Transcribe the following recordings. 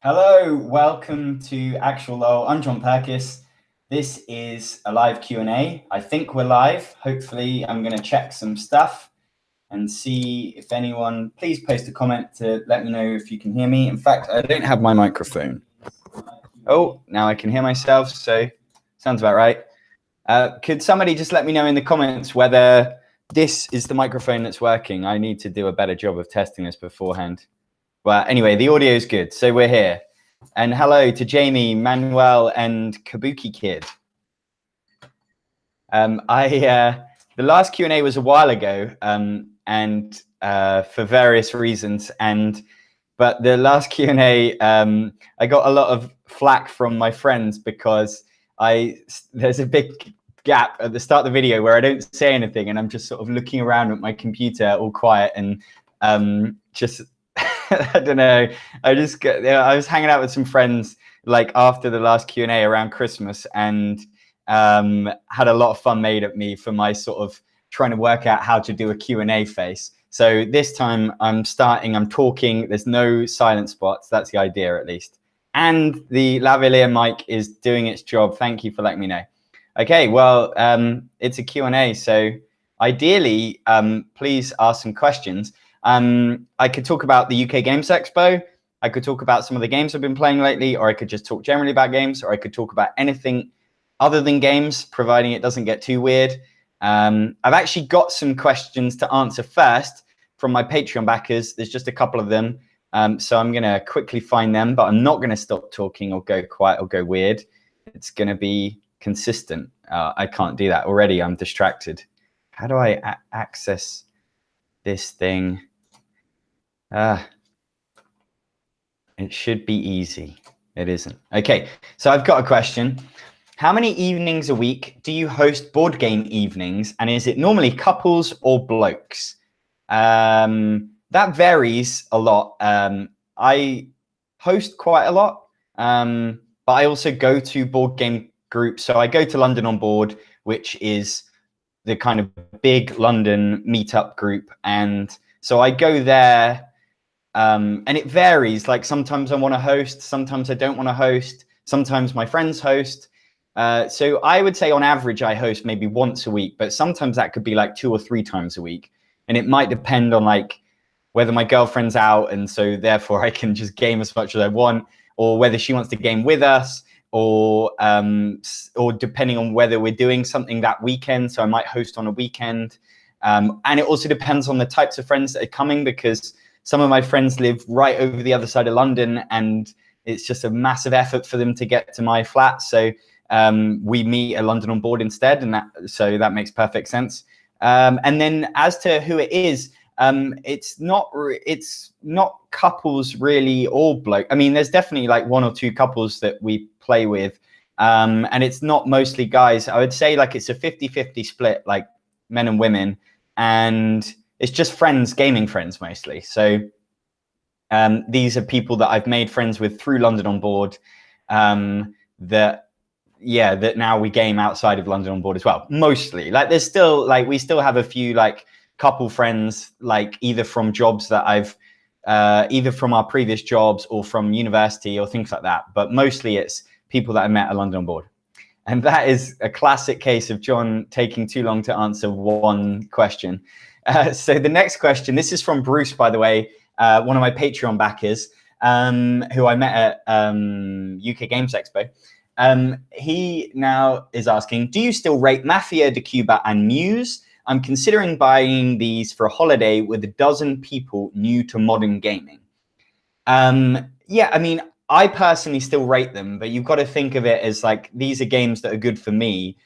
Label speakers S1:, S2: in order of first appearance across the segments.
S1: Hello, welcome to Actual LOL. I'm Jon Purkis. This is a live Q&A. I think we're live. Hopefully, I'm going to check some stuff and see if anyone, please post a comment to let me know if you can hear me. In fact, I don't have my microphone. Oh, now I can hear myself, so sounds about right. Could somebody just let me know in the comments whether this is the microphone that's working? I need to do a better job of testing this beforehand. Well, anyway, the audio is good, so we're here. And hello to Jamie, Manuel, and Kabuki Kid. The last Q&A was a while ago, and for various reasons. But the last Q&A, I got a lot of flack from my friends because there's a big gap at the start of the video where I don't say anything, and I'm just sort of looking around at my computer, all quiet, and just. I don't know. I was hanging out with some friends like after the last Q&A around Christmas, and had a lot of fun made at me for my sort of trying to work out how to do a Q&A face. So this time I'm talking. There's no silent spots. That's the idea, at least. And the lavalier mic is doing its job. Thank you for letting me know. Okay, well, it's a Q&A. So ideally, please ask some questions. I could talk about the UK Games Expo. I could talk about some of the games I've been playing lately, or I could just talk generally about games, or I could talk about anything other than games, providing it doesn't get too weird. I've actually got some questions to answer first from my Patreon backers. There's just a couple of them. So I'm going to quickly find them, but I'm not going to stop talking or go quiet or go weird. It's going to be consistent. I can't do that already. I'm distracted. How do I access this thing? It should be easy. It isn't. Okay, so I've got a question. How many evenings a week do you host board game evenings? And is it normally couples or blokes? That varies a lot. I host quite a lot, but I also go to board game groups. So I go to London on Board, which is the kind of big London meetup group. And so I go there. And it varies. Like sometimes I want to host, sometimes I don't want to host, sometimes my friends host. So I would say on average I host maybe once a week, but sometimes that could be like 2 or 3 times a week. And it might depend on like whether my girlfriend's out and so therefore I can just game as much as I want, or whether she wants to game with us, or depending on whether we're doing something that weekend. So I might host on a weekend. And it also depends on the types of friends that are coming, because some of my friends live right over the other side of London, and it's just a massive effort for them to get to my flat. So we meet at London on Board instead, and so that makes perfect sense. And then as to who it is, it's not couples really, or bloke. I mean, there's definitely like 1 or 2 couples that we play with, and it's not mostly guys. I would say like it's a 50-50 split, like men and women, and it's just friends, gaming friends mostly. So these are people that I've made friends with through London on Board, that now we game outside of London on Board as well. Mostly, like there's still like we still have a few like couple friends, like either from jobs that I've either from our previous jobs or from university or things like that. But mostly it's people that I met at London on Board. And that is a classic case of John taking too long to answer one question. So the next question, this is from Bruce, by the way, one of my Patreon backers, who I met at UK Games Expo. He now is asking, do you still rate Mafia de Cuba and Muse? I'm considering buying these for a holiday with a dozen people new to modern gaming. Yeah, I mean, I personally still rate them, but you've got to think of it as like, these are games that are good for me.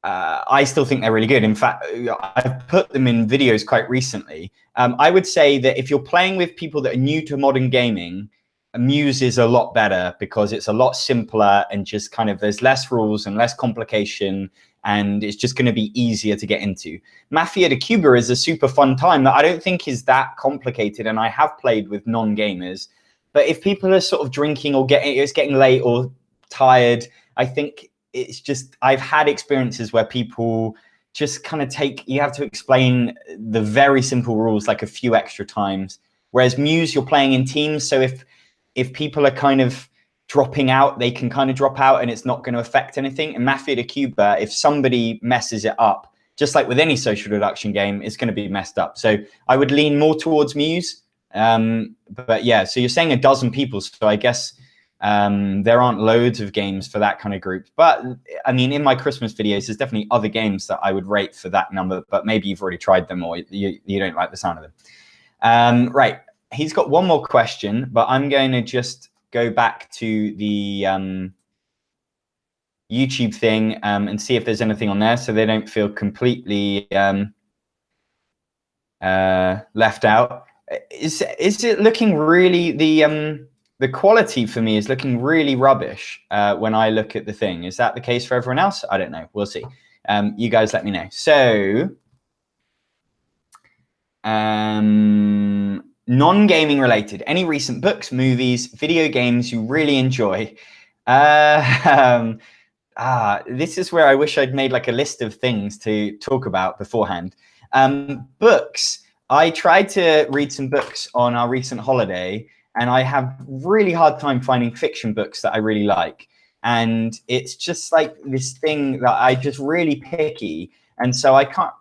S1: I still think they're really good. In fact, I've put them in videos quite recently. I would say that if you're playing with people that are new to modern gaming, Muse is a lot better because it's a lot simpler and just kind of there's less rules and less complication, and it's just going to be easier to get into. Mafia de Cuba is a super fun time that I don't think is that complicated, and I have played with non-gamers. But if people are sort of drinking or it's getting late or tired, I think it's just, I've had experiences where people just kind of you have to explain the very simple rules like a few extra times. Whereas Muse, you're playing in teams. So if people are kind of dropping out, they can kind of drop out and it's not going to affect anything. And Mafia de Cuba, if somebody messes it up, just like with any social deduction game, it's going to be messed up. So I would lean more towards Muse. But yeah, so you're saying a dozen people. So I guess there aren't loads of games for that kind of group. But I mean, in my Christmas videos, there's definitely other games that I would rate for that number, but maybe you've already tried them or you don't like the sound of them. Right. He's got one more question, but I'm going to just go back to the YouTube thing and see if there's anything on there so they don't feel completely left out. Is it looking really, the quality for me is looking really rubbish when I look at the thing. Is that the case for everyone else? I don't know. We'll see. You guys let me know. So non-gaming related, any recent books, movies, video games you really enjoy? This is where I wish I'd made like a list of things to talk about beforehand. Books. I tried to read some books on our recent holiday, and I have really hard time finding fiction books that I really like. And it's just like this thing that I just really picky. And so I can't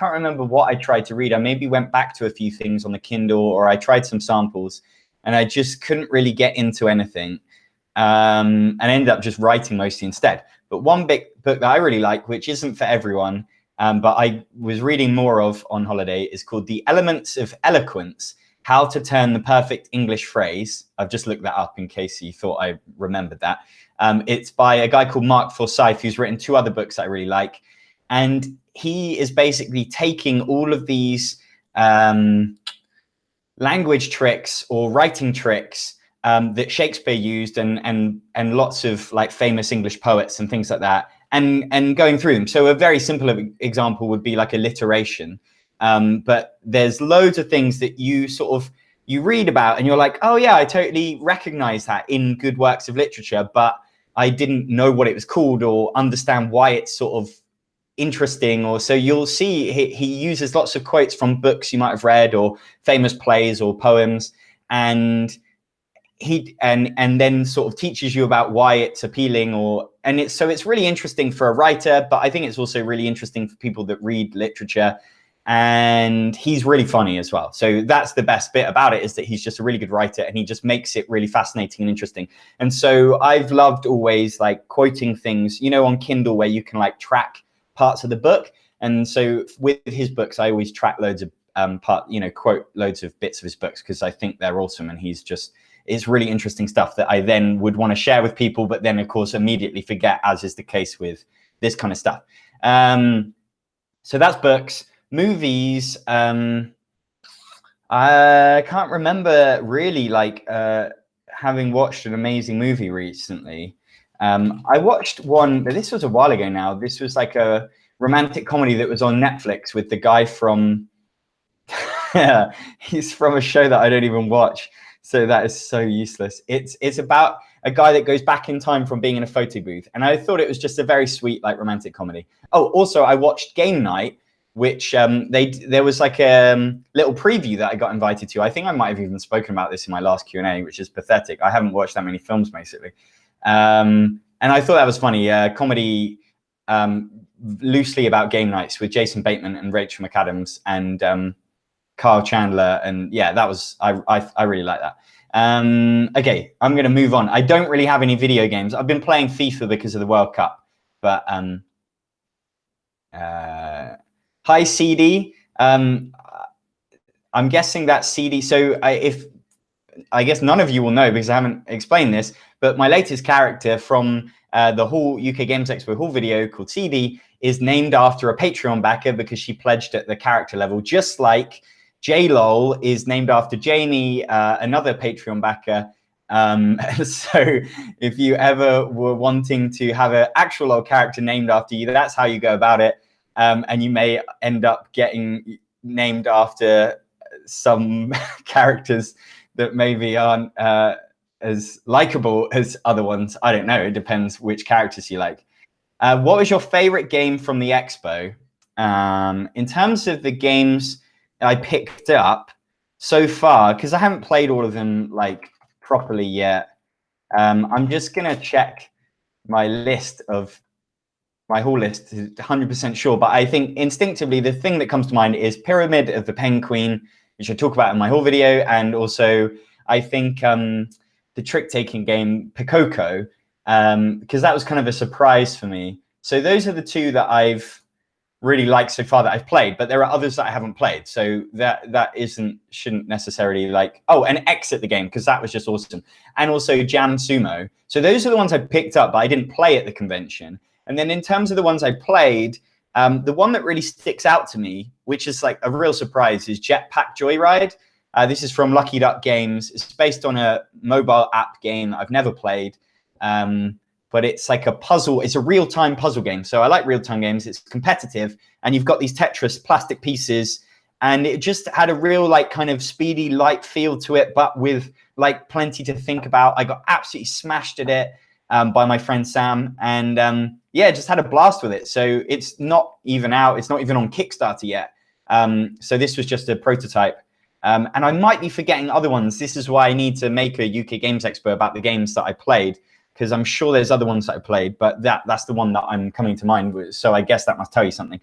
S1: remember what I tried to read. I maybe went back to a few things on the Kindle, or I tried some samples, and I just couldn't really get into anything. And ended up just writing mostly instead. But one big book that I really like, which isn't for everyone, but I was reading more of on holiday, is called The Elements of Eloquence, How to Turn the Perfect English Phrase. I've just looked that up in case you thought I remembered that. It's by a guy called Mark Forsyth, who's written 2 other books that I really like. And he is basically taking all of these language tricks or writing tricks that Shakespeare used and lots of like famous English poets and things like that, and going through them. So a very simple example would be like alliteration. But there's loads of things that you read about and you're like, oh yeah, I totally recognize that in good works of literature, but I didn't know what it was called or understand why it's sort of interesting. Or so you'll see he uses lots of quotes from books you might have read or famous plays or poems, and and then sort of teaches you about why it's appealing, it's really interesting for a writer, but I think it's also really interesting for people that read literature. And he's really funny as well. So that's the best bit about it, is that he's just a really good writer and he just makes it really fascinating and interesting. And so I've loved always like quoting things, on Kindle where you can like track parts of the book. And so with his books, I always track loads of quote loads of bits of his books because I think they're awesome. And it's really interesting stuff that I then would want to share with people, but then of course immediately forget, as is the case with this kind of stuff. So that's books. Movies, I can't remember really having watched an amazing movie recently. I watched one, but this was a while ago now. This was like a romantic comedy that was on Netflix with the guy from, he's from a show that I don't even watch. So that is so useless. It's about a guy that goes back in time from being in a photo booth. And I thought it was just a very sweet, romantic comedy. Oh, also I watched Game Night, which there was like a little preview that I got invited to. I think I might have even spoken about this in my last Q&A, which is pathetic. I haven't watched that many films, basically. And I thought that was funny. Comedy loosely about game nights with Jason Bateman and Rachel McAdams and Kyle Chandler. And yeah, that was, I really like that. Okay, I'm going to move on. I don't really have any video games. I've been playing FIFA because of the World Cup, but hi, Ceedee. I'm guessing that's Ceedee. So I guess none of you will know because I haven't explained this, but my latest character from the UK Games Expo haul video called Ceedee is named after a Patreon backer because she pledged at the character level, just like JLOL is named after Jamie, another Patreon backer. So if you ever were wanting to have an actual old character named after you, that's how you go about it. And you may end up getting named after some characters that maybe aren't as likable as other ones. I don't know. It depends which characters you like. What was your favorite game from the expo? In terms of the games I picked up, so far, because I haven't played all of them like properly yet, I'm just going to check my list of my whole list is 100% sure, but I think instinctively the thing that comes to mind is Pyramid of the Penguin, which I talk about in my whole video, and also I think the trick-taking game Pikoko, because that was kind of a surprise for me. So those are the two that I've really liked so far that I've played, but there are others that I haven't played. So that shouldn't necessarily like, oh, and Exit the game, because that was just awesome. And also Jam Sumo. So those are the ones I picked up, but I didn't play at the convention. And then in terms of the ones I played, the one that really sticks out to me, which is like a real surprise, is Jetpack Joyride. This is from Lucky Duck Games. It's based on a mobile app game that I've never played. But it's like a puzzle. It's a real-time puzzle game. So I like real-time games. It's competitive. And you've got these Tetris plastic pieces. And it just had a real like kind of speedy, light feel to it, but with like plenty to think about. I got absolutely smashed at it by my friend Sam. And yeah, just had a blast with it. So it's not even out. It's not even on Kickstarter yet. So this was just a prototype. And I might be forgetting other ones. This is why I need to make a UK Games Expo about the games that I played, because I'm sure there's other ones that I played, but that's the one that I'm coming to mind with. So I guess that must tell you something.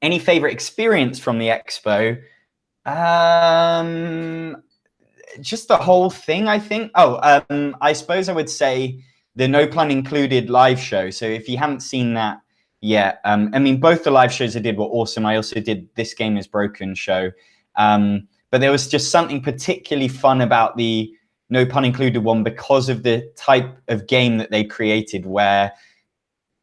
S1: Any favorite experience from the expo? Just the whole thing, I think. I suppose I would say the No Pun Included live show. So if you haven't seen that yet, I mean, both the live shows I did were awesome. I also did This Game Is Broken show. But there was just something particularly fun about the No Pun Included one because of the type of game that they created, where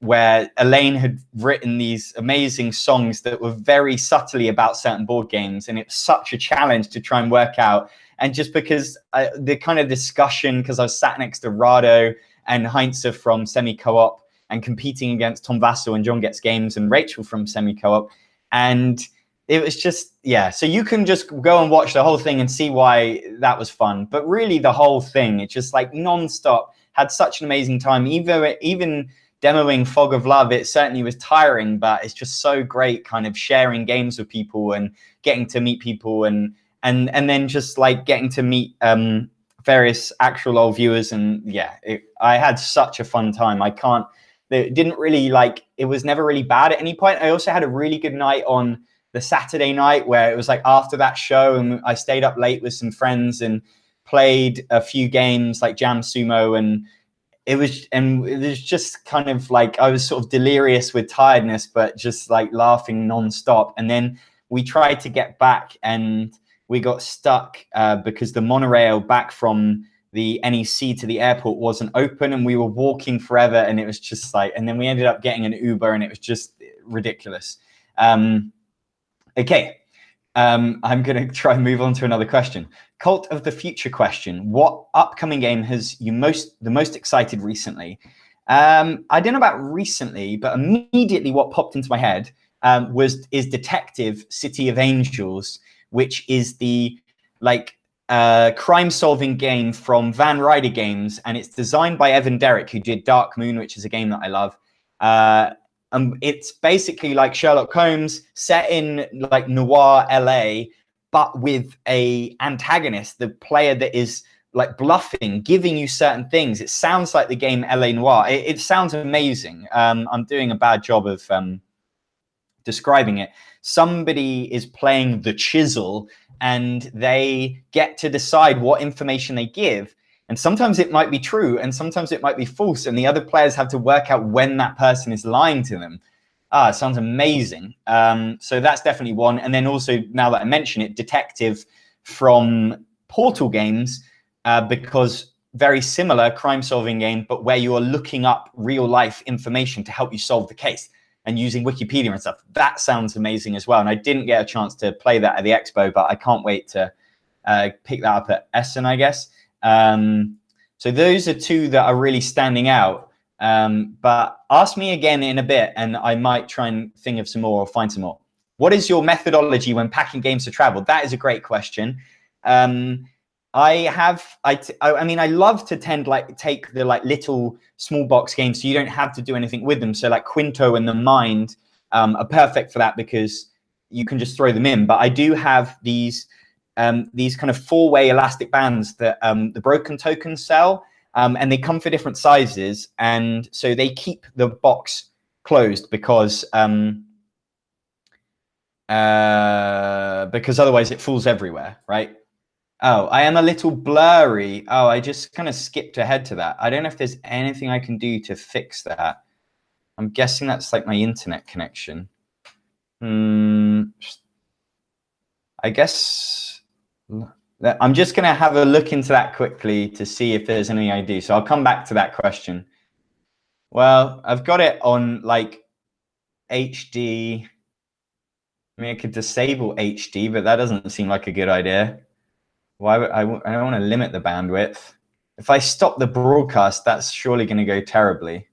S1: Elaine had written these amazing songs that were very subtly about certain board games, and it's such a challenge to try and work out. And just because the kind of discussion, because I was sat next to Rado and Heinze from Semi Co-op and competing against Tom Vassell and John Gets Games and Rachel from Semi Co-op, and it was just, yeah. So you can just go and watch the whole thing and see why that was fun. But really the whole thing, it's just like non-stop, had such an amazing time. Even demoing Fog of Love, it certainly was tiring, but it's just so great kind of sharing games with people and getting to meet people and then just like getting to meet various actual old viewers. And yeah, I had such a fun time. It didn't really like, it was never really bad at any point. I also had a really good night on the Saturday night where it was like after that show, and I stayed up late with some friends and played a few games like Jam Sumo, and it was just kind of like I was sort of delirious with tiredness, but just like laughing nonstop. And then we tried to get back and we got stuck because the monorail back from the NEC to the airport wasn't open, and we were walking forever, and it was just like, and then we ended up getting an Uber, and it was just ridiculous. Okay, I'm going to try and move on to another question. Cult of the Future question. What upcoming game has you the most excited recently? I don't know about recently, but immediately what popped into my head is Detective City of Angels, which is the like crime-solving game from Van Ryder Games, and it's designed by Evan Derrick, who did Dark Moon, which is a game that I love. It's basically like Sherlock Holmes set in like noir LA, but with a antagonist, the player that is like bluffing, giving you certain things. It sounds like the game LA Noire. It sounds amazing. I'm doing a bad job of describing it. Somebody is playing the chisel, and they get to decide what information they give. And sometimes it might be true, and sometimes it might be false, and the other players have to work out when that person is lying to them. It sounds amazing. So that's definitely one. And then also, now that I mention it, Detective from Portal Games, because very similar crime-solving game, but where you are looking up real-life information to help you solve the case and using Wikipedia and stuff. That sounds amazing as well. And I didn't get a chance to play that at the expo, but I can't wait to pick that up at Essen, I guess. So those are two that are really standing out. But ask me again in a bit, and I might try and think of some more or find some more. What is your methodology when packing games to travel? That is a great question. I mean, I love to take the like little small box games, so you don't have to do anything with them. So like Quinto and The Mind are perfect for that, because you can just throw them in. But I do have these kind of 4-way elastic bands that the Broken tokens sell, and they come for different sizes, and so they keep the box closed because otherwise it falls everywhere, right? Oh, I am a little blurry. Oh, I just kind of skipped ahead to that. I don't know if there's anything I can do to fix that. I'm guessing that's like my internet connection. I guess I'm just going to have a look into that quickly to see if there's anything I do. So I'll come back to that question. Well, I've got it on like HD. I mean, I could disable HD, but that doesn't seem like a good idea. Why would I don't want to limit the bandwidth. If I stop the broadcast, that's surely going to go terribly.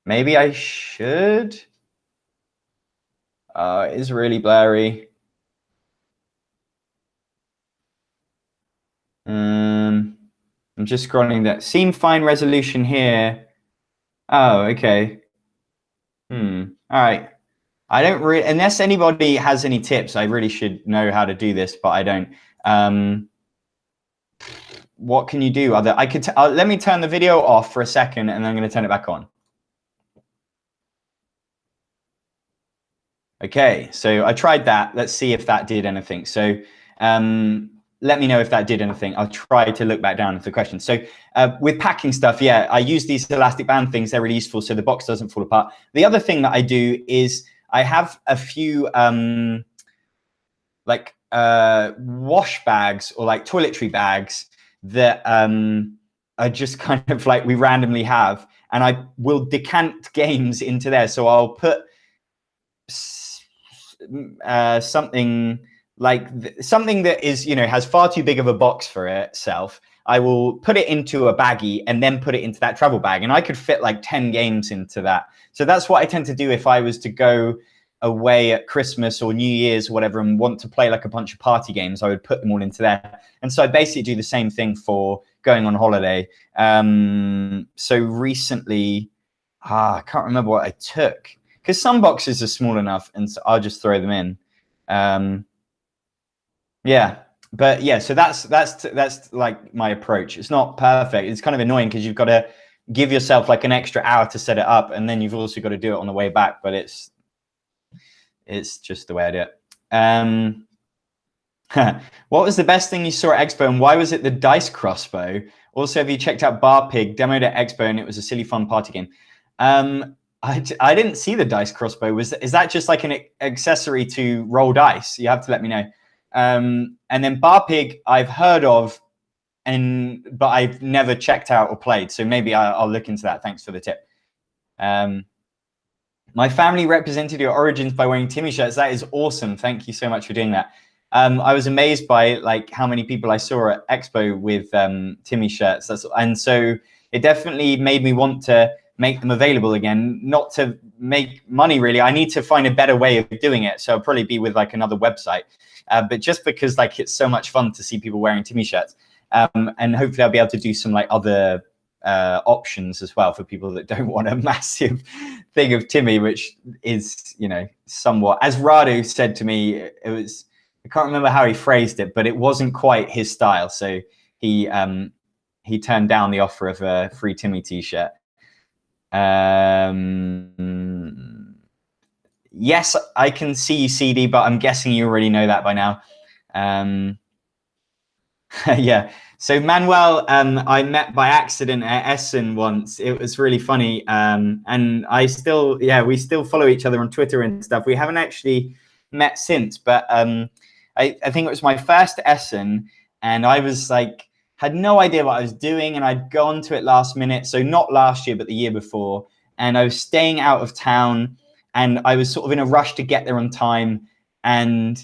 S1: Maybe I should. It is really blurry. I'm just scrolling that. Seem fine resolution here. Oh, okay. All right. I don't really, unless anybody has any tips, I really should know how to do this, but I don't. What can you do? I could, let me turn the video off for a second and then I'm going to turn it back on. Okay, so I tried that. Let's see if that did anything. So let me know if that did anything. I'll try to look back down into the question. So with packing stuff, yeah, I use these elastic band things. They're really useful so the box doesn't fall apart. The other thing that I do is I have a few like wash bags or like toiletry bags that are just kind of like we randomly have, and I will decant games into there. So I'll put something like something that is, you know, has far too big of a box for itself. I will put it into a baggie and then put it into that travel bag, and I could fit like 10 games into that. So that's what I tend to do if I was to go away at Christmas or New Year's or whatever and want to play like a bunch of party games. I would put them all into there. And so I basically do the same thing for going on holiday. So recently, I can't remember what I took, because some boxes are small enough and so I'll just throw them in. Yeah, but yeah, so that's like my approach. It's not perfect. It's kind of annoying because you've got to give yourself like an extra hour to set it up, and then you've also got to do it on the way back, but it's just the way I do it. What was the best thing you saw at Expo, and why was it the dice crossbow? Also, have you checked out Bar Pig, demoed at Expo, and it was a silly fun party game? I didn't see the dice crossbow. Is that just like an accessory to roll dice? You have to let me know. And then Bar Pig I've heard of, but I've never checked out or played. So maybe I'll look into that. Thanks for the tip. My family represented your origins by wearing Timmy shirts. That is awesome. Thank you so much for doing that. I was amazed by like how many people I saw at Expo with Timmy shirts. And so it definitely made me want to make them available again, not to make money really. I need to find a better way of doing it. So I'll probably be with like another website. But just because like it's so much fun to see people wearing Timmy shirts. And hopefully I'll be able to do some like other options as well for people that don't want a massive thing of Timmy, which is, you know, somewhat, as Radu said to me, it was, I can't remember how he phrased it, but it wasn't quite his style. So he turned down the offer of a free Timmy t-shirt. Yes, I can see you, Ceedee, but I'm guessing you already know that by now. Yeah. So Manuel, I met by accident at Essen once. It was really funny. And we still follow each other on Twitter and stuff. We haven't actually met since, but I think it was my first Essen, and I was like, had no idea what I was doing, and I'd gone to it last minute. So not last year, but the year before. And I was staying out of town, and I was sort of in a rush to get there on time. And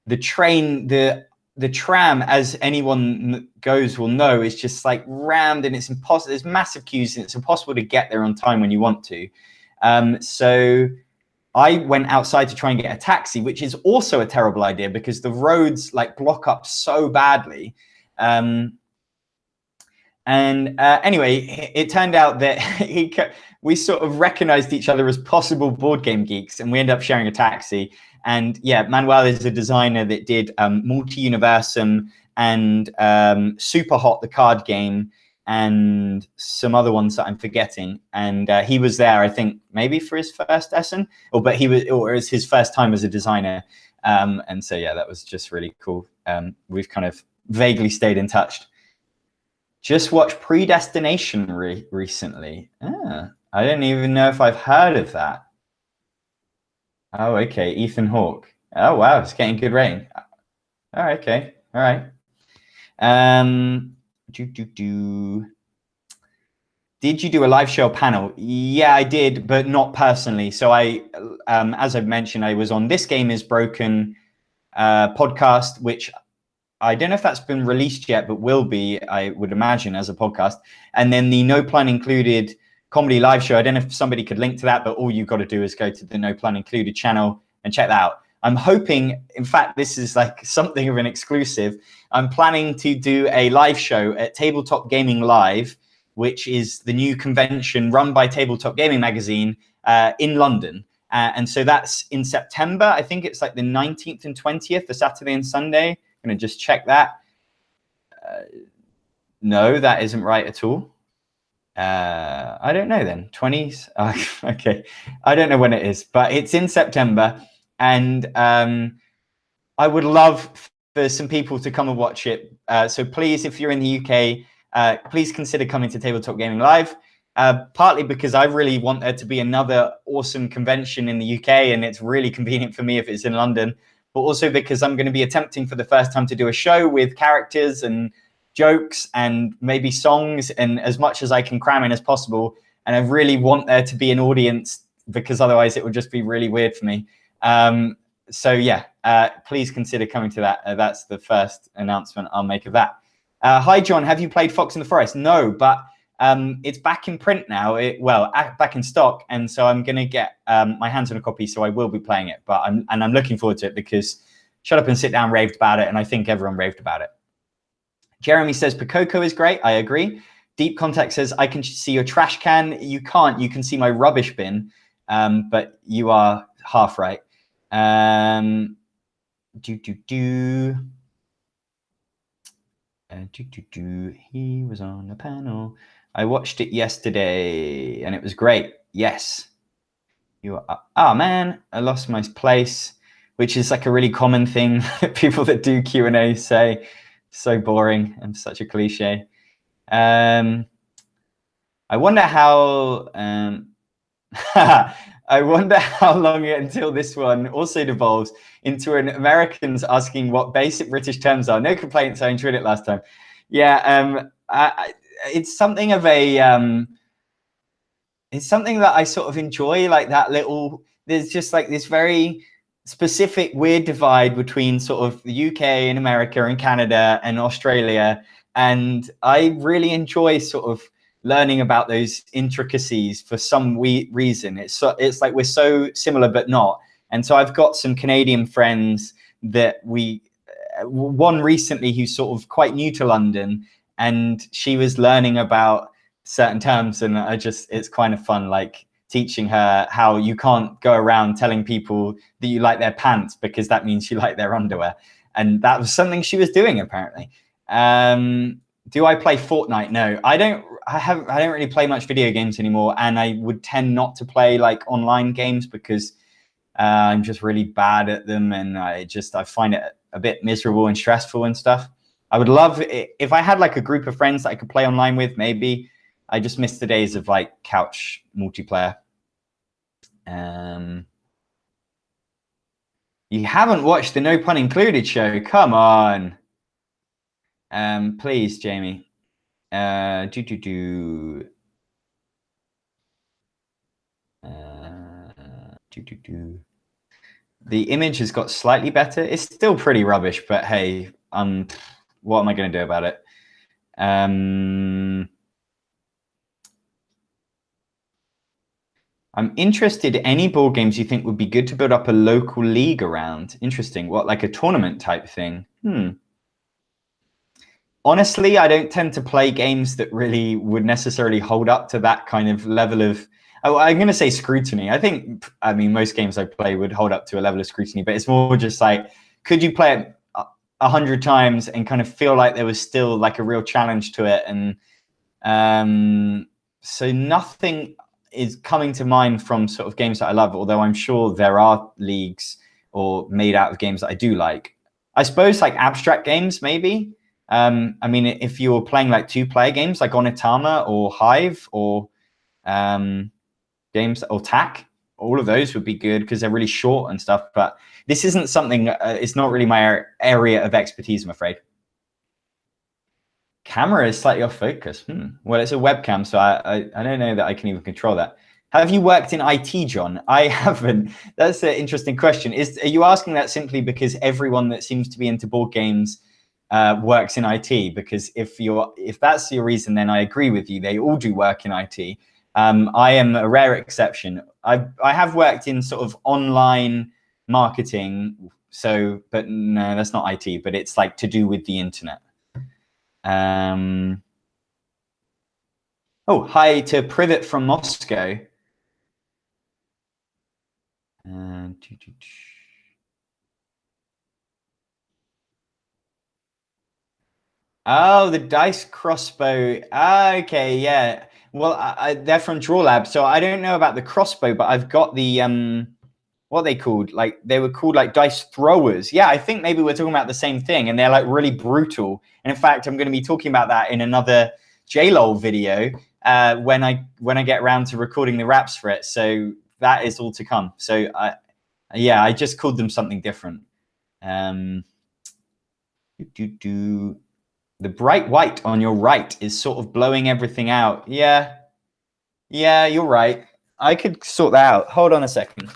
S1: the train, the tram, as anyone goes will know, is just like rammed, and it's impossible. There's massive queues, and it's impossible to get there on time when you want to. So I went outside to try and get a taxi, which is also a terrible idea because the roads like block up so badly. And anyway, it turned out that we sort of recognized each other as possible board game geeks, and we ended up sharing a taxi. And yeah, Manuel is a designer that did Multi-Universum and Super Hot, the card game, and some other ones that I'm forgetting. And he was there, I think, maybe for his first lesson, or it was his first time as a designer. And so yeah, that was just really cool. We've kind of vaguely stayed in touch. Just watched Predestination recently. I don't even know if I've heard of that. Oh, okay. Ethan Hawke. Oh, wow. It's getting good rating. All right. Okay. All right. Did you do a live show panel? Yeah, I did, but not personally. So as I've mentioned, I was on This Game Is Broken podcast, which I don't know if that's been released yet, but will be, I would imagine, as a podcast. And then the No Plan Included comedy live show. I don't know if somebody could link to that, but all you've got to do is go to the No Plan Included channel and check that out. I'm hoping, in fact, this is like something of an exclusive. I'm planning to do a live show at Tabletop Gaming Live, which is the new convention run by Tabletop Gaming Magazine in London. And so that's in September. I think it's like the 19th and 20th, the Saturday and Sunday. I'm going to just check that. No, that isn't right at all. I don't know then. 20s? Okay. I don't know when it is, but it's in September. And I would love for some people to come and watch it. So please, if you're in the UK, please consider coming to Tabletop Gaming Live. Partly because I really want there to be another awesome convention in the UK, and it's really convenient for me if it's in London. But also because I'm going to be attempting for the first time to do a show with characters and jokes and maybe songs and as much as I can cram in as possible. And I really want there to be an audience because otherwise it would just be really weird for me. So yeah, please consider coming to that. That's the first announcement I'll make of that. Hi, John. Have you played Fox in the Forest? No, but it's back in print now. Back in stock, and so I'm going to get my hands on a copy. So I will be playing it. But I'm looking forward to it because Shut Up and Sit Down raved about it, and I think everyone raved about it. Jeremy says Pikoko is great. I agree. Deep Contact says I can see your trash can. You can't. You can see my rubbish bin, but you are half right. He was on the panel. I watched it yesterday and it was great. Yes. You are. Oh man, I lost my place, which is like a really common thing that people that do Q&A say. So boring and such a cliche. I wonder how I wonder how long until this one also devolves into an Americans asking what basic British terms are. No complaints. I enjoyed it last time. Yeah, it's something of a it's something that I sort of enjoy, like that little. There's just like this very specific weird divide between sort of the UK and America and Canada and Australia, and I really enjoy sort of learning about those intricacies for some reason. It's like we're so similar but not. And so I've got some Canadian friends that one recently who's sort of quite new to London, and she was learning about certain terms, and it's kind of fun, like teaching her how you can't go around telling people that you like their pants because that means you like their underwear. And that was something she was doing apparently. Do I play Fortnite? No, I don't really play much video games anymore, and I would tend not to play like online games because I'm just really bad at them, and I find it a bit miserable and stressful and stuff. I would love it if I had like a group of friends that I could play online with. Maybe I just miss the days of like couch multiplayer. You haven't watched the No Pun Included show? Come on. Please, Jamie. The image has got slightly better. It's still pretty rubbish, but hey, what am I going to do about it? I'm interested in any board games you think would be good to build up a local league around. Interesting. What, like a tournament type thing? honestly, I don't tend to play games that really would necessarily hold up to that kind of level of, I'm going to say scrutiny. I mean, most games I play would hold up to a level of scrutiny, but it's more just like, could you play it 100 times and kind of feel like there was still like a real challenge to it? And so nothing is coming to mind from sort of games that I love, although I'm sure there are leagues or made out of games that I do like. I suppose like abstract games, maybe. I mean, if you're playing like 2-player games like Onitama or Hive or games or TAC, all of those would be good because they're really short and stuff. But this isn't something, it's not really my area of expertise, I'm afraid. Camera is slightly off focus. Well, it's a webcam, so I don't know that I can even control that. Have you worked in IT, Jon? I haven't. That's an interesting question. Are you asking that simply because everyone that seems to be into board games works in IT? Because if that's your reason, then I agree with you. They all do work in IT. I am a rare exception. I have worked in sort of online marketing. So, but no, that's not IT. But it's like to do with the internet. Oh, hi to Privet from Moscow. Oh, the dice crossbow. Okay, yeah. Well, they're from Draw Lab, so I don't know about the crossbow, but I've got the what are they called? Like they were called like dice throwers. Yeah, I think maybe we're talking about the same thing, and they're like really brutal. And in fact, I'm going to be talking about that in another JLOL video when I get around to recording the raps for it. So that is all to come. So I just called them something different. The bright white on your right is sort of blowing everything out. Yeah, you're right. I could sort that out. Hold on a second.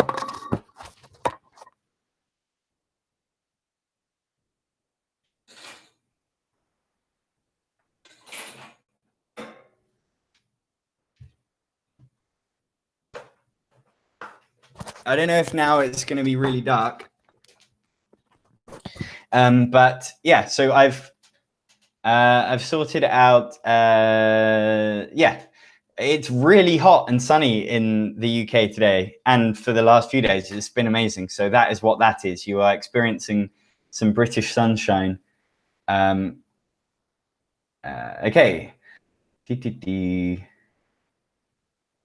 S1: I don't know if now it's going to be really dark. But yeah, so I've sorted it out. Yeah, it's really hot and sunny in the UK today, and for the last few days, it's been amazing. So that is what that is. You are experiencing some British sunshine. Okay.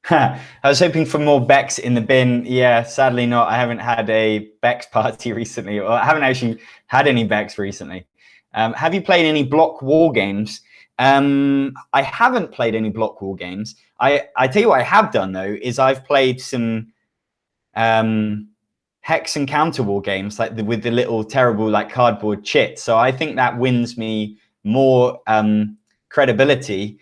S1: I was hoping for more Becks in the bin. Yeah, sadly not. I haven't had a Becks party recently, or I haven't actually had any Becks recently. Have you played any block war games? I haven't played any block war games. I tell you what I have done though is I've played some hex and counter war games like with the little terrible like cardboard chit. So I think that wins me more credibility.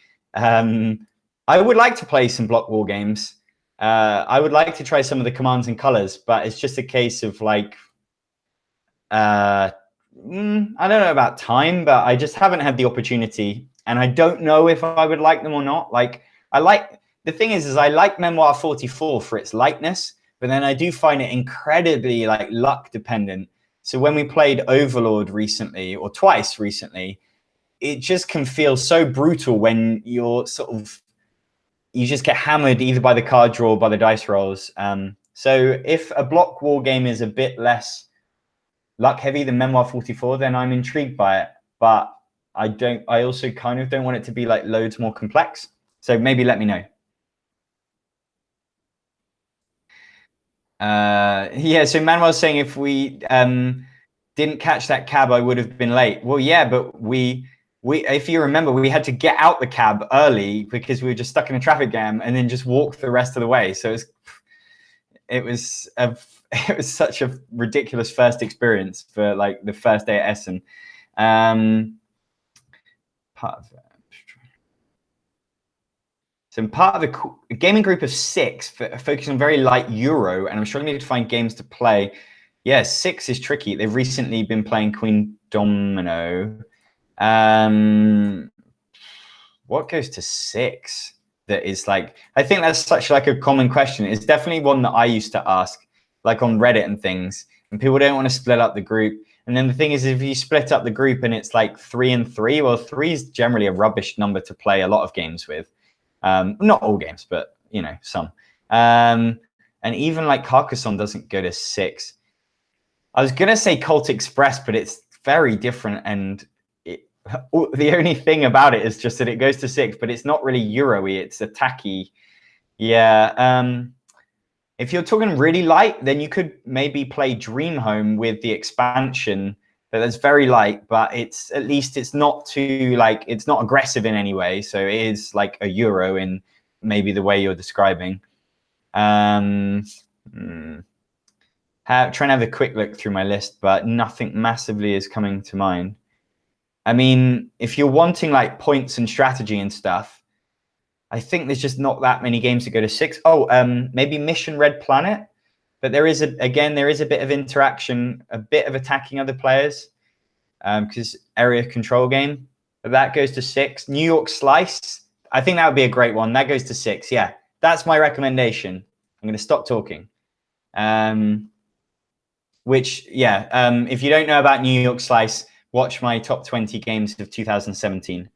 S1: I would like to play some block war games. I would like to try some of the commands and colors, but it's just a case of like, I don't know about time, but I just haven't had the opportunity, and I don't know if I would like them or not. Like, the thing is I like Memoir 44 for its lightness, but then I do find it incredibly like luck dependent. So when we played Overlord recently, or twice recently, it just can feel so brutal when you're you just get hammered either by the card draw or by the dice rolls. So if a block war game is a bit less luck heavy than Memoir 44, then I'm intrigued by it. But I also kind of don't want it to be like loads more complex. So maybe let me know. Yeah, so Manuel's saying if we didn't catch that cab, I would have been late. Well, yeah, but we if you remember, we had to get out the cab early because we were just stuck in a traffic jam and then just walk the rest of the way. So it was such a ridiculous first experience for like the first day at Essen. Part of that. So I'm part of a gaming group of 6 focusing on very light Euro, and I'm struggling to find games to play. Yeah, 6 is tricky. They've recently been playing Queen Domino. What goes to 6 that is like, I think that's such like a common question. It's definitely one that I used to ask like on Reddit and things, and people don't want to split up the group. And then the thing is, if you split up the group and it's like 3 and 3, well, 3 is generally a rubbish number to play a lot of games with. Not all games, but you know, some. And even like Carcassonne doesn't go to 6. I was gonna say Cult Express, but it's very different, and the only thing about it is just that it goes to 6, but it's not really Euro-y, it's attacky. Yeah. If you're talking really light, then you could maybe play Dream Home with the expansion, but that's very light, but it's at least it's not too like, it's not aggressive in any way. So it is like a Euro in maybe the way you're describing. Trying to have a quick look through my list, but nothing massively is coming to mind. I mean, if you're wanting like points and strategy and stuff, I think there's just not that many games that go to 6. Oh, maybe Mission Red Planet, but there is a bit of interaction, a bit of attacking other players, because area control game. But that goes to 6. New York Slice, I think that would be a great one. That goes to 6. Yeah, that's my recommendation. I'm going to stop talking. If you don't know about New York Slice, watch my top 20 games of 2017.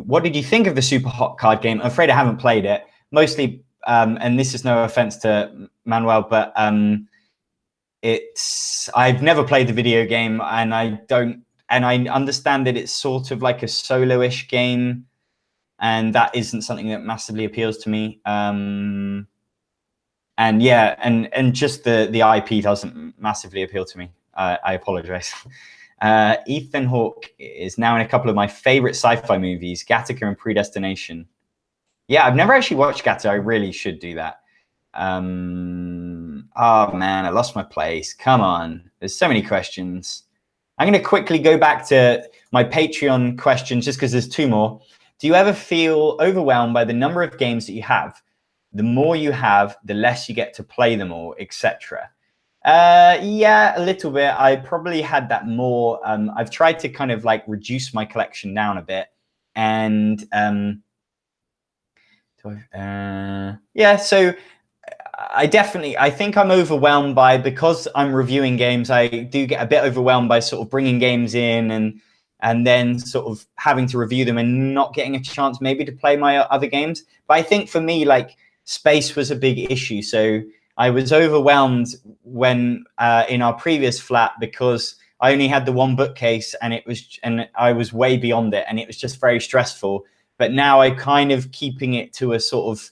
S1: What did you think of the Super Hot card game? I'm afraid I haven't played it. Mostly, and this is no offense to Manuel, but I've never played the video game, and I understand that it's sort of like a solo-ish game, and that isn't something that massively appeals to me. And just the IP doesn't massively appeal to me. I apologize. Ethan Hawke is now in a couple of my favorite sci-fi movies, Gattaca and Predestination. Yeah, I've never actually watched Gattaca. I really should do that. Oh man, I lost my place. Come on. There's so many questions. I'm going to quickly go back to my Patreon questions just because there's 2 more. Do you ever feel overwhelmed by the number of games that you have? The more you have, the less you get to play them all, etc. Yeah, a little bit. I probably had that more. I've tried to kind of like reduce my collection down a bit, and so I think I'm overwhelmed by, because I'm reviewing games, I do get a bit overwhelmed by sort of bringing games in and then sort of having to review them and not getting a chance maybe to play my other games. But I think for me, like, space was a big issue. So I was overwhelmed when in our previous flat, because I only had the one bookcase, and I was way beyond it, and it was just very stressful. But now I kind of keeping it to a sort of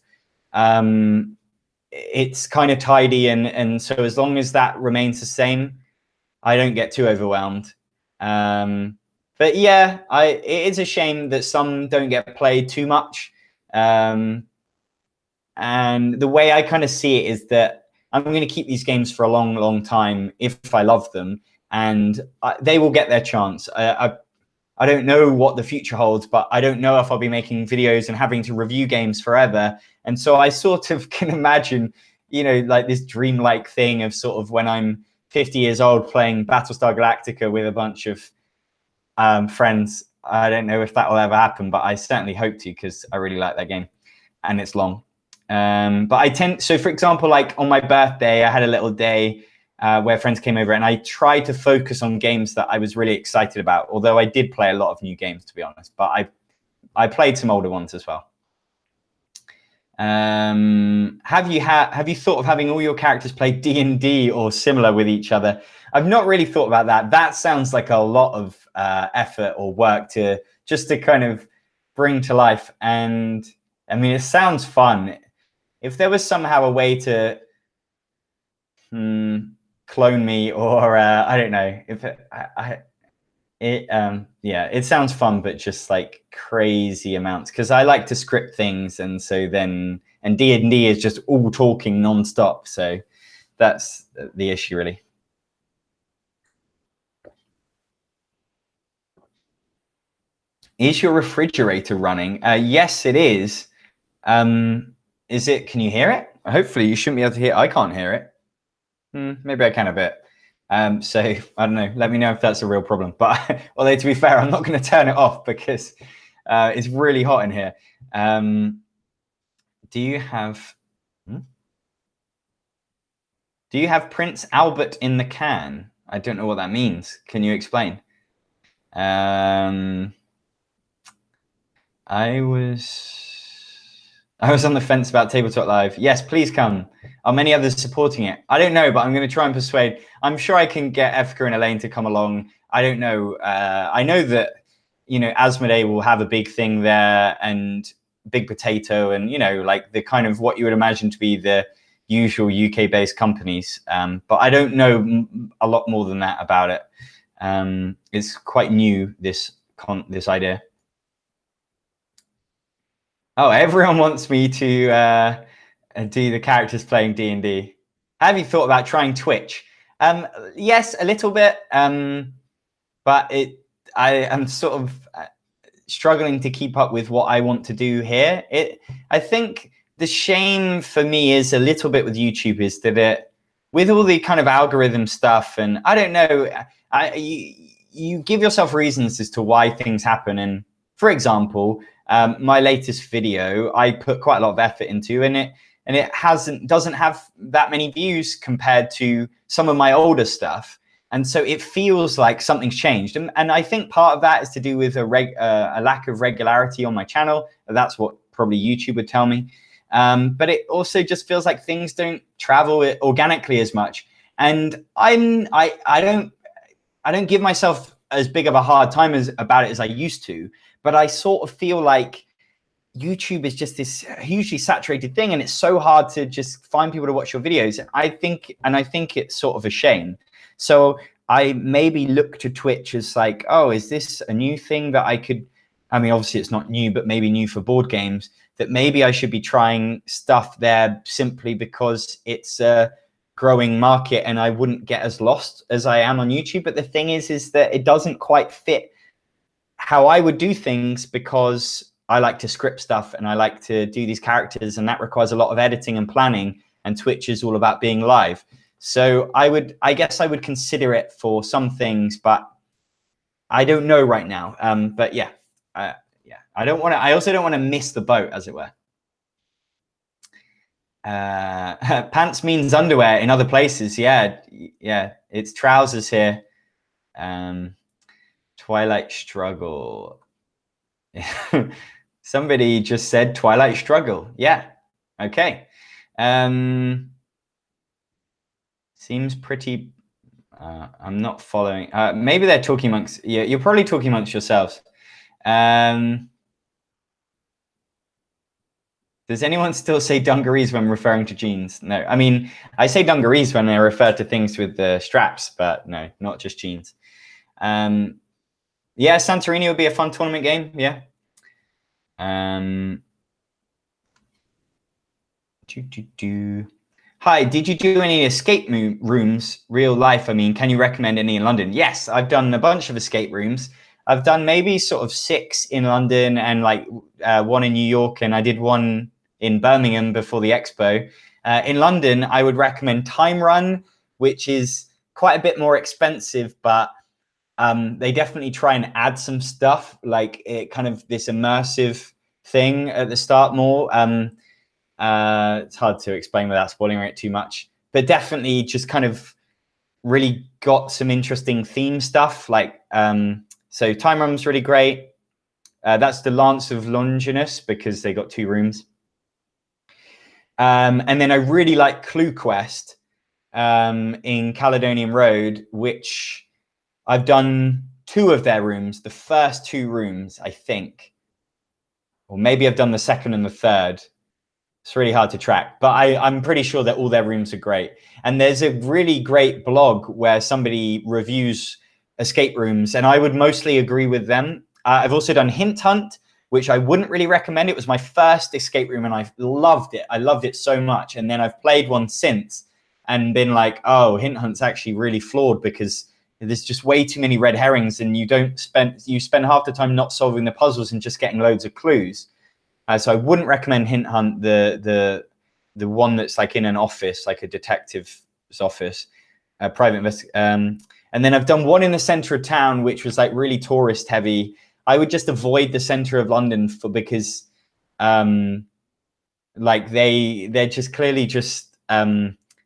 S1: it's kind of tidy, and so as long as that remains the same, I don't get too overwhelmed. But yeah, it is a shame that some don't get played too much. And the way I kind of see it is that I'm going to keep these games for a long, long time if I love them, and they will get their chance. I don't know what the future holds, but I don't know if I'll be making videos and having to review games forever. And so I sort of can imagine, like this dreamlike thing of sort of when I'm 50 years old playing Battlestar Galactica with a bunch of friends. I don't know if that will ever happen, but I certainly hope to, because I really like that game and it's long. But so for example, like on my birthday, I had a little day where friends came over, and I tried to focus on games that I was really excited about, although I did play a lot of new games, to be honest, but I played some older ones as well. Have you thought of having all your characters play D&D or similar with each other? I've not really thought about that. That sounds like a lot of effort or work to kind of bring to life. And I mean, it sounds fun. If there was somehow a way to clone me, or I don't know, if it sounds fun, but just like crazy amounts, because I like to script things, and so then D&D is just all talking nonstop, so that's the issue, really. Is your refrigerator running? Yes, it is. Is it? Can you hear it? Hopefully you shouldn't be able to hear. I can't hear it. Maybe I can a bit. So I don't know. Let me know if that's a real problem. But although, to be fair, I'm not going to turn it off because it's really hot in here. Do you have Prince Albert in the can? I don't know what that means. Can you explain? I was on the fence about Tabletop Live. Yes, please come. Are many others supporting it? I don't know, but I'm going to try and persuade. I'm sure I can get Efka and Elaine to come along. I don't know. I know that, you know, Asmodee will have a big thing there, and Big Potato, and, you know, like the kind of what you would imagine to be the usual UK-based companies. But I don't know a lot more than that about it. It's quite new, this idea. Oh, everyone wants me to do the characters playing D&D. Have you thought about trying Twitch? Yes, a little bit, but I am sort of struggling to keep up with what I want to do here. I think the shame for me is a little bit with YouTube is that with all the kind of algorithm stuff, and I don't know, you give yourself reasons as to why things happen. And for example, my latest video, I put quite a lot of effort into, and it doesn't have that many views compared to some of my older stuff. And so it feels like something's changed. And I think part of that is to do with a lack of regularity on my channel. That's what probably YouTube would tell me. But it also just feels like things don't travel organically as much. And I don't give myself as big of a hard time about it as I used to, but I sort of feel like YouTube is just this hugely saturated thing, and it's so hard to just find people to watch your videos. I think it's sort of a shame. So I maybe look to Twitch as like, oh, is this a new thing that I could, I mean, obviously it's not new, but maybe new for board games, that maybe I should be trying stuff there simply because it's a growing market and I wouldn't get as lost as I am on YouTube. But the thing is that it doesn't quite fit how I would do things, because I like to script stuff and I like to do these characters, and that requires a lot of editing and planning, and Twitch is all about being live. So I guess I would consider it for some things, but I don't know right now. But yeah, I also don't want to miss the boat, as it were. Pants means underwear in other places. Yeah, it's trousers here. Twilight Struggle. Somebody just said Twilight Struggle. Yeah. Okay. Seems pretty. I'm not following. Maybe they're talking amongst. Yeah, you're probably talking amongst yourselves. Does anyone still say dungarees when referring to jeans? No. I mean, I say dungarees when I refer to things with the straps, but no, not just jeans. Yeah, Santorini would be a fun tournament game. Yeah. Hi, did you do any escape rooms, real life? I mean, can you recommend any in London? Yes, I've done a bunch of escape rooms. I've done maybe sort of 6 in London, and like 1 in New York, and I did 1 in Birmingham before the expo. In London, I would recommend Time Run, which is quite a bit more expensive, but they definitely try and add some stuff, like it kind of this immersive thing at the start more. It's hard to explain without spoiling it too much, but definitely just kind of really got some interesting theme stuff. Like, so Time Run's really great. That's the Lance of Longinus, because they got 2 rooms. And then I really like Clue Quest in Caledonian Road, which I've done 2 of their rooms, the first 2 rooms, I think. Or maybe I've done the second and the third. It's really hard to track, but I'm pretty sure that all their rooms are great. And there's a really great blog where somebody reviews escape rooms, and I would mostly agree with them. I've also done Hint Hunt, which I wouldn't really recommend. It was my first escape room, and I loved it. I loved it so much. And then I've played one since and been like, oh, Hint Hunt's actually really flawed, because there's just way too many red herrings, and you spend half the time not solving the puzzles and just getting loads of clues. So I wouldn't recommend Hint Hunt, the one that's like in an office, like a detective's office, a private and then I've done one in the center of town, which was like really tourist heavy. I would just avoid the center of London because like they're just clearly just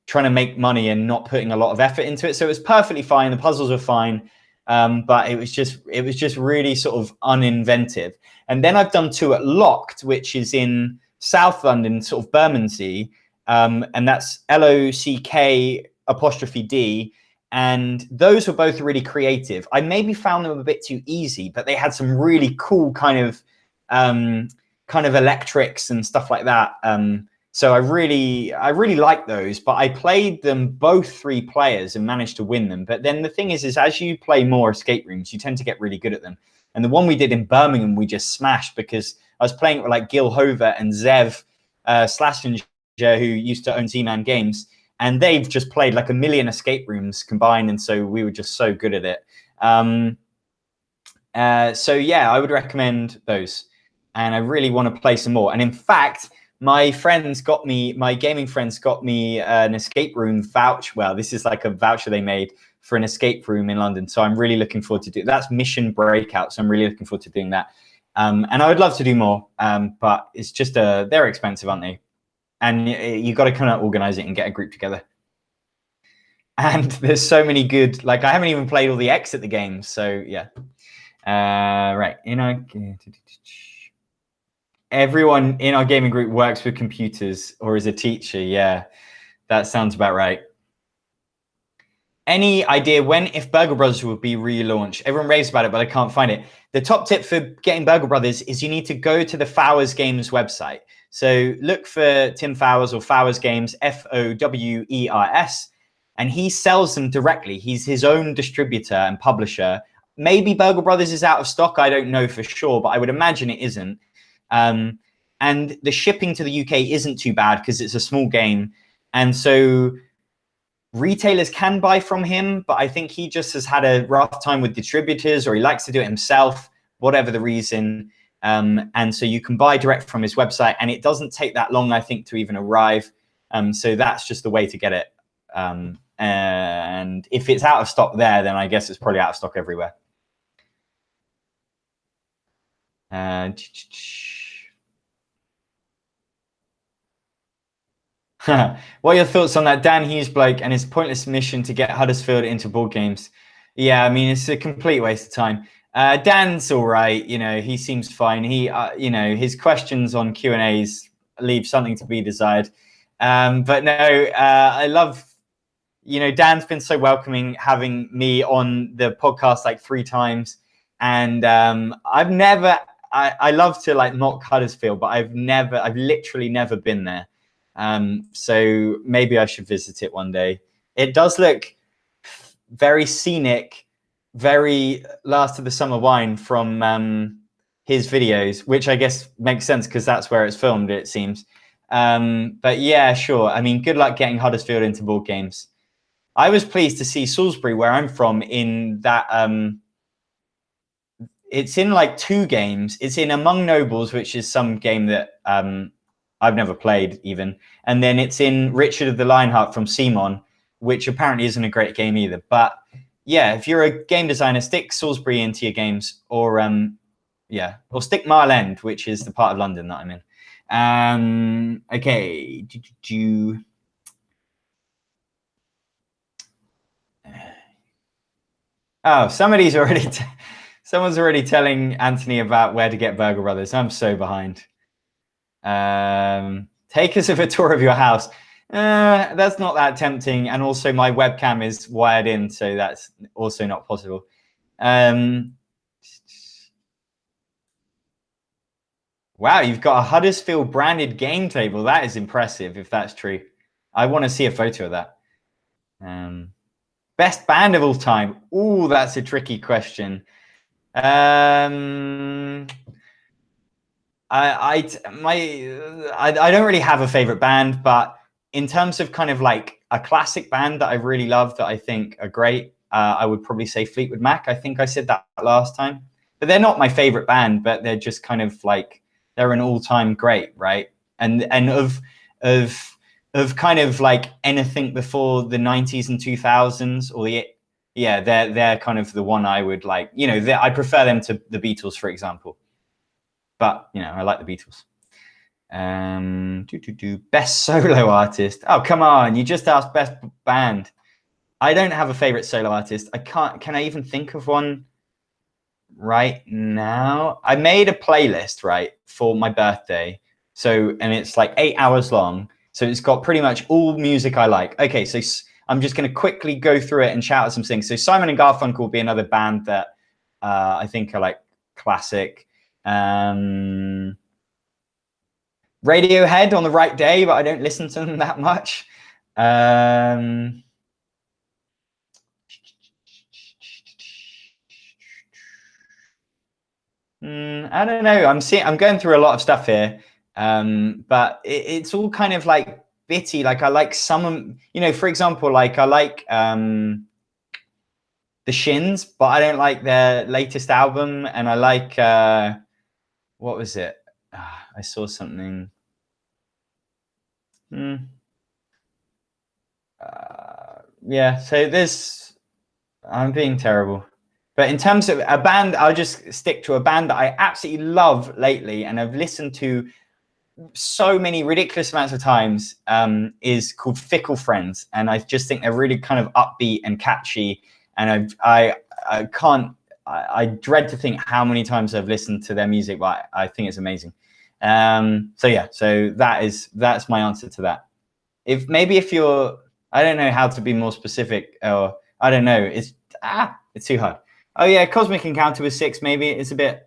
S1: trying to make money and not putting a lot of effort into it. So it was perfectly fine. The puzzles were fine. But it was just really sort of uninventive. And then I've done 2 at Locked, which is in South London, sort of Bermondsey. And that's LOCK''D. And those were both really creative. I maybe found them a bit too easy, but they had some really cool kind of electrics and stuff like that. So I really like those, but I played them both 3 players and managed to win them. But then the thing is as you play more escape rooms, you tend to get really good at them. And the one we did in Birmingham, we just smashed because I was playing it with like Gil Hover and Zev Slasinger, who used to own Z-Man Games. And they've just played like 1 million escape rooms combined. And so we were just so good at it. So yeah, I would recommend those. And I really want to play some more. And in fact, my gaming friends got me an escape room voucher. Well, this is like a voucher they made for an escape room in London. So I'm really looking forward to that's Mission Breakout. So I'm really looking forward to doing that. And I would love to do more, but it's just, they're expensive, aren't they? And you got to kind of organize it and get a group together. And there's so many good, like I haven't even played all the Exit the games. So yeah. Right. Everyone in our gaming group works with computers or is a teacher. Yeah, that sounds about right. Any idea when, if Burgle Brothers will be relaunched? Everyone raves about it, but I can't find it. The top tip for getting Burgle Brothers is you need to go to the Fowers Games website. So look for Tim Fowers or Fowers Games, Fowers, and he sells them directly. He's his own distributor and publisher. Maybe Burgle Brothers is out of stock. I don't know for sure, but I would imagine it isn't. And the shipping to the UK isn't too bad because it's a small game. And so retailers can buy from him, but I think he just has had a rough time with distributors or he likes to do it himself, whatever the reason. And so you can buy direct from his website and it doesn't take that long, I think, to even arrive. So that's just the way to get it. And if it's out of stock there, then I guess it's probably out of stock everywhere. What are your thoughts on that Dan Hughes bloke and his pointless mission to get Huddersfield into board games? Yeah, I mean, it's a complete waste of time. Dan's all right. You know, he seems fine. He, you know, his questions on Q&As leave something to be desired. But no, I love, you know, Dan's been so welcoming having me on the podcast like 3 times. And I've never, I love to like mock Huddersfield, but I've literally never been there. So maybe I should visit it one day. It does look very scenic, very Last of the Summer Wine from his videos, which I guess makes sense because that's where it's filmed, it seems. But yeah, sure. I mean, good luck getting Huddersfield into board games. I was pleased to see Salisbury, where I'm from, in that it's in like 2 games. It's in Among Nobles, which is some game that I've never played even. And then it's in Richard of the Lionheart from Simon, which apparently isn't a great game either. But yeah, if you're a game designer, stick Salisbury into your games, or or stick Mile End, which is the part of London that I'm in. Okay. Oh, someone's already telling Anthony about where to get Burgle Brothers. I'm so behind. Take us a tour of your house. That's not that tempting, and also my webcam is wired in, so that's also not possible. Wow, you've got a Huddersfield branded game table. That is impressive, if that's true. I want to see a photo of that. Best band of all time. Ooh, that's a tricky question. I don't really have a favorite band, but in terms of kind of like a classic band that I really love that I think are great, I would probably say Fleetwood Mac. I think I said that last time, but they're not my favorite band, but they're just kind of like, they're an all-time great, right? And of kind of like anything before the 90s and 2000s, or they're kind of the one I would like, you know, I prefer them to the Beatles, for example. But, you know, I like the Beatles. Best solo artist. Oh, come on. You just asked best band. I don't have a favorite solo artist. Can I even think of one right now? I made a playlist, right, for my birthday. So, and it's like 8 hours long. So it's got pretty much all music I like. Okay, so I'm just going to quickly go through it and shout out some things. So Simon and Garfunkel will be another band that I think are like classic. Radiohead on the right day, but I don't listen to them that much. I don't know. I'm going through a lot of stuff here, but it's all kind of like bitty. Like I like some, you know, for example, like I like the Shins, but I don't like their latest album. And I like what was it? I saw something. Yeah. So I'm being terrible. But in terms of a band, I'll just stick to a band that I absolutely love lately, and I've listened to so many ridiculous amounts of times, is called Fickle Friends. And I just think they're really kind of upbeat and catchy. And I dread to think how many times I've listened to their music, but I think it's amazing. So yeah, so that's my answer to that. If you're, I don't know how to be more specific, or I don't know, it's too hard. Oh yeah, Cosmic Encounter was 6. Maybe it's a bit.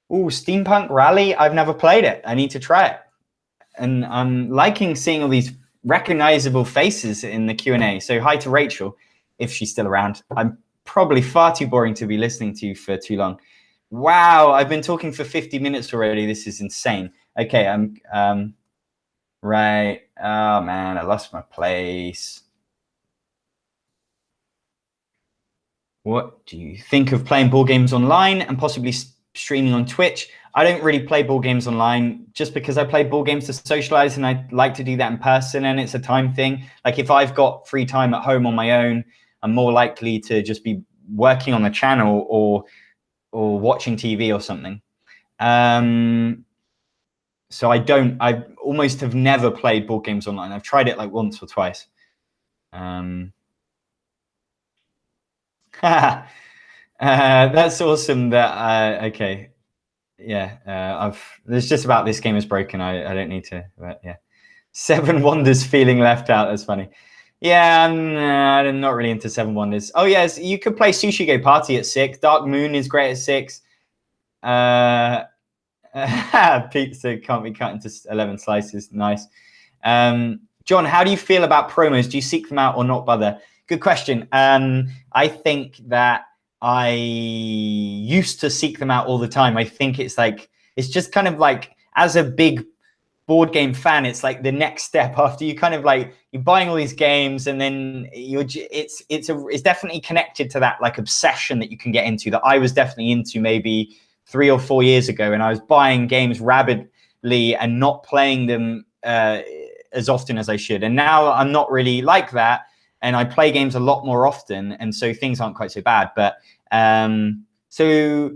S1: Steampunk Rally. I've never played it. I need to try it. And I'm liking seeing all these recognizable faces in the Q&A. So hi to Rachel, if she's still around. I'm probably far too boring to be listening to for too long. Wow, I've been talking for 50 minutes already. This is insane. Okay, right. Oh man, I lost my place. What do you think of playing board games online and possibly streaming on Twitch? I don't really play board games online just because I play board games to socialize, and I like to do that in person, and it's a time thing. Like if I've got free time at home on my own, I'm more likely to just be working on the channel or watching TV or something. So I almost have never played board games online. I've tried it like once or twice. That's awesome. Okay, yeah. It's just about this game is broken. I don't need to. But yeah, 7 Wonders feeling left out. That's funny. Yeah, I'm not really into 7 Wonders. Oh yes, you could play Sushi Go Party at 6. Dark Moon is great at 6. Pizza can't be cut into 11 slices. Nice. John, how do you feel about promos? Do you seek them out or not bother? Good question. I think that I used to seek them out all the time. I think it's just kind of like, as a big board game fan, it's like the next step after you kind of like, you're buying all these games, and then it's definitely connected to that like obsession that you can get into, that I was definitely into maybe 3 or 4 years ago. And I was buying games rabidly and not playing them as often as I should. And now I'm not really like that. And I play games a lot more often, and so things aren't quite so bad. But so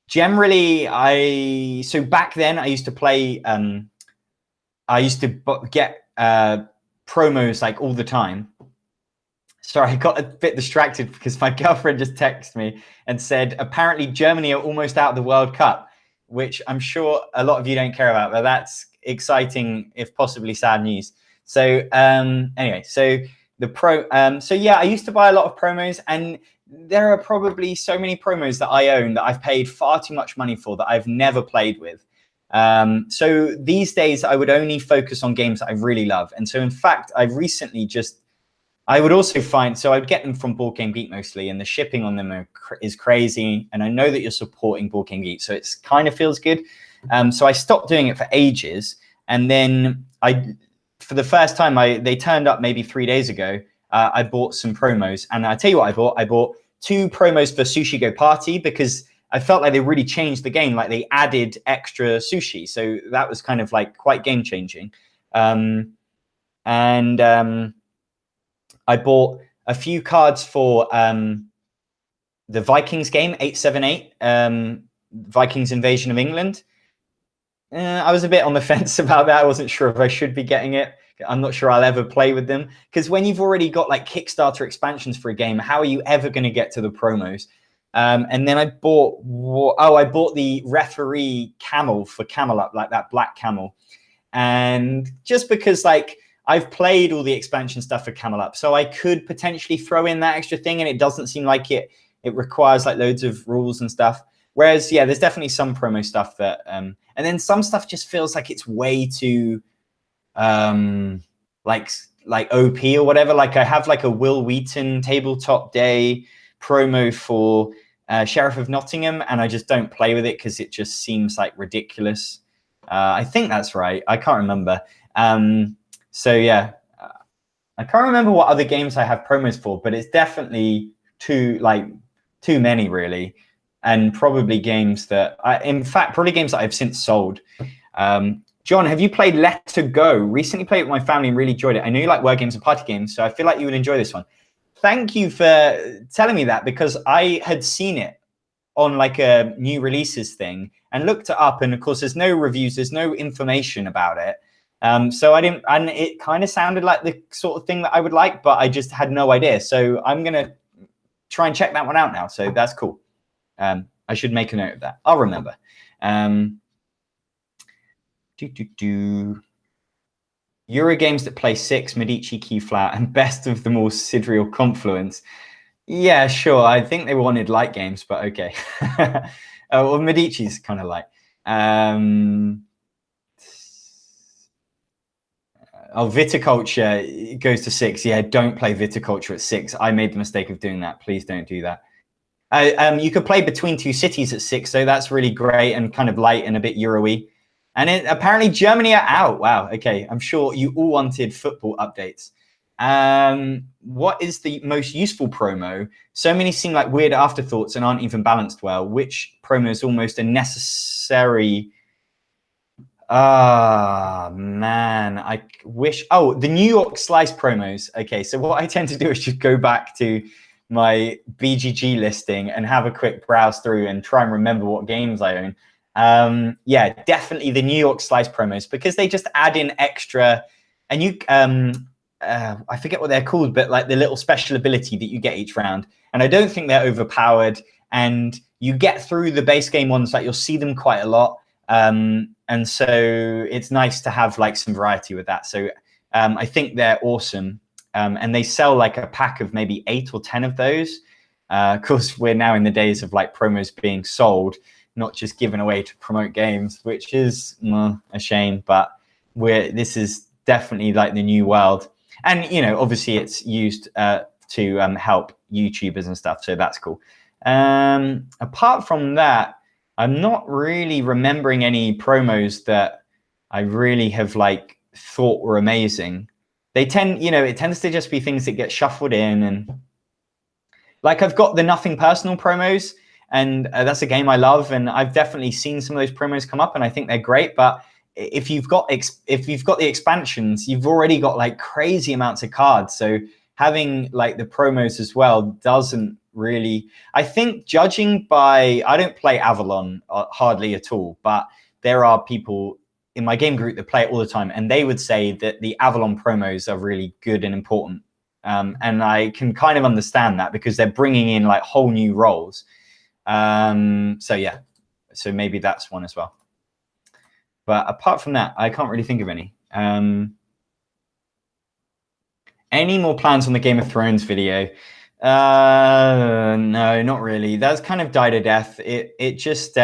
S1: generally, so back then I used to play. I used to get promos like all the time. Sorry, I got a bit distracted because my girlfriend just texted me and said apparently Germany are almost out of the World Cup, which I'm sure a lot of you don't care about, but that's exciting, if possibly sad news. So anyway, so so yeah, I used to buy a lot of promos, and there are probably so many promos that I own that I've paid far too much money for that I've never played with. So these days I would only focus on games that I really love. And so in fact, I've recently I would also find, so I'd get them from Board Game Geek mostly, and the shipping on them is crazy. And I know that you're supporting Board Game Geek, so it's kind of feels good. So I stopped doing it for ages. And then for the first time, they turned up maybe 3 days ago. I bought some promos, and I tell you what I bought. I bought 2 promos for Sushi Go Party because I felt like they really changed the game. Like they added extra sushi, so that was kind of like quite game changing. I bought a few cards for the Vikings game 878, Vikings Invasion of England. I was a bit on the fence about that. I wasn't sure if I should be getting it. I'm not sure I'll ever play with them, because when you've already got like Kickstarter expansions for a game, how are you ever going to get to the promos? And then I bought the referee camel for Camel Up, like that black camel. And just because like I've played all the expansion stuff for Camel Up, so I could potentially throw in that extra thing, and it doesn't seem like it requires like loads of rules and stuff. Whereas, yeah, there's definitely some promo stuff that, and then some stuff just feels like it's way too, like OP or whatever. Like I have like a Will Wheaton tabletop day promo for Sheriff of Nottingham, and I just don't play with it because it just seems like ridiculous. I think that's right. I can't remember. So yeah, I can't remember what other games I have promos for, but it's definitely too many really. And probably games that probably games that I've since sold. John, have you played Let to Go? Recently played it with my family and really enjoyed it. I know you like word games and party games, so I feel like you would enjoy this one. Thank you for telling me that, because I had seen it on like a new releases thing and looked it up, and of course there's no reviews, there's no information about it. So I didn't, and it kind of sounded like the sort of thing that I would like, but I just had no idea. So I'm gonna try and check that one out now. So that's cool. I should make a note of that. I'll remember. Euro games that play 6, Medici, Key Flat, and best of them all, Sidereal Confluence. Yeah, sure. I think they wanted light games, but okay. Well, Medici's kind of light. Viticulture goes to 6. Yeah, don't play Viticulture at 6. I made the mistake of doing that. Please don't do that. You could play Between Two Cities at 6, so that's really great and kind of light and a bit Euro-y. And apparently Germany are out. Wow, okay. I'm sure you all wanted football updates. What is the most useful promo? So many seem like weird afterthoughts and aren't even balanced well. Which promo is almost a necessary... man, I wish... Oh, the New York Slice promos. Okay, so what I tend to do is just go back to my BGG listing and have a quick browse through and try and remember what games I own. Yeah, definitely the New York Slice promos, because they just add in extra, and you I forget what they're called, but like the little special ability that you get each round. And I don't think they're overpowered, and you get through the base game ones, like you'll see them quite a lot. And so it's nice to have like some variety with that. So I think they're awesome. And they sell like a pack of maybe 8 or 10 of those. Of course, we're now in the days of like promos being sold, not just given away to promote games, which is a shame. But this is definitely like the new world. And, you know, obviously it's used to help YouTubers and stuff. So that's cool. Apart from that, I'm not really remembering any promos that I really have like thought were amazing. They tend, you know, it tends to just be things that get shuffled in. And like I've got the Nothing Personal promos, and that's a game I love, and I've definitely seen some of those promos come up, and I think they're great. But if you've got the expansions, you've already got like crazy amounts of cards. So having like the promos as well doesn't really, I think, judging by, I don't play Avalon hardly at all, but there are people in my game group that play it all the time, and they would say that the Avalon promos are really good and important. And I can kind of understand that, because they're bringing in like whole new roles. So yeah, so maybe that's one as well. But apart from that, I can't really think of any. Any more plans on the Game of Thrones video? No, not really. That's kind of died a death. It just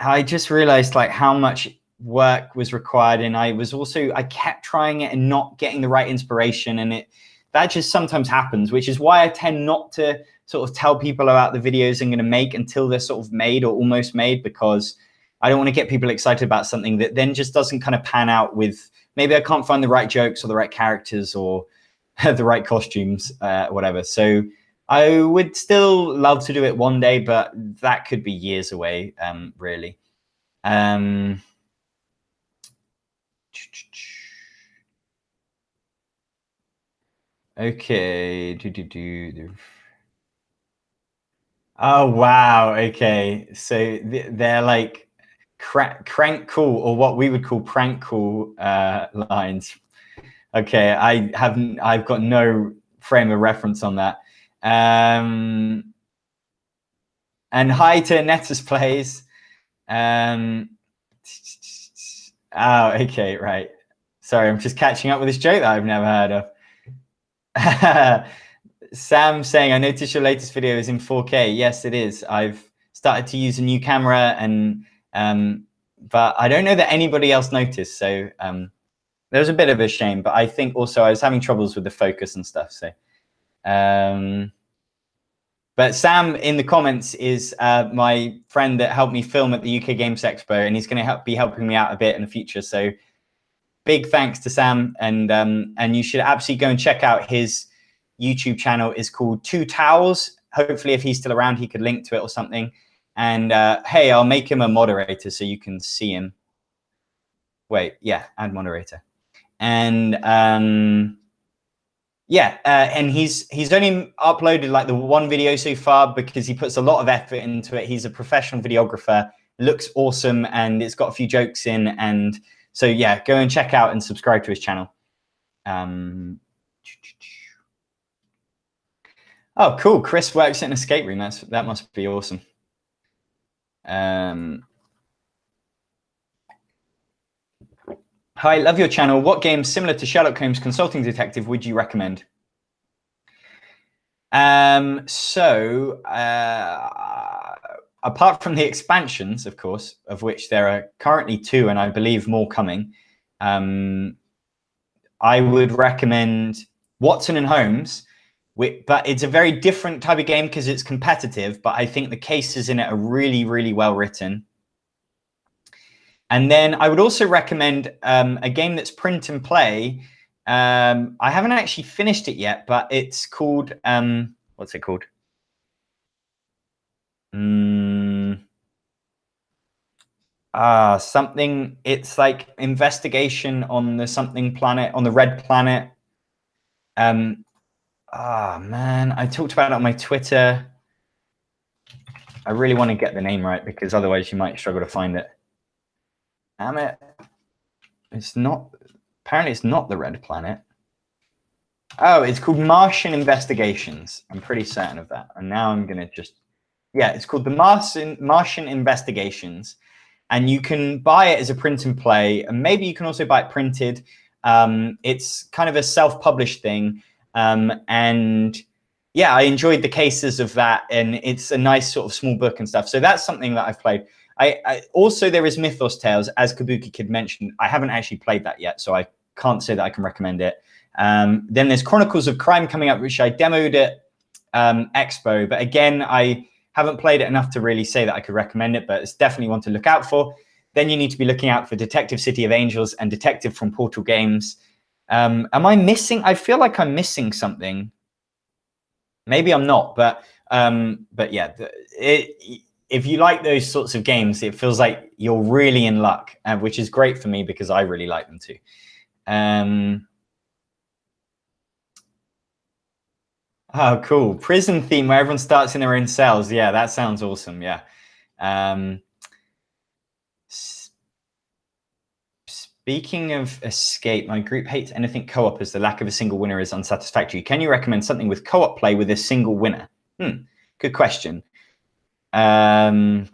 S1: I just realized like how much work was required, and I kept trying it and not getting the right inspiration, and that just sometimes happens, which is why I tend not to sort of tell people about the videos I'm going to make until they're sort of made or almost made, because I don't want to get people excited about something that then just doesn't kind of pan out. With maybe I can't find the right jokes or the right characters or the right costumes, whatever. So I would still love to do it one day, but that could be years away, really. Okay. Oh, wow. Okay. So they're like crank call, or what we would call prank call lines. Okay, I've got no frame of reference on that. And hi to Nettus Plays. Oh, okay, right. Sorry, I'm just catching up with this joke that I've never heard of. Sam saying, I noticed your latest video is in 4K. Yes, it is. I've started to use a new camera, and but I don't know that anybody else noticed. So there was a bit of a shame, but I think also I was having troubles with the focus and stuff. So, but Sam in the comments is my friend that helped me film at the UK Games Expo, and he's going to be helping me out a bit in the future. So big thanks to Sam, and you should absolutely go and check out his YouTube channel. Is called Two Towels. Hopefully, if he's still around, he could link to it or something. And hey, I'll make him a moderator so you can see him. Wait, yeah, add moderator. And yeah, and he's only uploaded like the one video so far because he puts a lot of effort into it. He's a professional videographer, looks awesome, and it's got a few jokes in. And so yeah, go and check out and subscribe to his channel. Oh, cool. Chris works in an escape room. That must be awesome. Hi, love your channel. What games similar to Sherlock Holmes Consulting Detective would you recommend? So apart from the expansions, of course, of which there are currently 2, and I believe more coming, I would recommend Watson and Holmes. But it's a very different type of game because it's competitive, but I think the cases in it are really, really well written. And then I would also recommend a game that's print and play. I haven't actually finished it yet, but it's called, what's it called? Something, it's like investigation on the something planet, on the red planet. Man, I talked about it on my Twitter. I really want to get the name right because otherwise you might struggle to find it. Damn it. It's not, apparently it's not the red planet. Oh, it's called Martian Investigations. I'm pretty certain of that. And now I'm going to just, yeah, it's called the Martian Investigations. And you can buy it as a print and play. And maybe you can also buy it printed. It's kind of a self-published thing. And yeah, I enjoyed the cases of that. And it's a nice sort of small book and stuff. So that's something that I've played. I also, there is Mythos Tales, as Kabuki Kid mentioned. I haven't actually played that yet, so I can't say that I can recommend it. Then there's Chronicles of Crime coming up, which I demoed at Expo. But again, I haven't played it enough to really say that I could recommend it, but it's definitely one to look out for. Then you need to be looking out for Detective City of Angels and Detective from Portal Games. Am I missing? I feel like I'm missing something. Maybe I'm not, but yeah, if you like those sorts of games, it feels like you're really in luck, which is great for me because I really like them too. Oh, cool. Prison theme where everyone starts in their own cells. Yeah, that sounds awesome. Yeah. Speaking of escape, my group hates anything co-op as the lack of a single winner is unsatisfactory. Can you recommend something with co-op play with a single winner? Good question. I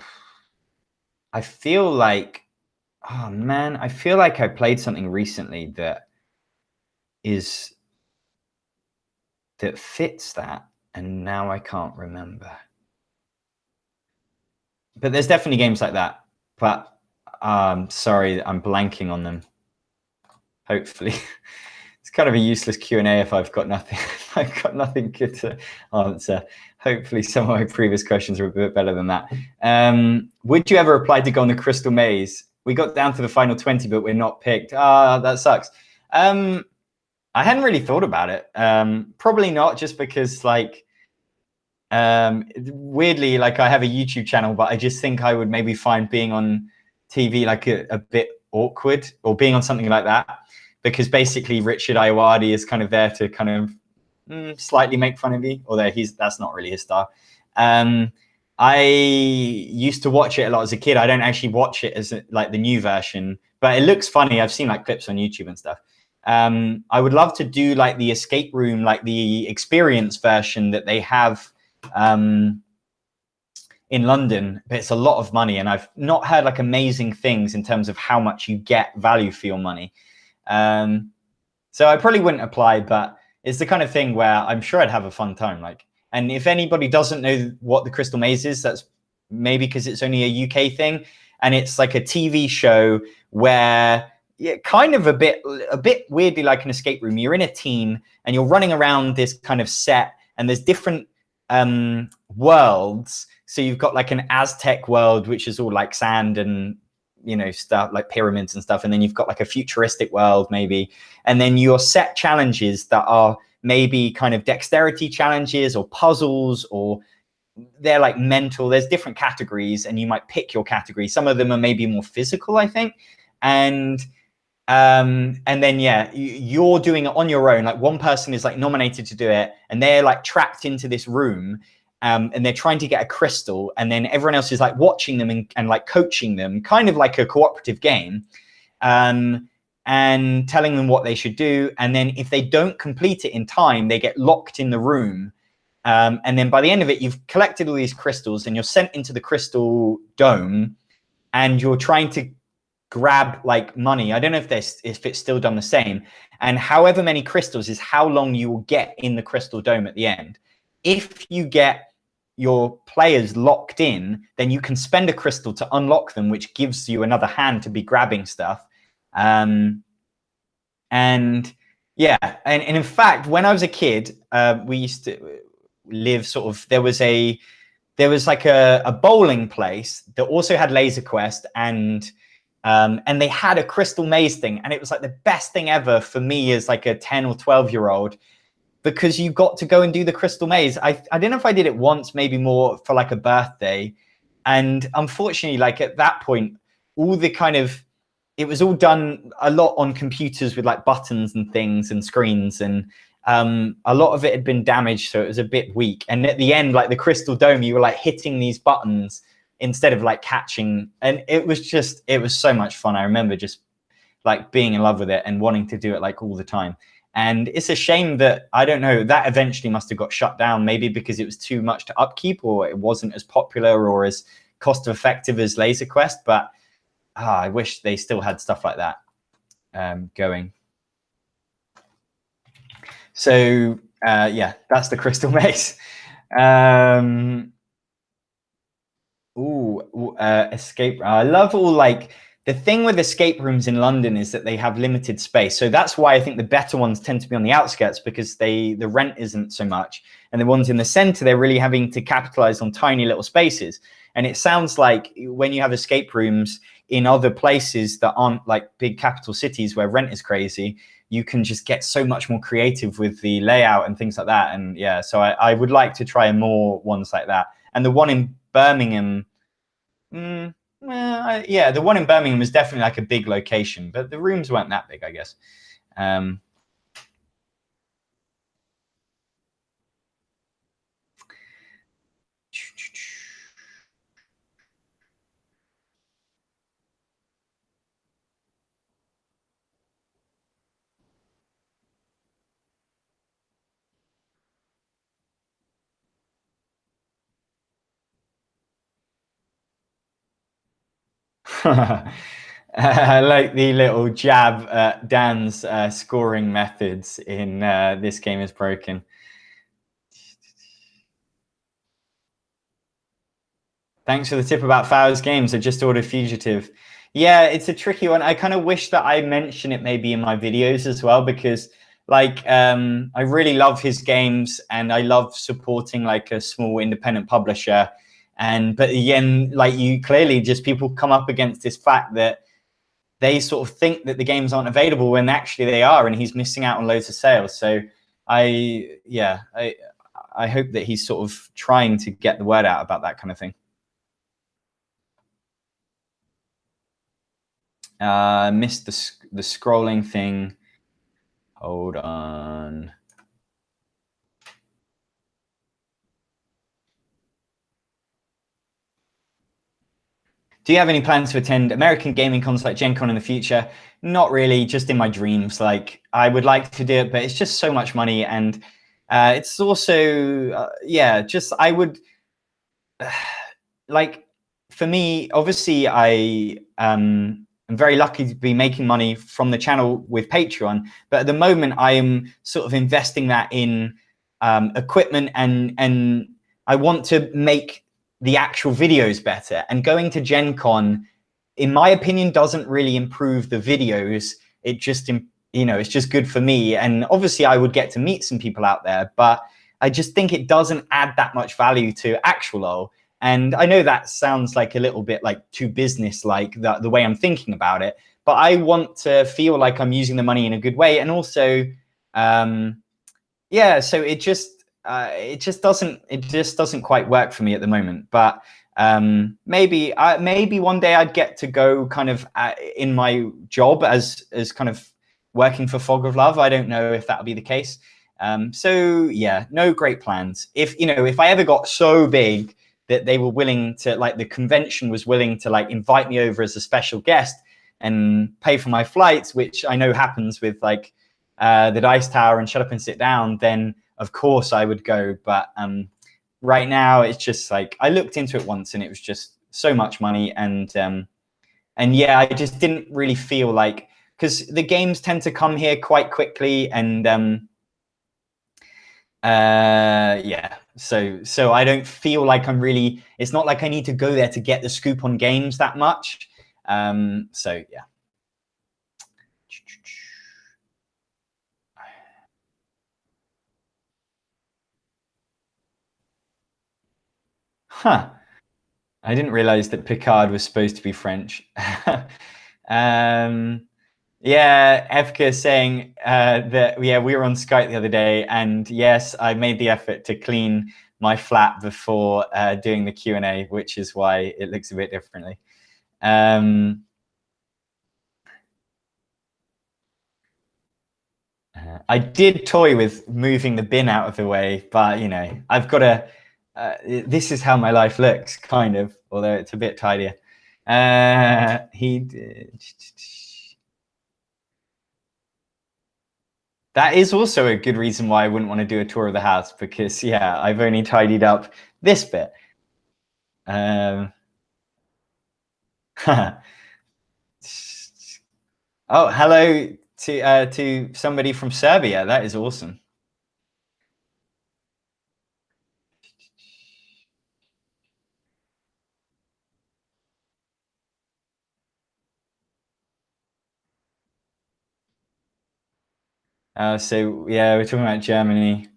S1: feel like, oh man, I feel like I played something recently that fits that, and now I can't remember. But there's definitely games like that. But sorry, I'm blanking on them. Hopefully. It's kind of a useless Q&A if I've got nothing. I've got nothing good to answer. Hopefully some of my previous questions are a bit better than that. Would you ever apply to go on the Crystal Maze? We got down to the final 20, but we're not picked. That sucks. I hadn't really thought about it. Probably not, just because like, weirdly, like I have a YouTube channel, but I just think I would maybe find being on TV like a bit awkward, or being on something like that, because basically Richard Ayoade is kind of there to kind of slightly make fun of you, although that's not really his style. I used to watch it a lot as a kid. I don't actually watch it as like the new version, but it looks funny. I've seen like clips on YouTube and stuff. I would love to do like the escape room, like the experience version that they have in London, but it's a lot of money, and I've not heard like amazing things in terms of how much you get value for your money. So I probably wouldn't apply, but it's the kind of thing where I'm sure I'd have a fun time. Like, and if anybody doesn't know what the Crystal Maze is, that's maybe because it's only a UK thing, and it's like a TV show where kind of a bit weirdly like an escape room. You're in a team and you're running around this kind of set, and there's different worlds. So you've got like an Aztec world, which is all like sand and stuff like pyramids and stuff, and then you've got like a futuristic world maybe, and then your set challenges that are maybe kind of dexterity challenges or puzzles, or they're like mental. There's different categories, and you might pick your category. Some of them are maybe more physical, I think, and then you're doing it on your own. Like one person is like nominated to do it, and they're like trapped into this room, and they're trying to get a crystal, and then everyone else is like watching them and like coaching them, kind of like a cooperative game, and telling them what they should do. And then if they don't complete it in time, they get locked in the room. And then by the end of it, you've collected all these crystals, and you're sent into the crystal dome, and you're trying to grab like money. I don't know if it's still done the same. And however many crystals is how long you will get in the crystal dome at the end. If you get your players locked in, then you can spend a crystal to unlock them, which gives you another hand to be grabbing stuff. And in fact, when I was a kid, we used to live sort of, there was like a bowling place that also had Laser Quest, and they had a Crystal Maze thing, and it was like the best thing ever for me as like a 10 or 12-year-old, because you got to go and do the Crystal Maze. I don't know if I did it once, maybe more for like a birthday. And unfortunately, like at that point, it was all done a lot on computers with like buttons and things and screens, and a lot of it had been damaged, so it was a bit weak. And at the end, like the Crystal Dome, you were like hitting these buttons instead of like catching, and it was so much fun. I remember just like being in love with it and wanting to do it like all the time. And it's a shame that, I don't know, that eventually must have got shut down, maybe because it was too much to upkeep, or it wasn't as popular or as cost effective as Laser Quest. But I wish they still had stuff like that going. So that's the Crystal Maze. Escape. I love all like, the thing with escape rooms in London is that they have limited space. So that's why I think the better ones tend to be on the outskirts, because the rent isn't so much. And the ones in the center, they're really having to capitalize on tiny little spaces. And it sounds like when you have escape rooms in other places that aren't like big capital cities where rent is crazy, you can just get so much more creative with the layout and things like that. And yeah, so I would like to try more ones like that. And the one in Birmingham, the one in Birmingham was definitely like a big location, but the rooms weren't that big, I guess. I like the little jab at Dan's scoring methods in This Game is Broken. Thanks for the tip about Fowler's games. I just ordered Fugitive. Yeah, it's a tricky one. I kind of wish that I mention it maybe in my videos as well, because like I really love his games, and I love supporting like a small independent publisher. But again, like you clearly just people come up against this fact that they sort of think that the games aren't available when actually they are, and he's missing out on loads of sales. So I hope that he's sort of trying to get the word out about that kind of thing. Missed the scrolling thing. Hold on. Do you have any plans to attend American gaming cons like Gen Con in the future? Not really, just in my dreams. Like, I would like to do it, but it's just so much money. And it's also, just I would, like, for me, obviously, I am very lucky to be making money from the channel with Patreon. But at the moment, I am sort of investing that in equipment, and I want to make the actual videos better. And going to Gen Con, in my opinion, doesn't really improve the videos. It just, it's just good for me. And obviously I would get to meet some people out there, but I just think it doesn't add that much value to actual LoL. And I know that sounds like a little bit like too business-like, the way I'm thinking about it, but I want to feel like I'm using the money in a good way. And also, so it just doesn't quite work for me at the moment. But maybe one day I'd get to go kind of in my job as kind of working for Fog of Love. I don't know if that'll be the case. So yeah, no great plans. If I ever got so big that they were willing to, like, the convention was willing to like invite me over as a special guest and pay for my flights, which I know happens with like the Dice Tower and Shut Up and Sit Down, then of course I would go. But right now it's just like, I looked into it once and it was just so much money. And yeah, I just didn't really feel like, because the games tend to come here quite quickly. And so I don't feel like it's not like I need to go there to get the scoop on games that much. So yeah. Huh. I didn't realize that Picard was supposed to be French. Yeah, Evka saying that, yeah, we were on Skype the other day, and yes, I made the effort to clean my flat before doing the Q&A, which is why it looks a bit differently. I did toy with moving the bin out of the way, but, I've got to... this is how my life looks, kind of, although it's a bit tidier. He did... That is also a good reason why I wouldn't want to do a tour of the house, because, yeah, I've only tidied up this bit. Oh, hello to somebody from Serbia. That is awesome. So yeah, we're talking about Germany.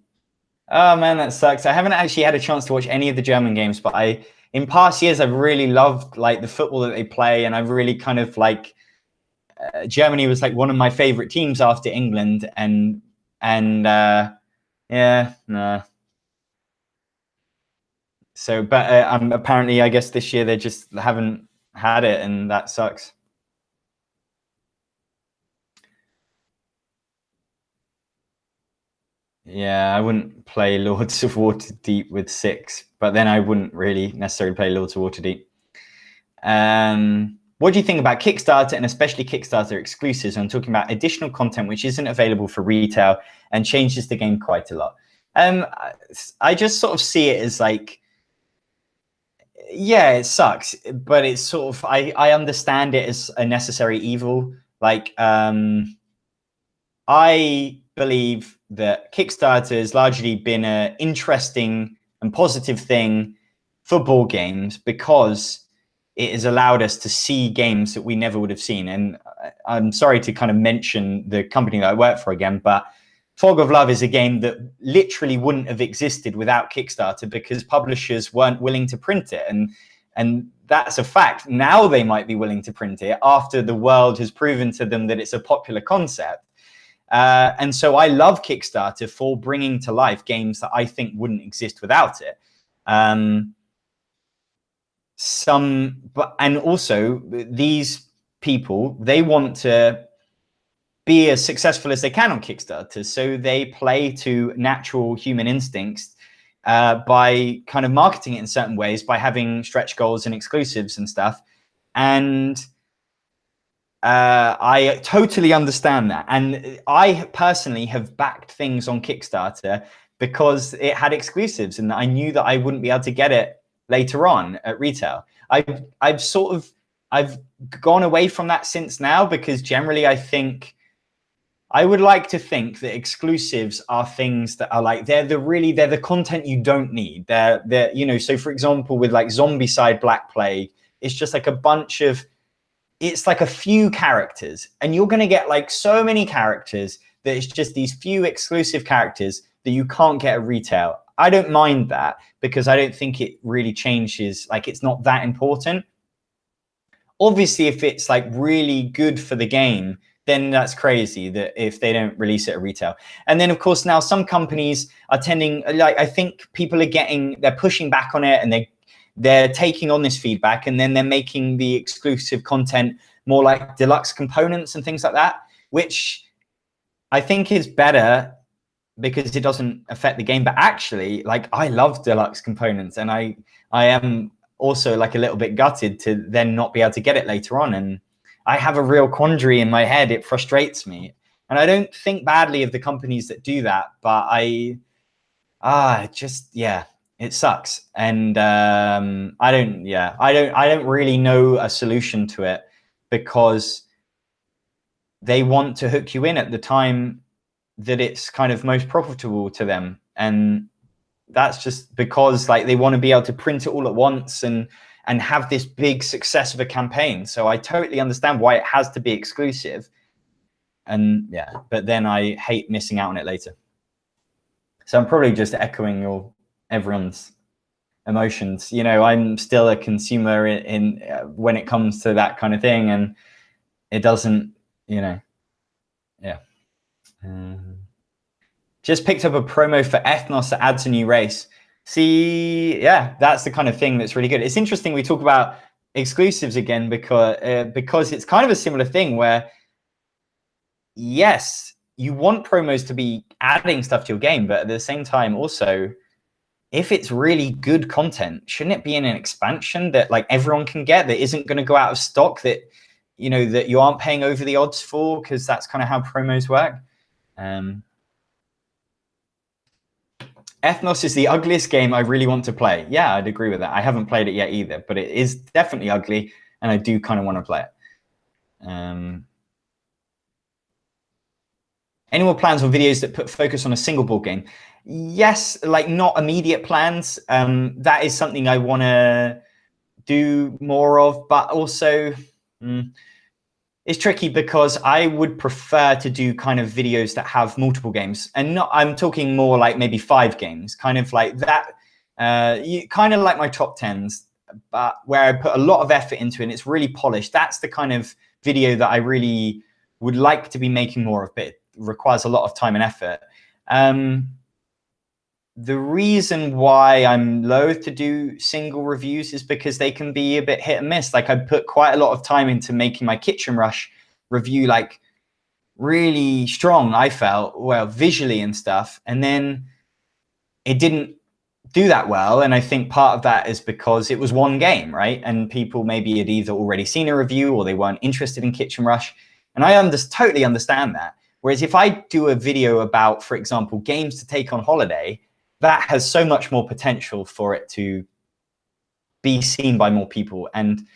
S1: Oh man, that sucks. I haven't actually had a chance to watch any of the German games, but in past years, I've really loved like the football that they play, and I've really kind of like Germany was like one of my favorite teams after England, and yeah, no. So, but apparently, I guess this year they just haven't had it, and that sucks. Yeah, I wouldn't play Lords of Waterdeep with 6, but then I wouldn't really necessarily play Lords of Waterdeep. What do you think about Kickstarter, and especially Kickstarter exclusives? I'm talking about additional content which isn't available for retail and changes the game quite a lot. I just sort of see it as like, yeah, it sucks, but it's sort of, I understand it as a necessary evil. Like, I believe that Kickstarter has largely been an interesting and positive thing for board games, because it has allowed us to see games that we never would have seen. And I'm sorry to kind of mention the company that I work for again, but Fog of Love is a game that literally wouldn't have existed without Kickstarter, because publishers weren't willing to print it. And that's a fact. Now they might be willing to print it after the world has proven to them that it's a popular concept. And so I love Kickstarter for bringing to life games that I think wouldn't exist without it. And also these people, they want to be as successful as they can on Kickstarter. So they play to natural human instincts by kind of marketing it in certain ways, by having stretch goals and exclusives and stuff. And I totally understand that. And I personally have backed things on Kickstarter because it had exclusives and I knew that I wouldn't be able to get it later on at retail. I've gone away from that since now, because generally I would like to think that exclusives are things that are like, they're the content you don't need. They're, you know, so for example, with like Zombicide Black Plague, it's just like a bunch of, it's like a few characters, and you're going to get like so many characters that it's just these few exclusive characters that you can't get at retail. I don't mind that because I don't think it really changes. Like, it's not that important. Obviously, if it's like really good for the game, then that's crazy that if they don't release it at retail. And then of course now some companies are tending, like, I think people are they're pushing back on it, and they're taking on this feedback, and then they're making the exclusive content more like deluxe components and things like that, which I think is better because it doesn't affect the game. But actually, like, I love deluxe components, and I am also like a little bit gutted to then not be able to get it later on. And I have a real quandary in my head. It frustrates me. And I don't think badly of the companies that do that, but it sucks. And I don't really know a solution to it, because they want to hook you in at the time that it's kind of most profitable to them. And that's just because, like, they want to be able to print it all at once and have this big success of a campaign. So I totally understand why it has to be exclusive. And yeah, but then I hate missing out on it later. So I'm probably just echoing everyone's emotions. You know, I'm still a consumer in when it comes to that kind of thing, and it doesn't, you know, yeah. Just picked up a promo for Ethnos that adds a new race. See, yeah, that's the kind of thing that's really good. It's interesting we talk about exclusives again, because it's kind of a similar thing where, yes, you want promos to be adding stuff to your game, but at the same time also, if it's really good content, shouldn't it be in an expansion that like everyone can get, that isn't going to go out of stock, that, you know, that you aren't paying over the odds for, because that's kind of how promos work. Ethnos is the ugliest game I really want to play. Yeah, I'd agree with that. I haven't played it yet either, but it is definitely ugly, and I do kind of want to play it. Any more plans or videos that put focus on a single board game? Yes, like not immediate plans. That is something I want to do more of, but also it's tricky because I would prefer to do kind of videos that have multiple games, and I'm talking more like maybe 5 games, kind of like that. Kind of like my top 10s, but where I put a lot of effort into it and it's really polished. That's the kind of video that I really would like to be making more of, but it requires a lot of time and effort. The reason why I'm loath to do single reviews is because they can be a bit hit and miss. Like, I put quite a lot of time into making my Kitchen Rush review like really strong, I felt, well, visually and stuff. And then it didn't do that well. And I think part of that is because it was one game, right? And people maybe had either already seen a review or they weren't interested in Kitchen Rush. And I totally understand that. Whereas if I do a video about, for example, games to take on holiday, that has so much more potential for it to be seen by more people. And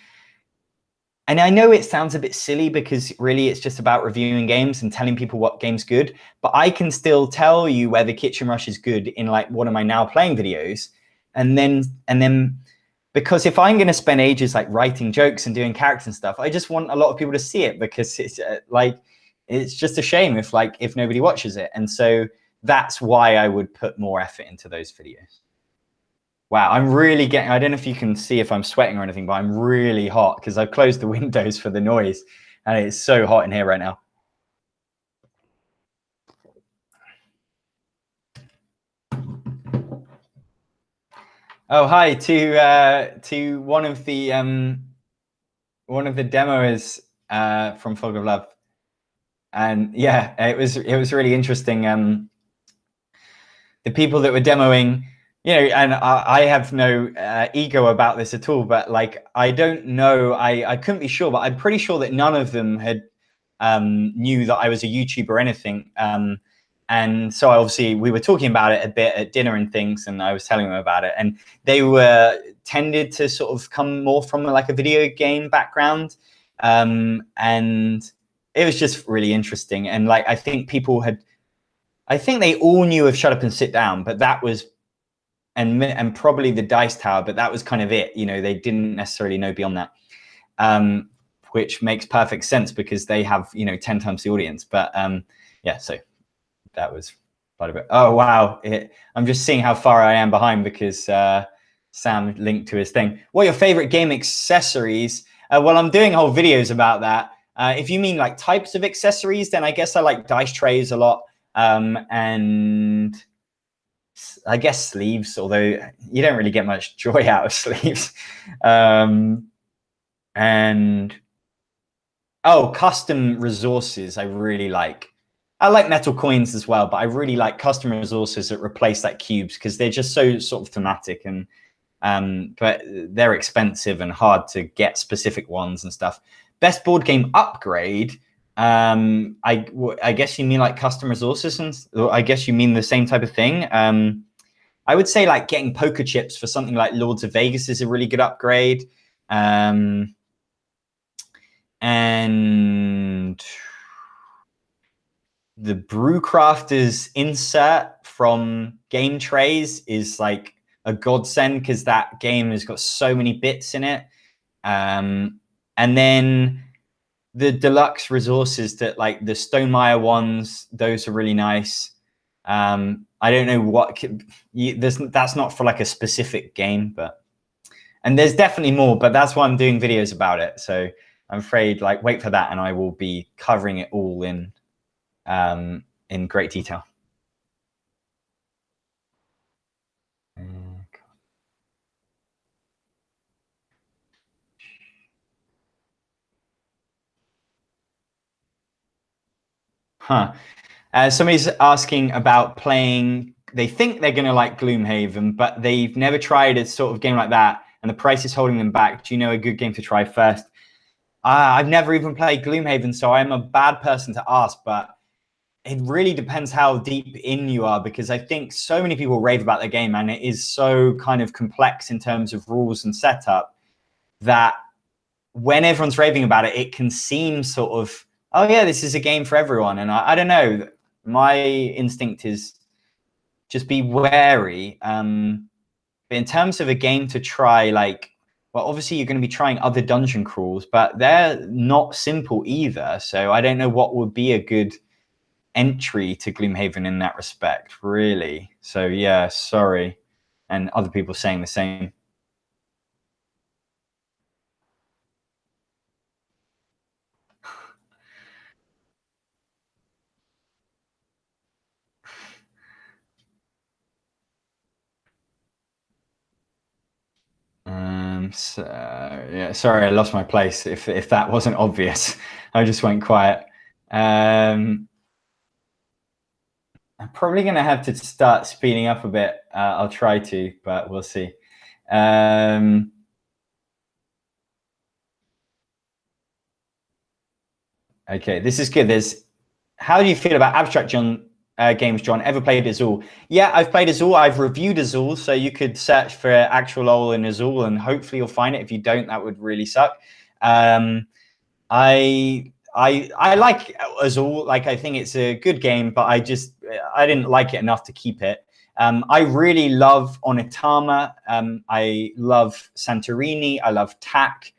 S1: I know it sounds a bit silly because really it's just about reviewing games and telling people what game's good, but I can still tell you whether Kitchen Rush is good in like one of my now playing videos. And then because if I'm going to spend ages like writing jokes and doing characters and stuff, I just want a lot of people to see it, because it's it's just a shame if nobody watches it. And so that's why I would put more effort into those videos. Wow, I'm really getting, I don't know if you can see if I'm sweating or anything, but I'm really hot because I've closed the windows for the noise, and it's so hot in here right now. Oh, hi to one of the demoers from Fog of Love. And yeah, it was really interesting. The people that were demoing you know, and I have no ego about this at all, but like, I don't know, I couldn't be sure, but I'm pretty sure that none of them had knew that I was a YouTuber or anything. And so obviously we were talking about it a bit at dinner and things, and I was telling them about it, and they were tended to sort of come more from like a video game background. And it was just really interesting. And like, I think they all knew of Shut Up and Sit Down, but that was, and probably the Dice Tower, but that was kind of it. You know, they didn't necessarily know beyond that, which makes perfect sense because they have, you know, 10 times the audience. But yeah, so that was quite a bit. Oh, wow. I'm just seeing how far I am behind because Sam linked to his thing. What are your favorite game accessories? Well, I'm doing whole videos about that. If you mean like types of accessories, then I guess I like dice trays a lot. And I guess sleeves, although you don't really get much joy out of sleeves. And oh, custom resources I really like. I like metal coins as well, but I really like custom resources that replace like cubes because they're just so sort of thematic, and but they're expensive and hard to get specific ones and stuff. Best board game upgrade. I guess you mean like custom resources, and I guess you mean the same type of thing. I would say like getting poker chips for something like Lords of Vegas is a really good upgrade. And the Brewcrafters insert from Game Trays is like a godsend because that game has got so many bits in it. And then the deluxe resources that like the Stonemaier ones, those are really nice. I don't know what that's not for like a specific game, but and there's definitely more, but that's why I'm doing videos about it. So I'm afraid like wait for that, and I will be covering it all in great detail. Huh. Somebody's asking about playing. They think they're going to like Gloomhaven, but they've never tried a sort of game like that, and the price is holding them back. Do you know a good game to try first? I've never even played Gloomhaven, so I'm a bad person to ask, but it really depends how deep in you are, because I think so many people rave about the game, and it is so kind of complex in terms of rules and setup that when everyone's raving about it, it can seem sort of, oh yeah, this is a game for everyone. And I don't know, my instinct is just be wary. But in terms of a game to try, like, well, obviously you're going to be trying other dungeon crawls, but they're not simple either. So I don't know what would be a good entry to Gloomhaven in that respect, really. So yeah, sorry. And other people saying the same. So yeah, sorry, I lost my place. If that wasn't obvious, I just went quiet. I'm probably going to have to start speeding up a bit. I'll try to, but we'll see. Okay, this is good. How do you feel about abstract games, John? Ever played Azul? Yeah, I've played Azul. I've reviewed Azul, so you could search for actual OL in Azul, and hopefully you'll find it. If you don't, that would really suck. I like Azul. Like, I think it's a good game, but I didn't like it enough to keep it. I really love Onitama. I love Santorini. I love TAC.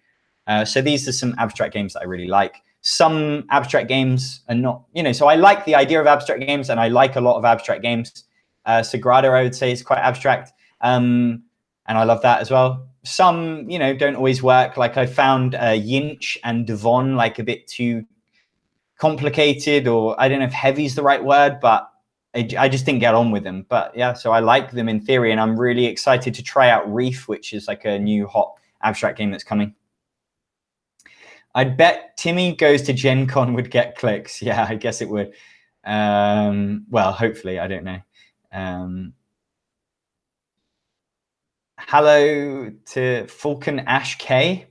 S1: So these are some abstract games that I really like. Some abstract games are not, so I like the idea of abstract games, and I like a lot of abstract games. Sagrada, I would say, is quite abstract. And I love that as well. Some, don't always work. Like I found Yinch and Dovan like a bit too complicated, or I don't know if heavy is the right word, but I just didn't get on with them. But yeah, so I like them in theory, and I'm really excited to try out Reef, which is like a new hot abstract game that's coming. I'd bet Timmy Goes to Gen Con would get clicks. Yeah, I guess it would. Well, hopefully, I don't know. Hello to Falcon Ash K.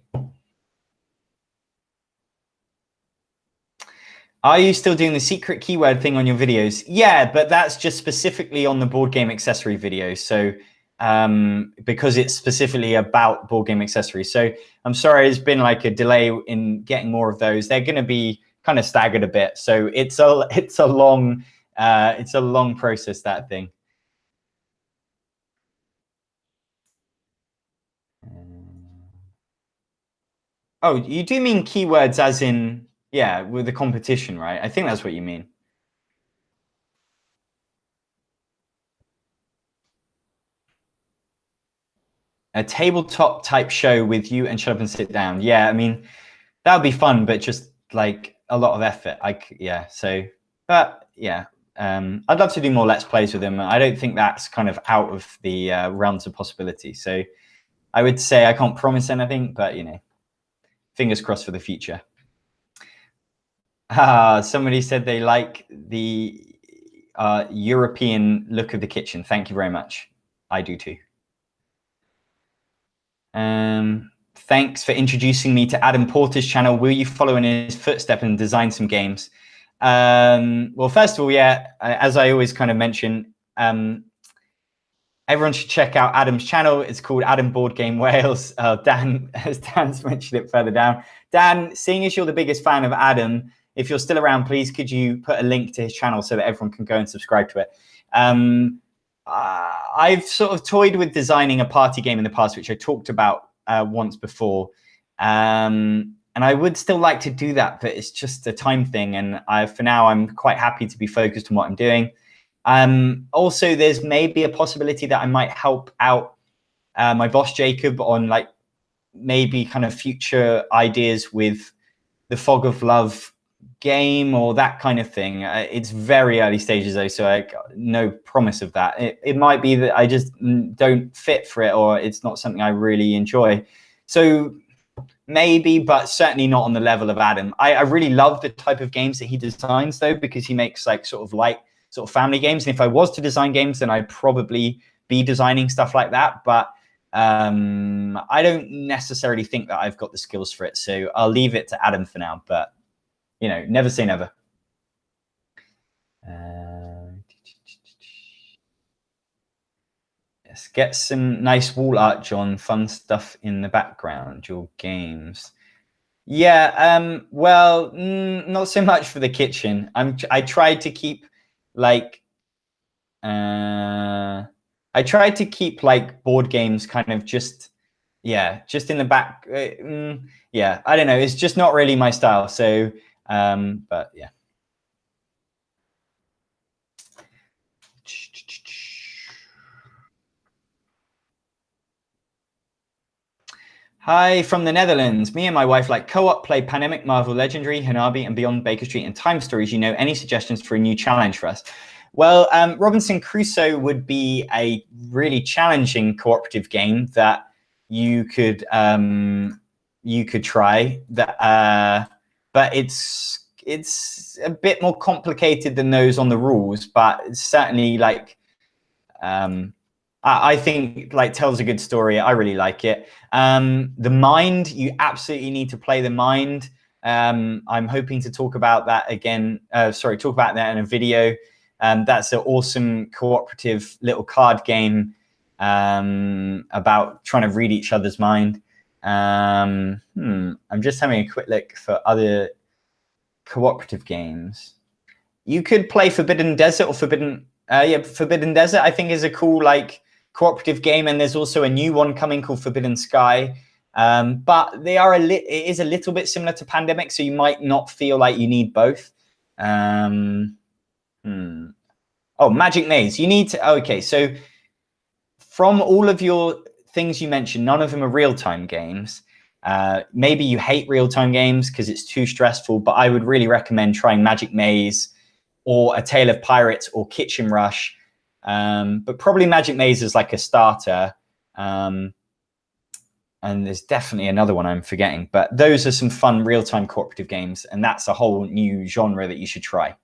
S1: Are you still doing the secret keyword thing on your videos? Yeah, but that's just specifically on the board game accessory videos. So because it's specifically about board game accessories. So I'm sorry, there's been like a delay in getting more of those. They're going to be kind of staggered a bit. So it's a long process, that thing. Oh, you do mean keywords as in, yeah, with the competition, right? I think that's what you mean. A tabletop type show with you and Shut Up and Sit Down. Yeah, I mean, that would be fun, but just like a lot of effort. But yeah, I'd love to do more Let's Plays with him. I don't think that's kind of out of the realms of possibility. So I would say I can't promise anything, but fingers crossed for the future. Somebody said they like the European look of the kitchen. Thank you very much. I do too. Thanks for introducing me to Adam Porter's channel. Will you follow in his footsteps and design some games? Well, first of all, yeah, as I always kind of mention, everyone should check out Adam's channel. It's called Adam Board Game Wales. Dan, as Dan's mentioned it further down. Dan, seeing as you're the biggest fan of Adam, if you're still around, please could you put a link to his channel so that everyone can go and subscribe to it. I've sort of toyed with designing a party game in the past, which I talked about once before. And I would still like to do that, but it's just a time thing. And for now, I'm quite happy to be focused on what I'm doing. Also, there's maybe a possibility that I might help out my boss, Jacob, on like maybe kind of future ideas with the Fog of Love game or that kind of thing. It's very early stages though, so no promise of that. It might be that I just don't fit for it, or it's not something I really enjoy. So maybe, but certainly not on the level of Adam. I really love the type of games that he designs though, because he makes like sort of family games. And if I was to design games, then I'd probably be designing stuff like that. But I don't necessarily think that I've got the skills for it. So I'll leave it to Adam for now, but never say never. Yes, get some nice wall art, John. Fun stuff in the background, your games. Yeah, well, not so much for the kitchen. I tried to keep like board games kind of just in the back. Yeah, I don't know. It's just not really my style. So, but yeah. Hi from the Netherlands. Me and my wife like co-op, play Pandemic, Marvel Legendary, Hanabi, and Beyond Baker Street and Time Stories. Any suggestions for a new challenge for us? Well, Robinson Crusoe would be a really challenging cooperative game that you could try. But it's a bit more complicated than those on the rules. But it's certainly like I think like tells a good story. I really like it. The Mind, you absolutely need to play The Mind. I'm hoping to talk about that again. Talk about that in a video. That's an awesome cooperative little card game about trying to read each other's mind. I'm just having a quick look for other cooperative games. You could play Forbidden Desert or Forbidden Desert, I think, is a cool like cooperative game, and there's also a new one coming called Forbidden Sky. But they are it is a little bit similar to Pandemic, so you might not feel like you need both. Oh, Magic Maze. You need to. Okay, so from all of your things you mentioned, none of them are real-time games. Maybe you hate real-time games because it's too stressful, but I would really recommend trying Magic Maze or A Tale of Pirates or Kitchen Rush. But probably Magic Maze is like a starter. And there's definitely another one I'm forgetting. But those are some fun real-time cooperative games, and that's a whole new genre that you should try.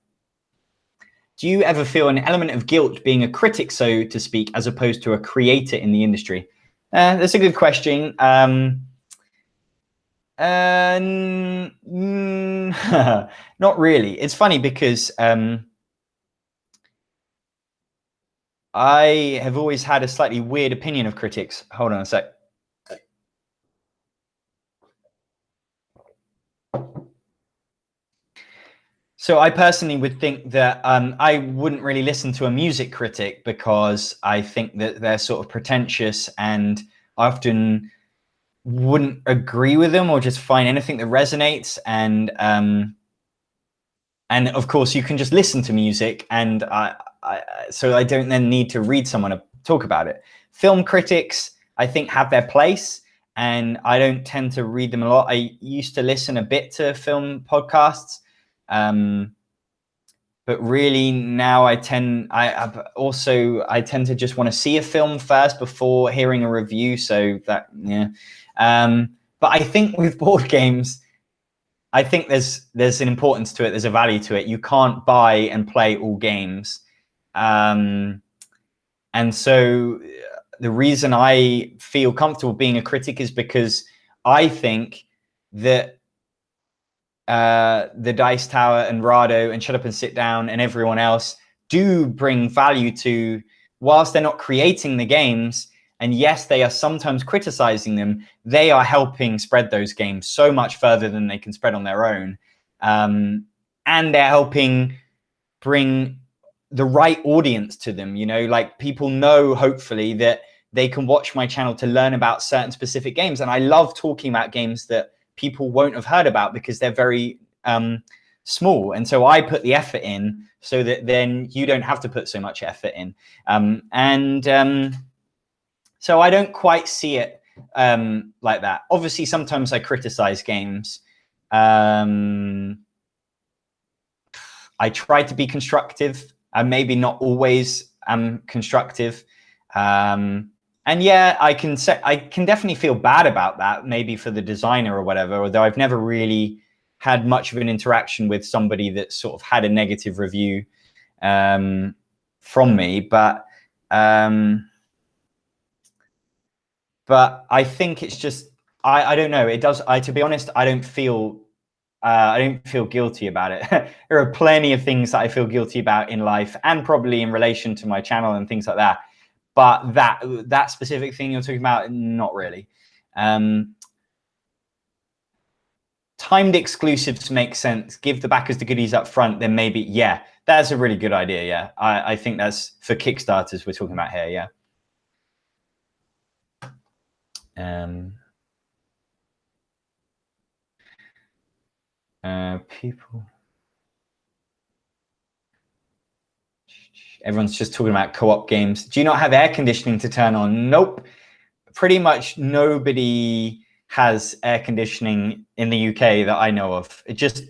S1: Do you ever feel an element of guilt being a critic, so to speak, as opposed to a creator in the industry? That's a good question. Not really. It's funny because I have always had a slightly weird opinion of critics. Hold on a sec. So I personally would think that I wouldn't really listen to a music critic because I think that they're sort of pretentious and often wouldn't agree with them or just find anything that resonates. And of course you can just listen to music, and so I don't then need to read someone to talk about it. Film critics, I think, have their place, and I don't tend to read them a lot. I used to listen a bit to film podcasts, but really now I tend to just want to see a film first before hearing a review. So that, yeah. But I think with board games, I think there's an importance to it. There's a value to it. You can't buy and play all games. And so the reason I feel comfortable being a critic is because I think that the Dice Tower and Rado and Shut Up and Sit Down and everyone else do bring value to, whilst they're not creating the games, and yes, they are sometimes criticizing them, they are helping spread those games so much further than they can spread on their own. And they're helping bring the right audience to them. You know, like, people know, hopefully, that they can watch my channel to learn about certain specific games. And I love talking about games that people won't have heard about because they're very small. And so I put the effort in so that then you don't have to put so much effort in. So I don't quite see it like that. Obviously, sometimes I criticize games. I try to be constructive. Maybe not always constructive. And yeah, I can definitely feel bad about that, maybe for the designer or whatever, although I've never really had much of an interaction with somebody that sort of had a negative review from me. But I think it's just, I don't know. It does. To be honest, I don't feel guilty about it. There are plenty of things that I feel guilty about in life, and probably in relation to my channel and things like that. But that specific thing you're talking about, not really. Timed exclusives make sense. Give the backers the goodies up front, then maybe, yeah, that's a really good idea. Yeah, I think that's for Kickstarters we're talking about here. Yeah. People. Everyone's just talking about co-op games. Do you not have air conditioning to turn on? Nope. Pretty much nobody has air conditioning in the UK that I know of. It just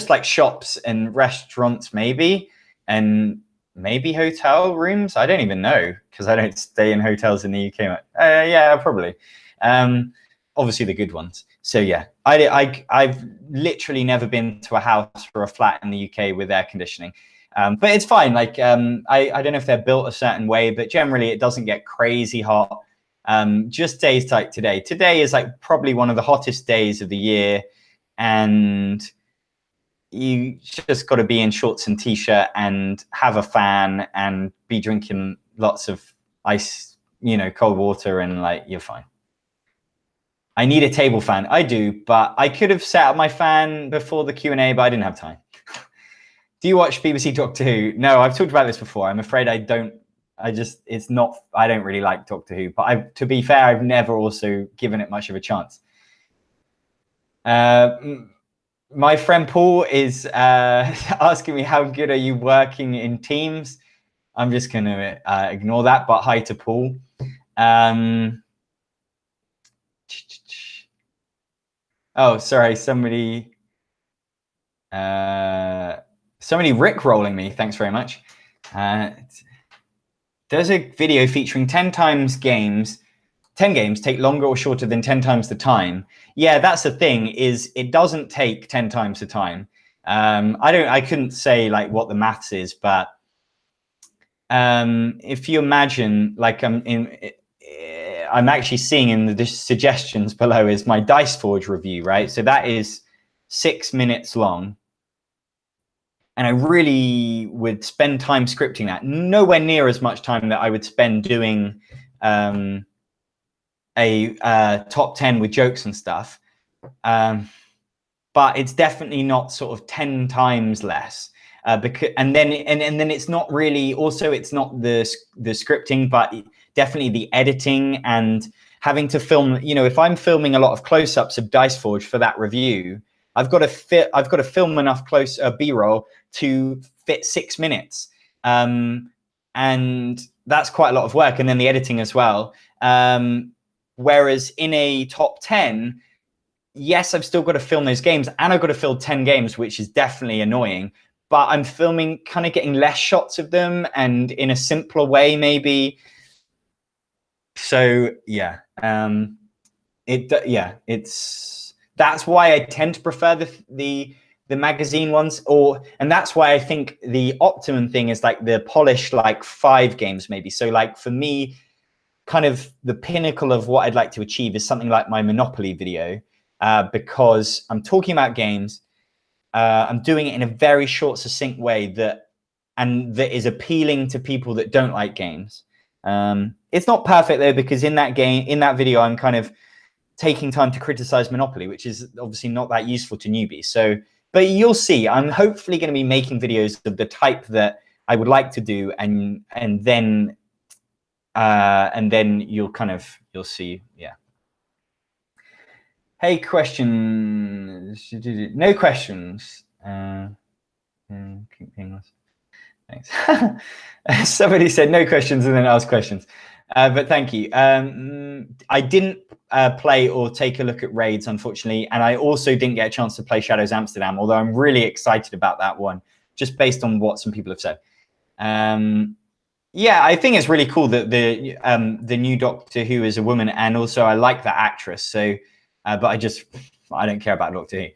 S1: like shops and restaurants, maybe, and maybe hotel rooms. I don't even know, because I don't stay in hotels in the UK. Yeah, probably. Obviously the good ones. So yeah, I've literally never been to a house or a flat in the UK with air conditioning. But it's fine. Like, I don't know if they're built a certain way, but generally it doesn't get crazy hot. Just days like today. Today is like probably one of the hottest days of the year, and you just got to be in shorts and t-shirt and have a fan and be drinking lots of ice, cold water, and like, you're fine. I need a table fan. I do, but I could have set up my fan before the Q&A, but I didn't have time. Do you watch BBC Doctor Who? No, I've talked about this before. I'm afraid I don't. I don't really like Doctor Who. But to be fair, I've never also given it much of a chance. My friend Paul is asking me, how good are you working in teams? I'm just going to ignore that, but hi to Paul. Oh, sorry, somebody rickrolling me. Thanks very much. There's a video featuring 10 games take longer or shorter than 10 times the time. Yeah, that's the thing, is it doesn't take 10 times the time. I couldn't say like what the maths is, but if you imagine, like, I'm actually seeing in the suggestions below is my Dice Forge review, right? So that is 6 minutes long. And I really would spend time scripting that. Nowhere near as much time that I would spend doing a top 10 with jokes and stuff. But it's definitely not sort of 10 times less. Because and then it's not really, also it's not the scripting, but definitely the editing and having to film. You know, if I'm filming a lot of close-ups of Dice Forge for that review, I've got to film enough close B-roll to fit 6 minutes, and that's quite a lot of work. And then the editing as well. Whereas in a top 10, yes, I've still got to film those games, and I've got to fill 10 games, which is definitely annoying. But I'm filming, kind of getting less shots of them and in a simpler way, maybe. So yeah, that's why I tend to prefer the magazine ones, and that's why I think the optimum thing is like the polished, like 5 games maybe. So like for me, kind of the pinnacle of what I'd like to achieve is something like my Monopoly video, because I'm talking about games. I'm doing it in a very short, succinct way that is appealing to people that don't like games. It's not perfect though, because in that video, I'm kind of taking time to criticize Monopoly, which is obviously not that useful to newbies. So, but you'll see, I'm hopefully going to be making videos of the type that I would like to do, and then you'll see, yeah. Hey, questions? No questions. Keep being lost. Thanks. Somebody said no questions and then ask questions. But thank you. I didn't play or take a look at raids, unfortunately, and I also didn't get a chance to play Shadows Amsterdam, although I'm really excited about that one, just based on what some people have said. Yeah, I think it's really cool that the new Doctor Who is a woman, and also I like that actress. So. But I don't care about Doctor Who.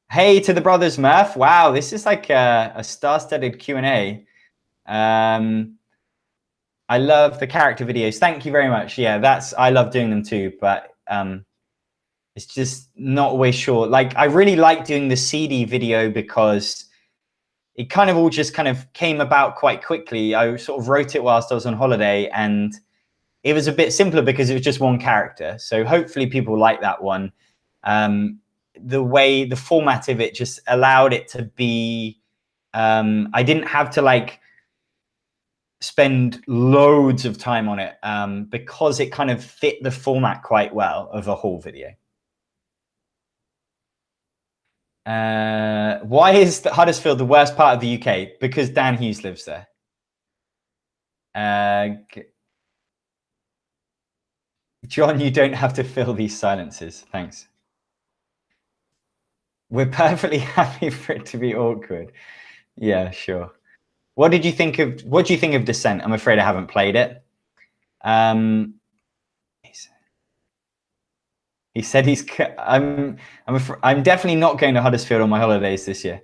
S1: Hey to the brothers, Murph. Wow, this is like a star-studded Q&A. I love the character videos. Thank you very much. Yeah, I love doing them too, but it's just not always sure. Like, I really like doing the Ceedee video because it kind of all just kind of came about quite quickly. I sort of wrote it whilst I was on holiday, and it was a bit simpler because it was just one character. So hopefully people like that one. The format of it just allowed it to be, I didn't have to like spend loads of time on it, because it kind of fit the format quite well of a haul video. Why is Huddersfield the worst part of the UK? Because Dan Hughes lives there. John, you don't have to fill these silences. Thanks. We're perfectly happy for it to be awkward. Yeah, sure. What do you think of Descent? I'm afraid I haven't played it. He said I'm definitely not going to Huddersfield on my holidays this year.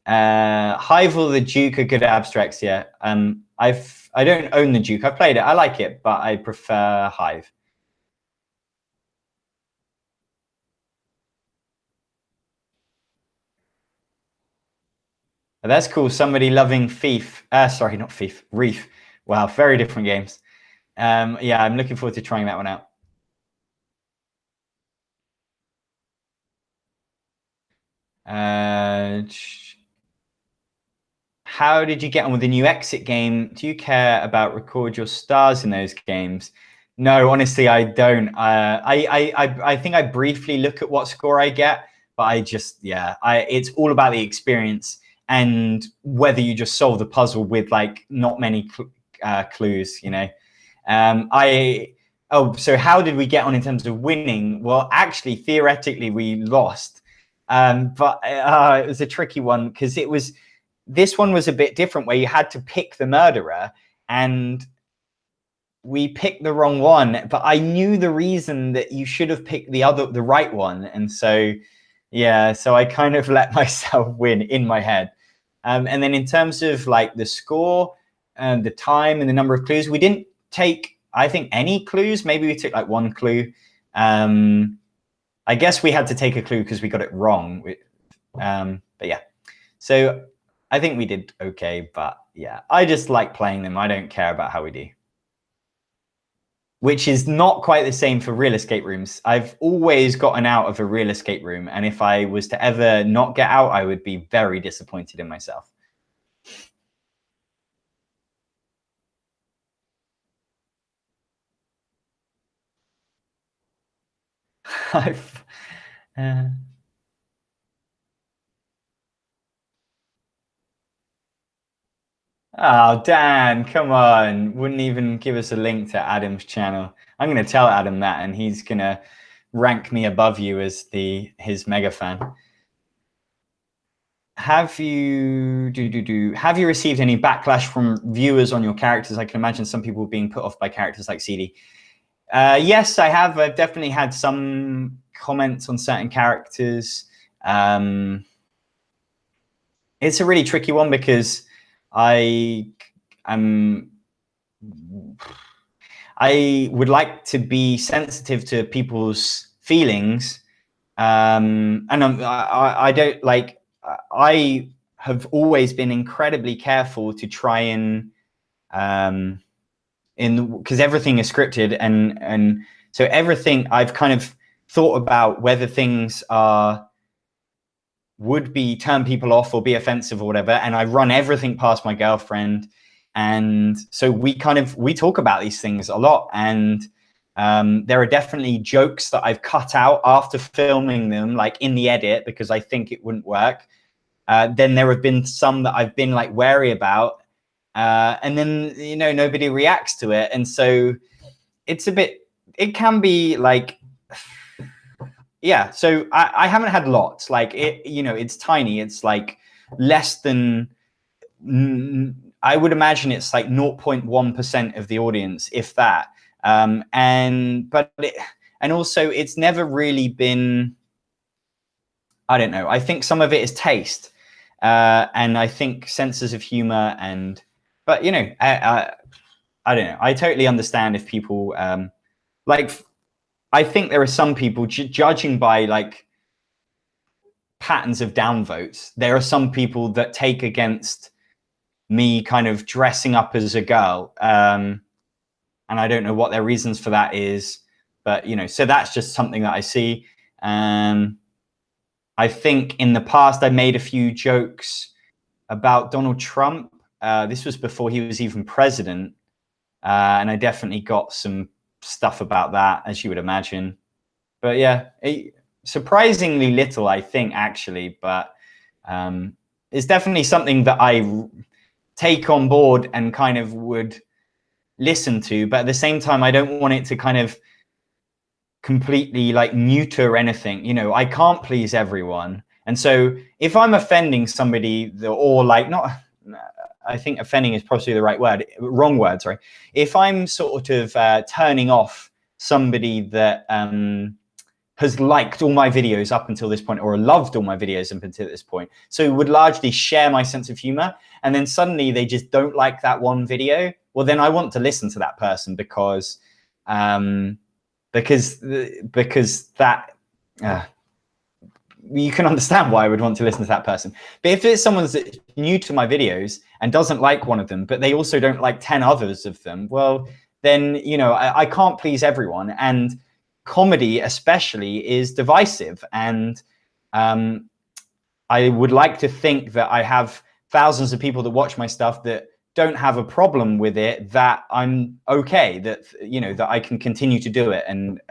S1: Hive or the Duke are good at abstracts, yeah. I don't own the Duke. I've played it. I like it, but I prefer Hive. That's cool. Somebody loving Thief. Sorry, not Thief. Reef. Wow, very different games. Yeah, I'm looking forward to trying that one out. How did you get on with the new Exit game? Do you care about record your stars in those games? No, honestly, I don't. I think I briefly look at what score I get, but it's all about the experience and whether you just solve the puzzle with like not many clues, you know. So how did we get on in terms of winning? Well, actually, theoretically, we lost, but it was a tricky one because this one was a bit different where you had to pick the murderer, and we picked the wrong one, but I knew the reason that you should have picked the right one. And so, yeah, so I kind of let myself win in my head. And then in terms of like the score, the time and the number of clues. We didn't take, I think, any clues. Maybe we took like one clue. I guess we had to take a clue because we got it wrong. But yeah, so I think we did okay. But yeah, I just like playing them. I don't care about how we do. Which is not quite the same for real escape rooms. I've always gotten out of a real escape room. And if I was to ever not get out, I would be very disappointed in myself. Oh, Dan, come on. Wouldn't even give us a link to Adam's channel. I'm going to tell Adam that, and he's going to rank me above you as his mega fan. Have you received any backlash from viewers on your characters? I can imagine some people being put off by characters like Ceedee. Yes, I have. I've definitely had some comments on certain characters. It's a really tricky one because I would like to be sensitive to people's feelings, and I don't like. I have always been incredibly careful to try and because everything is scripted, and so everything I've kind of thought about whether things would be turn people off or be offensive or whatever, and I run everything past my girlfriend, and so we talk about these things a lot, and there are definitely jokes that I've cut out after filming them, like in the edit, because I think it wouldn't work. Then there have been some that I've been like wary about, and then nobody reacts to it, and so it's a bit. It can be like. Yeah, so I haven't had lots. Like it's tiny. It's like less than. I would imagine it's like 0.1% of the audience, if that. And also it's never really been. I don't know. I think some of it is taste, and I think senses of humor, but I don't know. I totally understand if people like. I think there are some people judging by like patterns of downvotes. There are some people that take against me kind of dressing up as a girl, and I don't know what their reasons for that is, but so that's just something that I see. I think in the past I made a few jokes about Donald Trump. This was before he was even president, and I definitely got some stuff about that, as you would imagine. But yeah, surprisingly little, I think, actually. But it's definitely something that I take on board and kind of would listen to. But at the same time, I don't want it to kind of completely like neuter anything. I can't please everyone. And so if I'm offending somebody, or like not... I think offending is probably the wrong word, sorry. If I'm sort of turning off somebody that has liked all my videos up until this point, or loved all my videos up until this point, so would largely share my sense of humor, and then suddenly they just don't like that one video, well, then I want to listen to that person because that... you can understand why I would want to listen to that person. But if it's someone that's new to my videos and doesn't like one of them, but they also don't like 10 others of them, well, then, I can't please everyone. And comedy especially is divisive. And I would like to think that I have thousands of people that watch my stuff that don't have a problem with it, that I'm okay, that, that I can continue to do it. And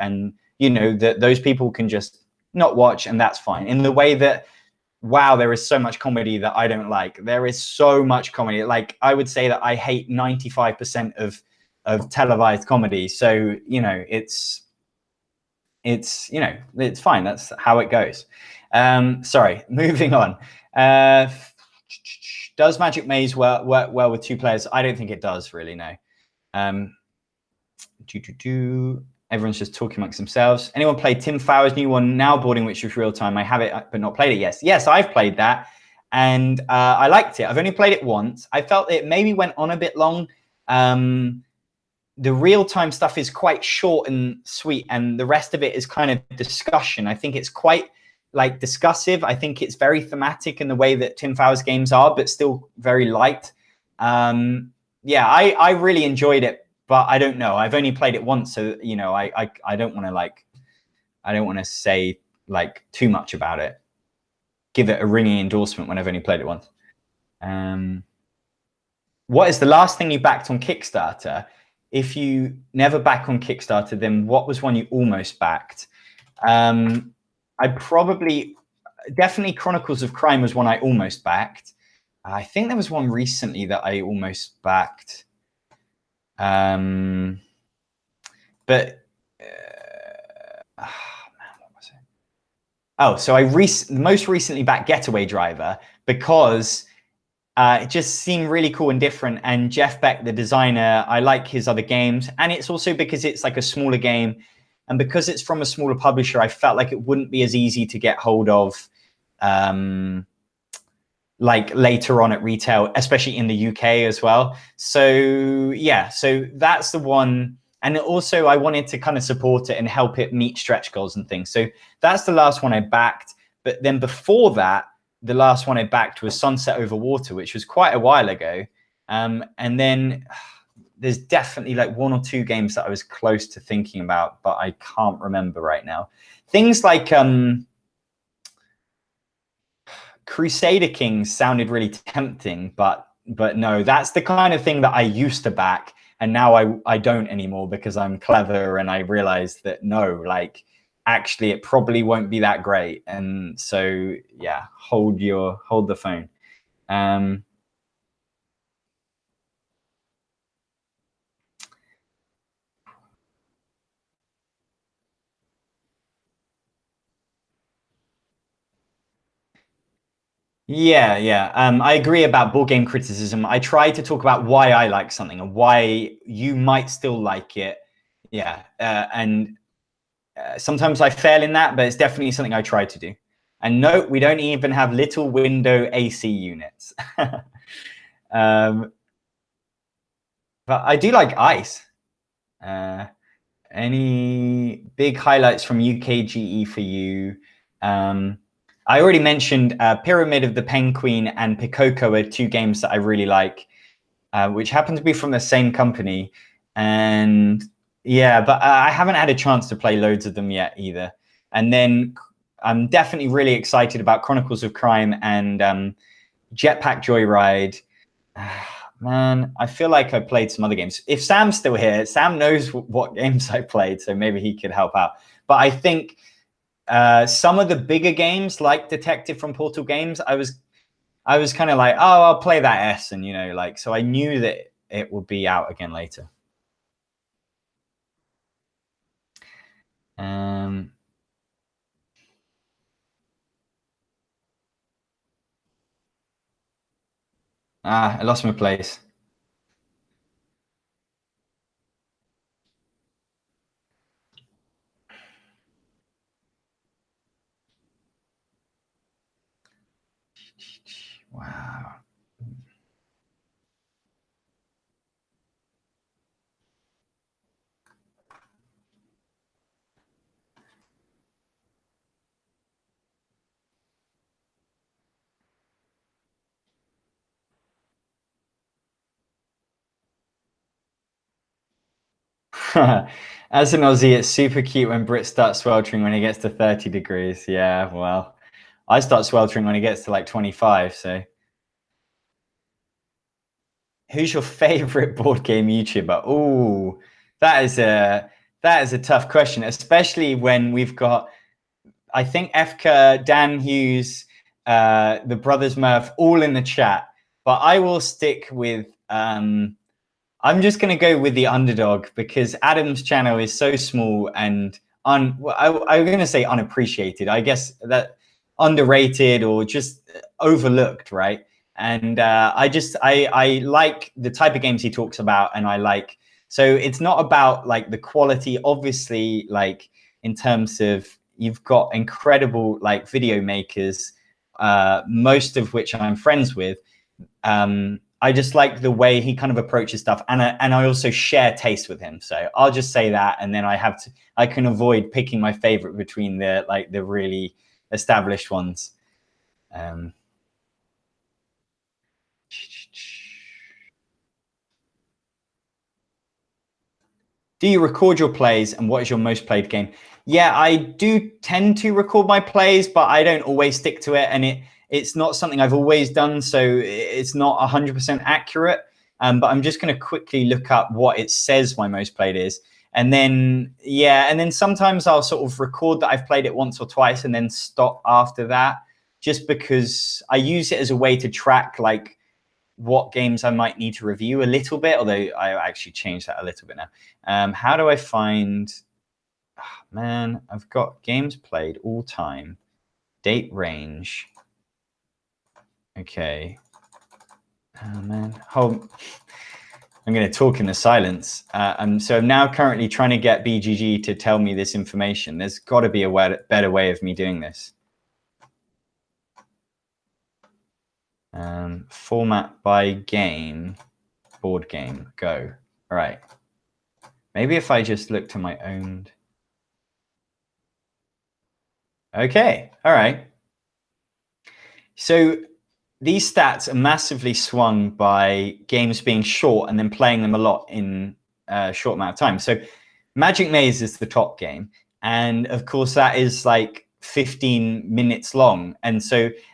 S1: that those people can just not watch, and that's fine. In the way that, wow, there is so much comedy that I don't like. There is so much comedy. Like, I would say that I hate 95% of televised comedy. So, it's fine. That's how it goes. Sorry, moving on. Does Magic Maze work well with two players? I don't think it does really, no. Everyone's just talking amongst themselves. Anyone played Tim Fowler's new one, Now Boarding, which was real time? I have it, but not played it. Yes, I've played that. and I liked it. I've only played it once. I felt it maybe went on a bit long. The real-time stuff is quite short and sweet, and the rest of it is kind of discussion. I think it's quite like discussive. I think it's very thematic in the way that Tin Flowers games are, but still very light. Yeah, I really enjoyed it, but I don't know. I've only played it once, so you know, I don't want to I don't want to say like too much about it. Give it a ringing endorsement when I've only played it once. What is the last thing you backed on Kickstarter? If you never back on Kickstarter, then what was one you almost backed? I definitely Chronicles of Crime was one I almost backed. I think there was one recently that I almost backed. But man, what was it? Oh, so I most recently backed Getaway Driver because it just seemed really cool and different. And Jeff Beck, the designer, I like his other games. And it's also because it's like a smaller game. And because it's from a smaller publisher, I felt like it wouldn't be as easy to get hold of like later on at retail, especially in the UK as well. So yeah, so that's the one. And also I wanted to kind of support it and help it meet stretch goals and things. So that's the last one I backed. But then before that, the last one I backed was Sunset Over Water, which was quite a while ago. And then there's definitely like one or two games that I was close to thinking about, but I can't remember right now. Things like Crusader Kings sounded really tempting, but no, that's the kind of thing that I used to back. And now I don't anymore because I'm clever and I realized that no, like actually it probably won't be that great. And so, yeah, hold the phone. Yeah. I agree about board game criticism. I try to talk about why I like something and why you might still like it. Yeah, and sometimes I fail in that, but it's definitely something I try to do. And no, we don't even have little window AC units. But I do like ice. Any big highlights from UKGE for you? I already mentioned Pyramid of the Penguin and Pikoko are two games that I really like, which happen to be from the same company. And yeah, but I haven't had a chance to play loads of them yet either. And then I'm definitely really excited about Chronicles of Crime and Jetpack Joyride. Man, I feel like I played some other games. If Sam's still here, Sam knows what games I played, so maybe he could help out. But I think some of the bigger games, like Detective from Portal Games, I was kind of like, oh, I'll play that S, and you know, like, so I knew that it would be out again later. I lost my place. Wow. As an Aussie, it's super cute when Brit starts sweltering when it gets to 30 degrees. Yeah, well, I start sweltering when it gets to like 25, so. Who's your favorite board game YouTuber? Oh, that is a tough question, especially when we've got, I think Efka, Dan Hughes, the Brothers Murph, all in the chat. But I will stick with, I'm just going to go with the underdog because Adam's channel is so small and I'm going to say unappreciated. I guess that underrated or just overlooked, right? And I like the type of games he talks about, and I like, so it's not about like the quality, obviously, like in terms of you've got incredible like video makers most of which I'm friends with. I just like the way he kind of approaches stuff, and I also share taste with him. So I'll just say that, and then I can avoid picking my favorite between the really established ones. Do you record your plays, and what is your most played game? Yeah, I do tend to record my plays, but I don't always stick to it, and it's not something I've always done, so it's not 100% accurate. But I'm just going to quickly look up what it says my most played is. And then, yeah, and then sometimes I'll sort of record that I've played it once or twice and then stop after that, just because I use it as a way to track like what games I might need to review a little bit, although I actually changed that a little bit now. How do I find... Oh, man, I've got games played all time. Date range. Okay. Oh, man. I'm going to talk in the silence. So I'm now currently trying to get BGG to tell me this information. There's got to be a better way of me doing this. Format by game, board game, go. All right. Maybe if I just look to my own. Okay. All right. So these stats are massively swung by games being short and then playing them a lot in a short amount of time. So Magic Maze is the top game. And of course, that is like 15 minutes long, and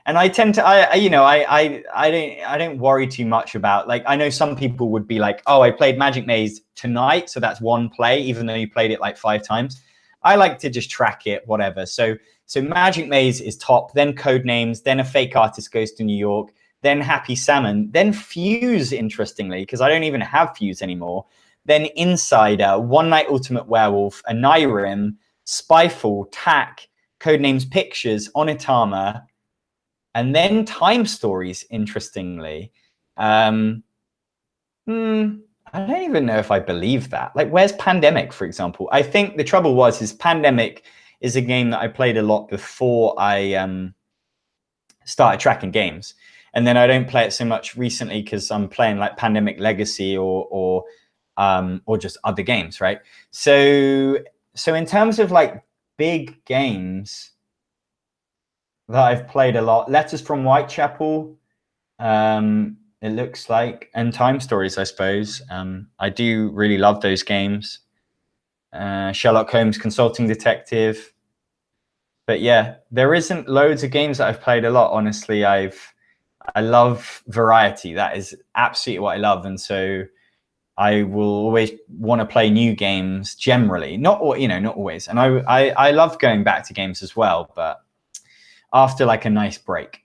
S1: I tend to I don't worry too much about, like, I know some people would be like, oh, I played Magic Maze tonight, so that's one play, even though you played it like 5 times. I like to just track it, whatever. So Magic Maze is top, then Codenames, then A Fake Artist Goes to New York, then Happy Salmon, then Fuse, interestingly, because I don't even have Fuse anymore, then Insider, One Night Ultimate Werewolf, a Nyrim, Spyfall, Tack, Codenames Pictures, Onitama, and then Time Stories, interestingly. I don't even know if I believe that. Like, where's Pandemic, for example? I think the trouble is Pandemic is a game that I played a lot before I started tracking games. And then I don't play it so much recently because I'm playing like Pandemic Legacy or just other games, right? So in terms of like big games that I've played a lot, Letters from Whitechapel, it looks like, and Time Stories, I suppose. I do really love those games. Sherlock Holmes Consulting Detective. But yeah, there isn't loads of games that I've played a lot, honestly. I love variety. That is absolutely what I love. And so I will always want to play new games generally, not always. And I love going back to games as well, but after like a nice break.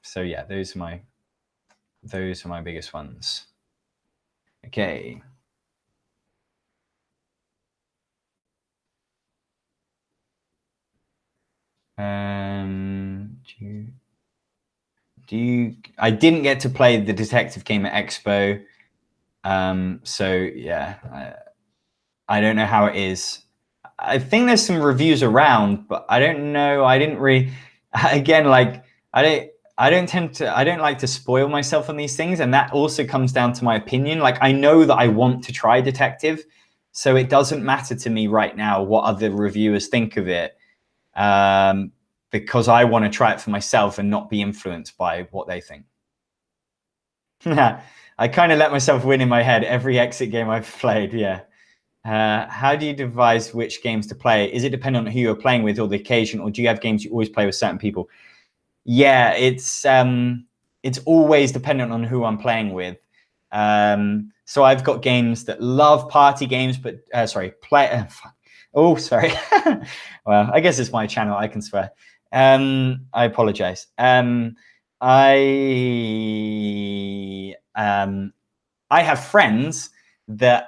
S1: So yeah, those are my biggest ones. Okay. I didn't get to play the detective game at Expo. So yeah, I don't know how it is. I think there's some reviews around, but I don't know. I didn't really, again, like, I don't like to spoil myself on these things. And that also comes down to my opinion. Like, I know that I want to try detective, so it doesn't matter to me right now what other reviewers think of it. Because I want to try it for myself and not be influenced by what they think. I kind of let myself win in my head every exit game I've played. Yeah. How do you devise which games to play? Is it dependent on who you're playing with or the occasion, or do you have games you always play with certain people? Yeah, it's always dependent on who I'm playing with. So I've got games that love party games, but sorry. Well, I guess it's my channel. I can swear. I apologize. I have friends that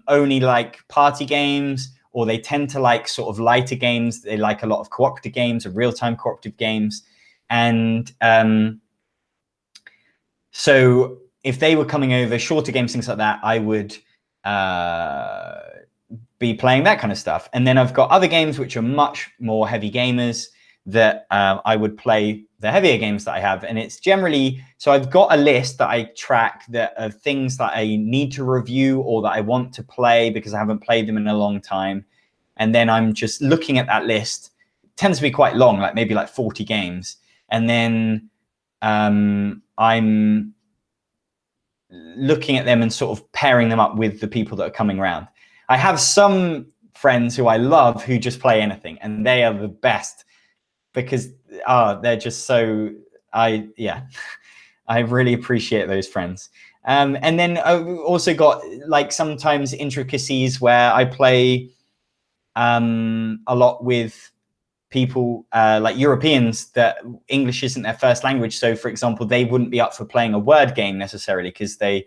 S1: only like party games, or they tend to like sort of lighter games. They like a lot of cooperative games or real-time cooperative games. And so if they were coming over, shorter games, things like that, I would be playing that kind of stuff. And then I've got other games which are much more heavy gamers that I would play the heavier games that I have. And it's generally, so I've got a list that I track that of things that I need to review or that I want to play because I haven't played them in a long time. And then I'm just looking at that list. It tends to be quite long, like maybe like 40 games. And then I'm looking at them and sort of pairing them up with the people that are coming around. I have some friends who I love who just play anything, and they are the best because they're just so, I really appreciate those friends. And then I've also got like sometimes intricacies where I play a lot with people like Europeans that English isn't their first language. So for example, they wouldn't be up for playing a word game necessarily because they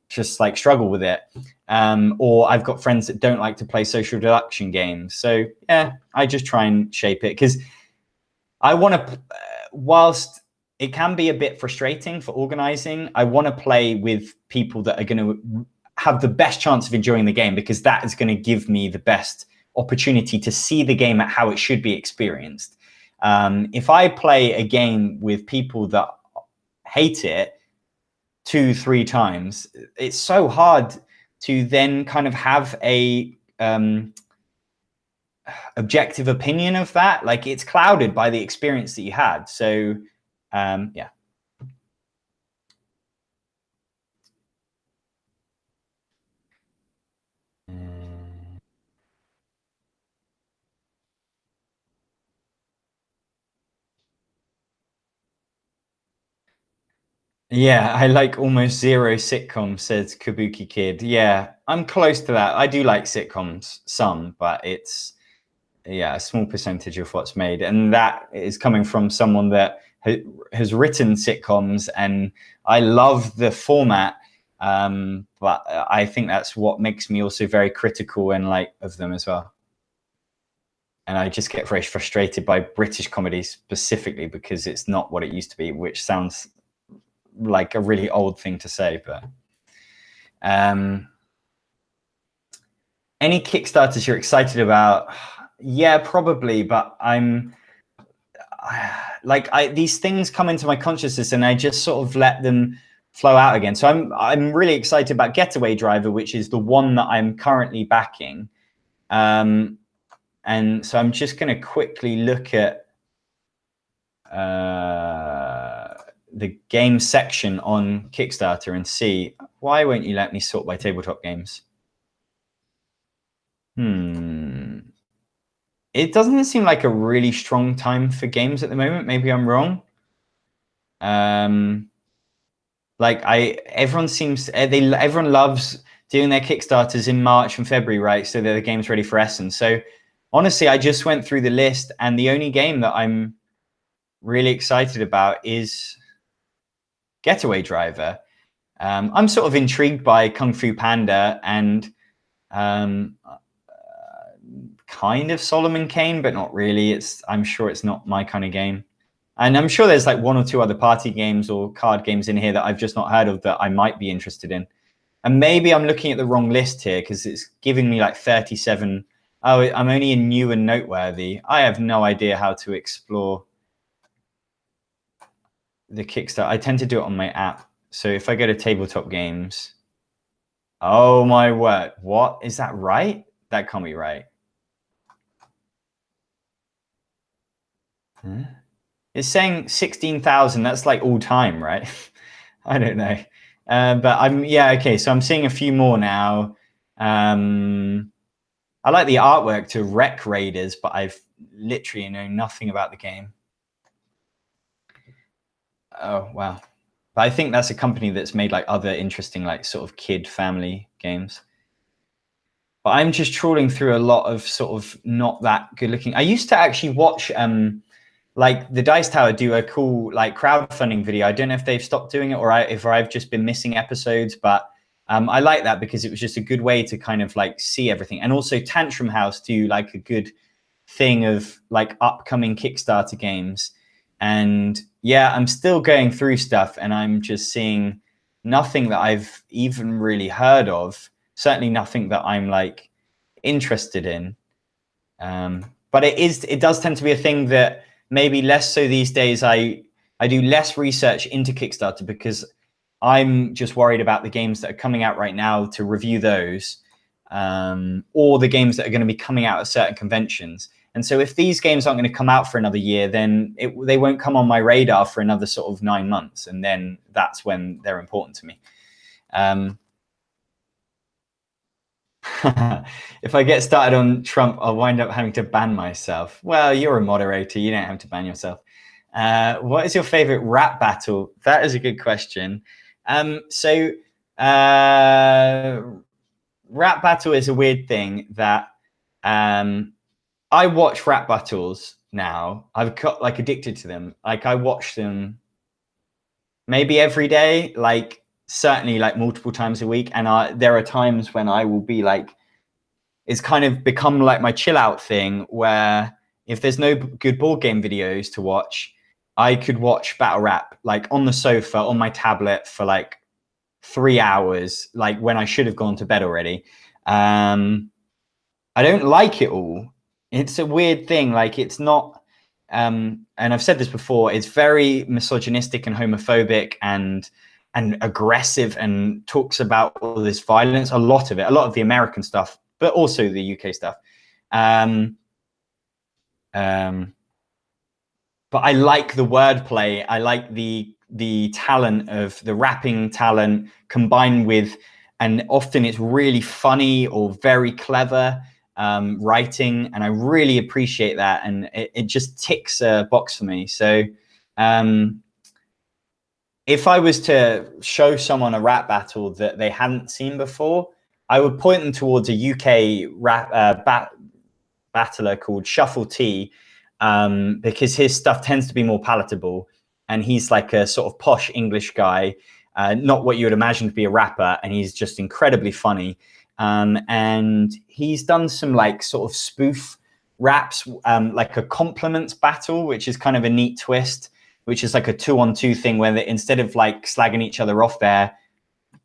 S1: just like struggle with it. Or I've got friends that don't like to play social deduction games. So yeah, I just try and shape it because I want to, whilst it can be a bit frustrating for organizing, I want to play with people that are going to have the best chance of enjoying the game because that is going to give me the best opportunity to see the game at how it should be experienced. If I play a game with people that hate it 2-3 times, it's so hard to then kind of have a objective opinion of that. Like it's clouded by the experience that you had. So yeah. Yeah, I like almost zero sitcoms, says Kabuki Kid. Yeah, I'm close to that. I do like sitcoms, some, but it's, yeah, a small percentage of what's made. And that is coming from someone that has written sitcoms, and I love the format. But I think that's what makes me also very critical and like of them as well. And I just get very frustrated by British comedy specifically because it's not what it used to be, which sounds like a really old thing to say, but any Kickstarters you're excited about? Yeah, probably, but these things come into my consciousness and I just sort of let them flow out again. So I'm really excited about Getaway Driver, which is the one that I'm currently backing. And so I'm just going to quickly look at the game section on Kickstarter and see. Why won't you let me sort by tabletop games? It doesn't seem like a really strong time for games at the moment. Maybe I'm wrong. Everyone loves doing their Kickstarters in March and February, right? So the game's ready for Essen. So honestly, I just went through the list, and the only game that I'm really excited about is Getaway Driver. I'm sort of intrigued by Kung Fu Panda and kind of Solomon Kane, but not really. I'm sure it's not my kind of game. And I'm sure there's like 1 or 2 other party games or card games in here that I've just not heard of that I might be interested in. And maybe I'm looking at the wrong list here because it's giving me like 37. Oh, I'm only in new and noteworthy. I have no idea how to explore the Kickstarter. I tend to do it on my app. So if I go to tabletop games, oh my word, what? Is that right? That can't be right. Huh? It's saying 16,000. That's like all time, right? I don't know. But okay. So I'm seeing a few more now. I like the artwork to Wreck Raiders, but I've literally know nothing about the game. Oh, wow. But I think that's a company that's made like other interesting, like sort of kid family games. But I'm just trawling through a lot of sort of not that good looking. I used to actually watch like the Dice Tower do a cool like crowdfunding video. I don't know if they've stopped doing it or if I've just been missing episodes, but I like that because it was just a good way to kind of like see everything. And also Tantrum House do like a good thing of like upcoming Kickstarter games. And yeah, I'm still going through stuff and I'm just seeing nothing that I've even really heard of. Certainly nothing that I'm like interested in. But it does tend to be a thing that maybe less so these days. I do less research into Kickstarter because I'm just worried about the games that are coming out right now to review those, or the games that are going to be coming out at certain conventions. And so if these games aren't going to come out for another year, then they won't come on my radar for another sort of 9 months. And then that's when they're important to me. If I get started on Trump, I'll wind up having to ban myself. Well, you're a moderator. You don't have to ban yourself. What is your favorite rap battle? That is a good question. Rap battle is a weird thing that I watch rap battles now. I've got like addicted to them. Like I watch them maybe every day, like certainly like multiple times a week. And there are times when I will be like, it's kind of become like my chill out thing where if there's no good board game videos to watch, I could watch battle rap like on the sofa on my tablet for like 3 hours, like when I should have gone to bed already. I don't like it all. It's a weird thing. Like it's not, and I've said this before, it's very misogynistic and homophobic and aggressive and talks about all this violence, a lot of the American stuff, but also the UK stuff. But I like the wordplay. I like the talent of the rapping talent combined with, and often it's really funny or very clever writing, and I really appreciate that, and it just ticks a box for me. So if I was to show someone a rap battle that they hadn't seen before, I would point them towards a UK rap battler called Shuffle T, because his stuff tends to be more palatable, and he's like a sort of posh English guy, not what you would imagine to be a rapper, and he's just incredibly funny. And he's done some like sort of spoof raps, like a compliments battle, which is kind of a neat twist, which is like a 2-on-2 thing where instead of like slagging each other off, they're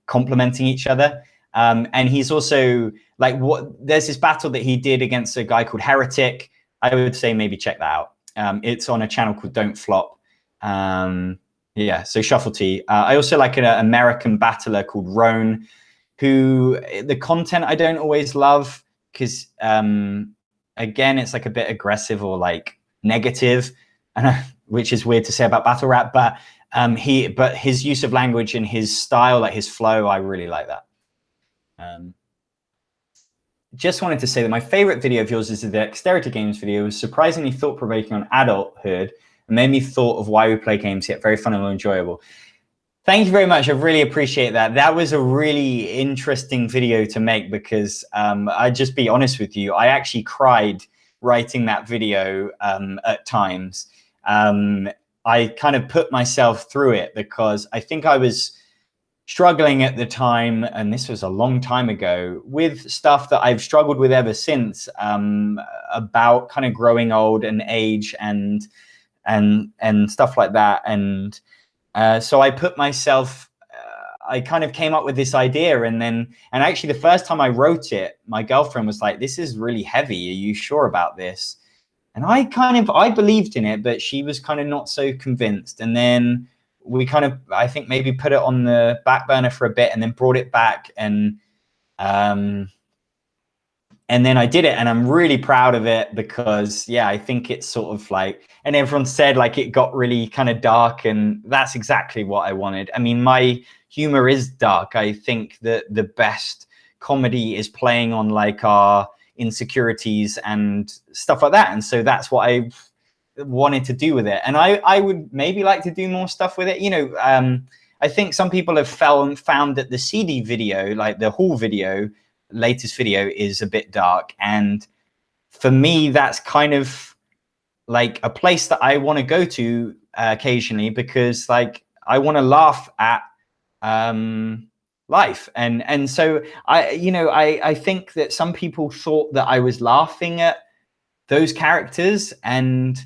S1: complimenting each other. And he's also like, there's this battle that he did against a guy called Heretic. I would say maybe check that out. It's on a channel called Don't Flop. Yeah, so Shuffle T. I also like an American battler called Roan, who the content I don't always love because, again, it's like a bit aggressive or like negative, which is weird to say about battle rap. But his use of language and his style, like his flow, I really like that. Just wanted to say that my favorite video of yours is the Dexterity Games video. It was surprisingly thought-provoking on adulthood and made me thought of why we play games, yet very fun and enjoyable. Thank you very much. I really appreciate that. That was a really interesting video to make because I'd just be honest with you. I actually cried writing that video at times. I kind of put myself through it because I think I was struggling at the time, and this was a long time ago, with stuff that I've struggled with ever since, about kind of growing old and age and stuff like that. And so I put myself, I kind of came up with this idea, and actually the first time I wrote it, my girlfriend was like, "This is really heavy. Are you sure about this?" And I believed in it, but she was kind of not so convinced. And then we kind of, I think maybe put it on the back burner for a bit and then brought it back. And then I did it, and I'm really proud of it because, yeah, I think it's sort of like, and everyone said like it got really kind of dark, and that's exactly what I wanted. I mean, my humor is dark. I think that the best comedy is playing on like our insecurities and stuff like that. And so that's what I wanted to do with it. And I would maybe like to do more stuff with it. You know, I think some people have found that the Ceedee video, like the haul video, latest video, is a bit dark. And for me, that's kind of like a place that I want to go to occasionally, because like I want to laugh at life. And so I think that some people thought that I was laughing at those characters, and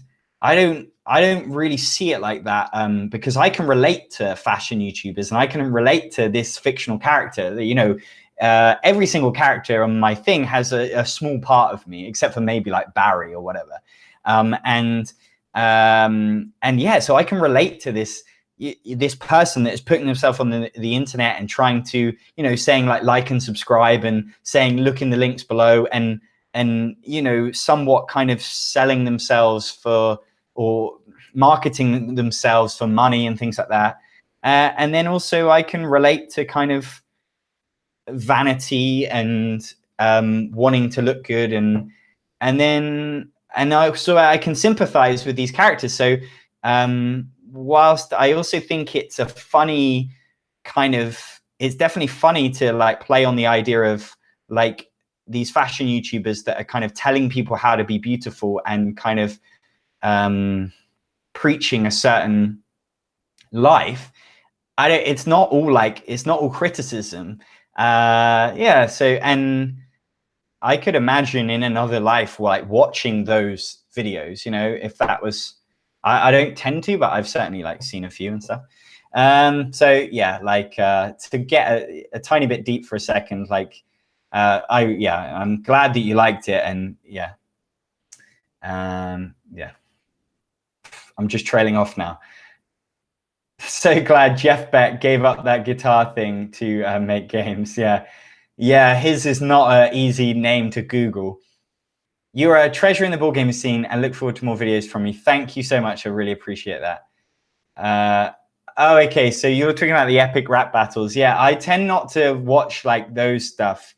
S1: I don't really see it like that, because I can relate to fashion YouTubers, and I can relate to this fictional character. You know, every single character on my thing has a small part of me, except for maybe like Barry or whatever. And And yeah, so I can relate to this person that is putting themselves on the internet and trying to, you know, saying like and subscribe and saying look in the links below, and you know, somewhat kind of selling themselves for, or marketing themselves for money and things like that. And then also I can relate to kind of vanity and wanting to look good, and also I can sympathize with these characters. So whilst I also think it's a funny kind of, it's definitely funny to like play on the idea of like these fashion YouTubers that are kind of telling people how to be beautiful and kind of preaching a certain life. It's not all criticism. Yeah. So, and I could imagine in another life, like watching those videos, you know, if that was, I don't tend to, but I've certainly like seen a few and stuff. So yeah, like to get a tiny bit deep for a second, like I'm glad that you liked it, and yeah, yeah, I'm just trailing off now. So glad Jeff Beck gave up that guitar thing to make games. Yeah, yeah, his is not an easy name to Google. You're a treasure in the board game scene, and look forward to more videos from you. Thank you so much. I really appreciate that. Oh, okay. So you were talking about the epic rap battles. Yeah, I tend not to watch like those stuff.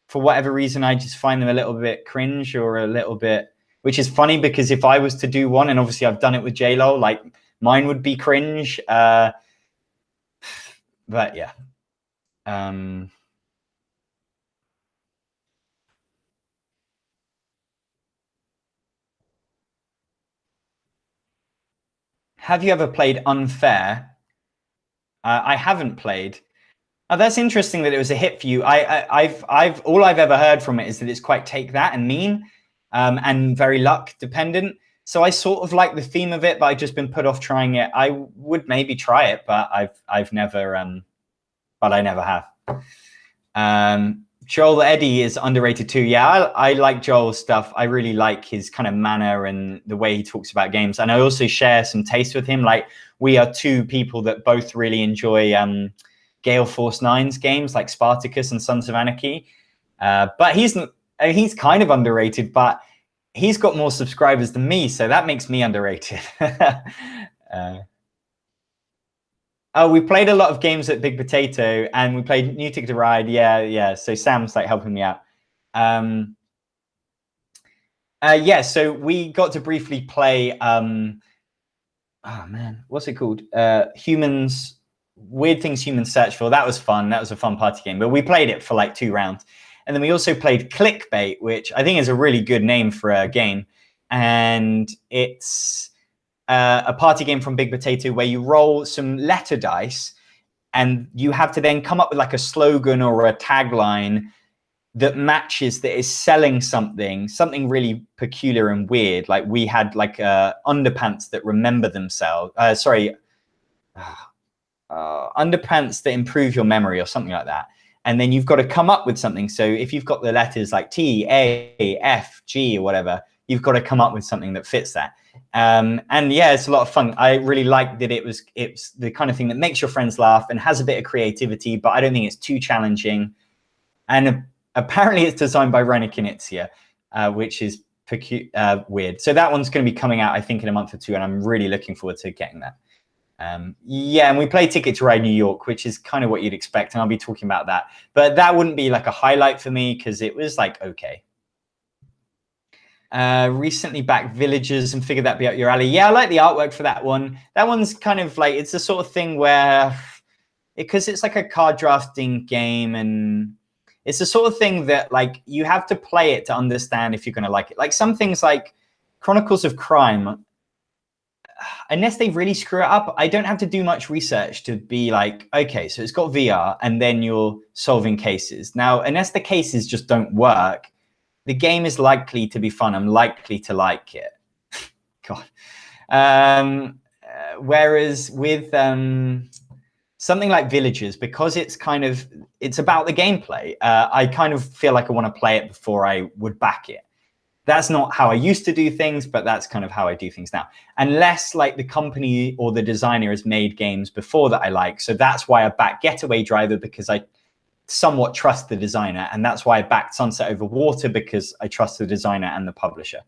S1: For whatever reason, I just find them a little bit cringe, or a little bit, which is funny because if I was to do one, and obviously I've done it with J-Lo, like mine would be cringe. But yeah. Have you ever played Unfair? I haven't played. Oh, that's interesting that it was a hit for you. I've all I've ever heard from it is that it's quite take that and mean, and very luck dependent. So I sort of like the theme of it, but I've just been put off trying it. I would maybe try it, but I've never, but I never have. Joel Eddy is underrated too. Yeah, I like Joel's stuff. I really like his kind of manner and the way he talks about games. And I also share some taste with him. Like we are two people that both really enjoy Gale Force 9's games like Spartacus and Sons of Anarchy. But he's kind of underrated, but he's got more subscribers than me, so that makes me underrated. Oh, we played a lot of games at Big Potato, and we played New Ticket to Ride. Yeah. So Sam's like helping me out. Yeah, so we got to briefly play. Oh man, what's it called? Weird Things Humans Search For. That was fun. That was a fun party game, but we played it for like 2 rounds. And then we also played Clickbait, which I think is a really good name for a game. And it's a party game from Big Potato where you roll some letter dice, and you have to then come up with like a slogan or a tagline that matches, that is selling something really peculiar and weird. Like we had like underpants that remember themselves. Underpants that improve your memory or something like that. And then you've got to come up with something. So if you've got the letters like T, A, F, G, or whatever, you've got to come up with something that fits that. And yeah, it's a lot of fun. I really like that it's the kind of thing that makes your friends laugh and has a bit of creativity, but I don't think it's too challenging. And apparently it's designed by Reiner Knizia, which is weird. So that one's going to be coming out, I think, in a month or 2, and I'm really looking forward to getting that. Yeah, and we play Ticket to Ride New York, which is kind of what you'd expect, and I'll be talking about that. But that wouldn't be like a highlight for me because it was like okay. Recently back Villagers and figured that'd be up your alley. Yeah, I like the artwork for that one. That one's kind of like, it's the sort of thing where, because it's like a card drafting game, and it's the sort of thing that like you have to play it to understand if you're going to like it. Like some things like Chronicles of Crime, unless they really screw it up, I don't have to do much research to be like, okay, so it's got VR and then you're solving cases. Now, unless the cases just don't work, the game is likely to be fun. I'm likely to like it. God. Whereas with something like Villagers, because it's about the gameplay, I kind of feel like I want to play it before I would back it. That's not how I used to do things, but that's kind of how I do things now. Unless like the company or the designer has made games before that I like. So that's why I back Getaway Driver, because I somewhat trust the designer. And that's why I backed Sunset Over Water, because I trust the designer and the publisher.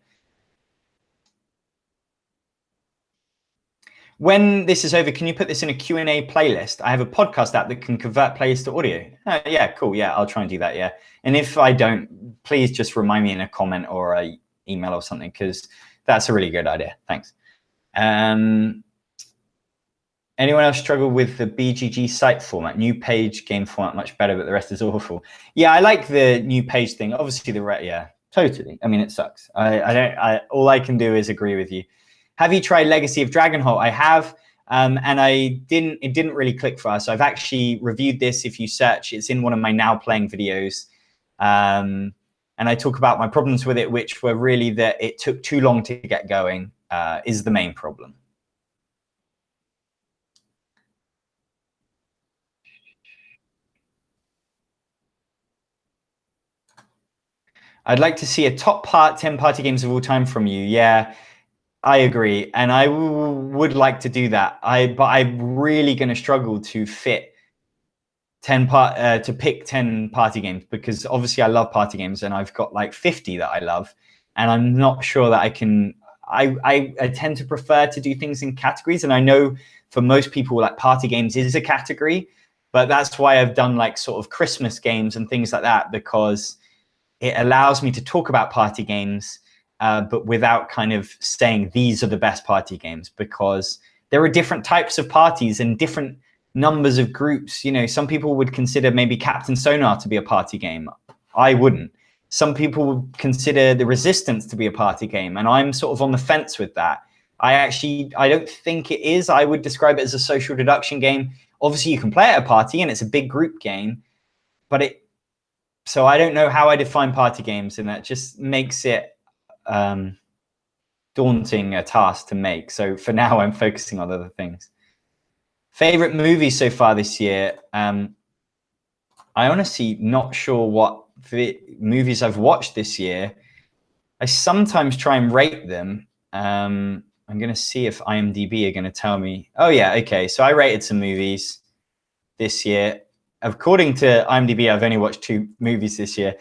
S1: When this is over, can you put this in a Q&A playlist? I have a podcast app that can convert playlists to audio. Yeah, cool. Yeah, I'll try and do that. Yeah. And if I don't, please just remind me in a comment or a email or something, because that's a really good idea. Thanks. Anyone else struggle with the BGG site format? New page game format much better, but the rest is awful. Yeah, I like the new page thing. Obviously, yeah, totally. I mean, it sucks. All I can do is agree with you. Have you tried Legacy of Dragonholt? I have, and it didn't really click for us. So I've actually reviewed this. If you search, it's in one of my now playing videos. And I talk about my problems with it, which were really that it took too long to get going, is the main problem. I'd like to see a top 10 party games of all time from you. Yeah. I agree, and I would like to do that. But I'm really going to struggle to fit to pick 10 party games, because obviously I love party games, and I've got like 50 that I love, and I'm not sure that I can. I tend to prefer to do things in categories, and I know for most people like party games is a category, but that's why I've done like sort of Christmas games and things like that, because it allows me to talk about party games. But without kind of saying these are the best party games, because there are different types of parties and different numbers of groups. You know, some people would consider maybe Captain Sonar to be a party game. I wouldn't. Some people would consider the Resistance to be a party game, and I'm sort of on the fence with that. I don't think it is. I would describe it as a social deduction game. Obviously, you can play at a party, and it's a big group game, but so I don't know how I define party games, and that just makes it daunting a task to make. So for now, I'm focusing on other things. Favorite movies so far this year? I honestly not sure what movies I've watched this year. I sometimes try and rate them. I'm going to see if IMDb are going to tell me. Oh yeah, okay. So I rated some movies this year. According to IMDb, I've only watched 2 movies this year.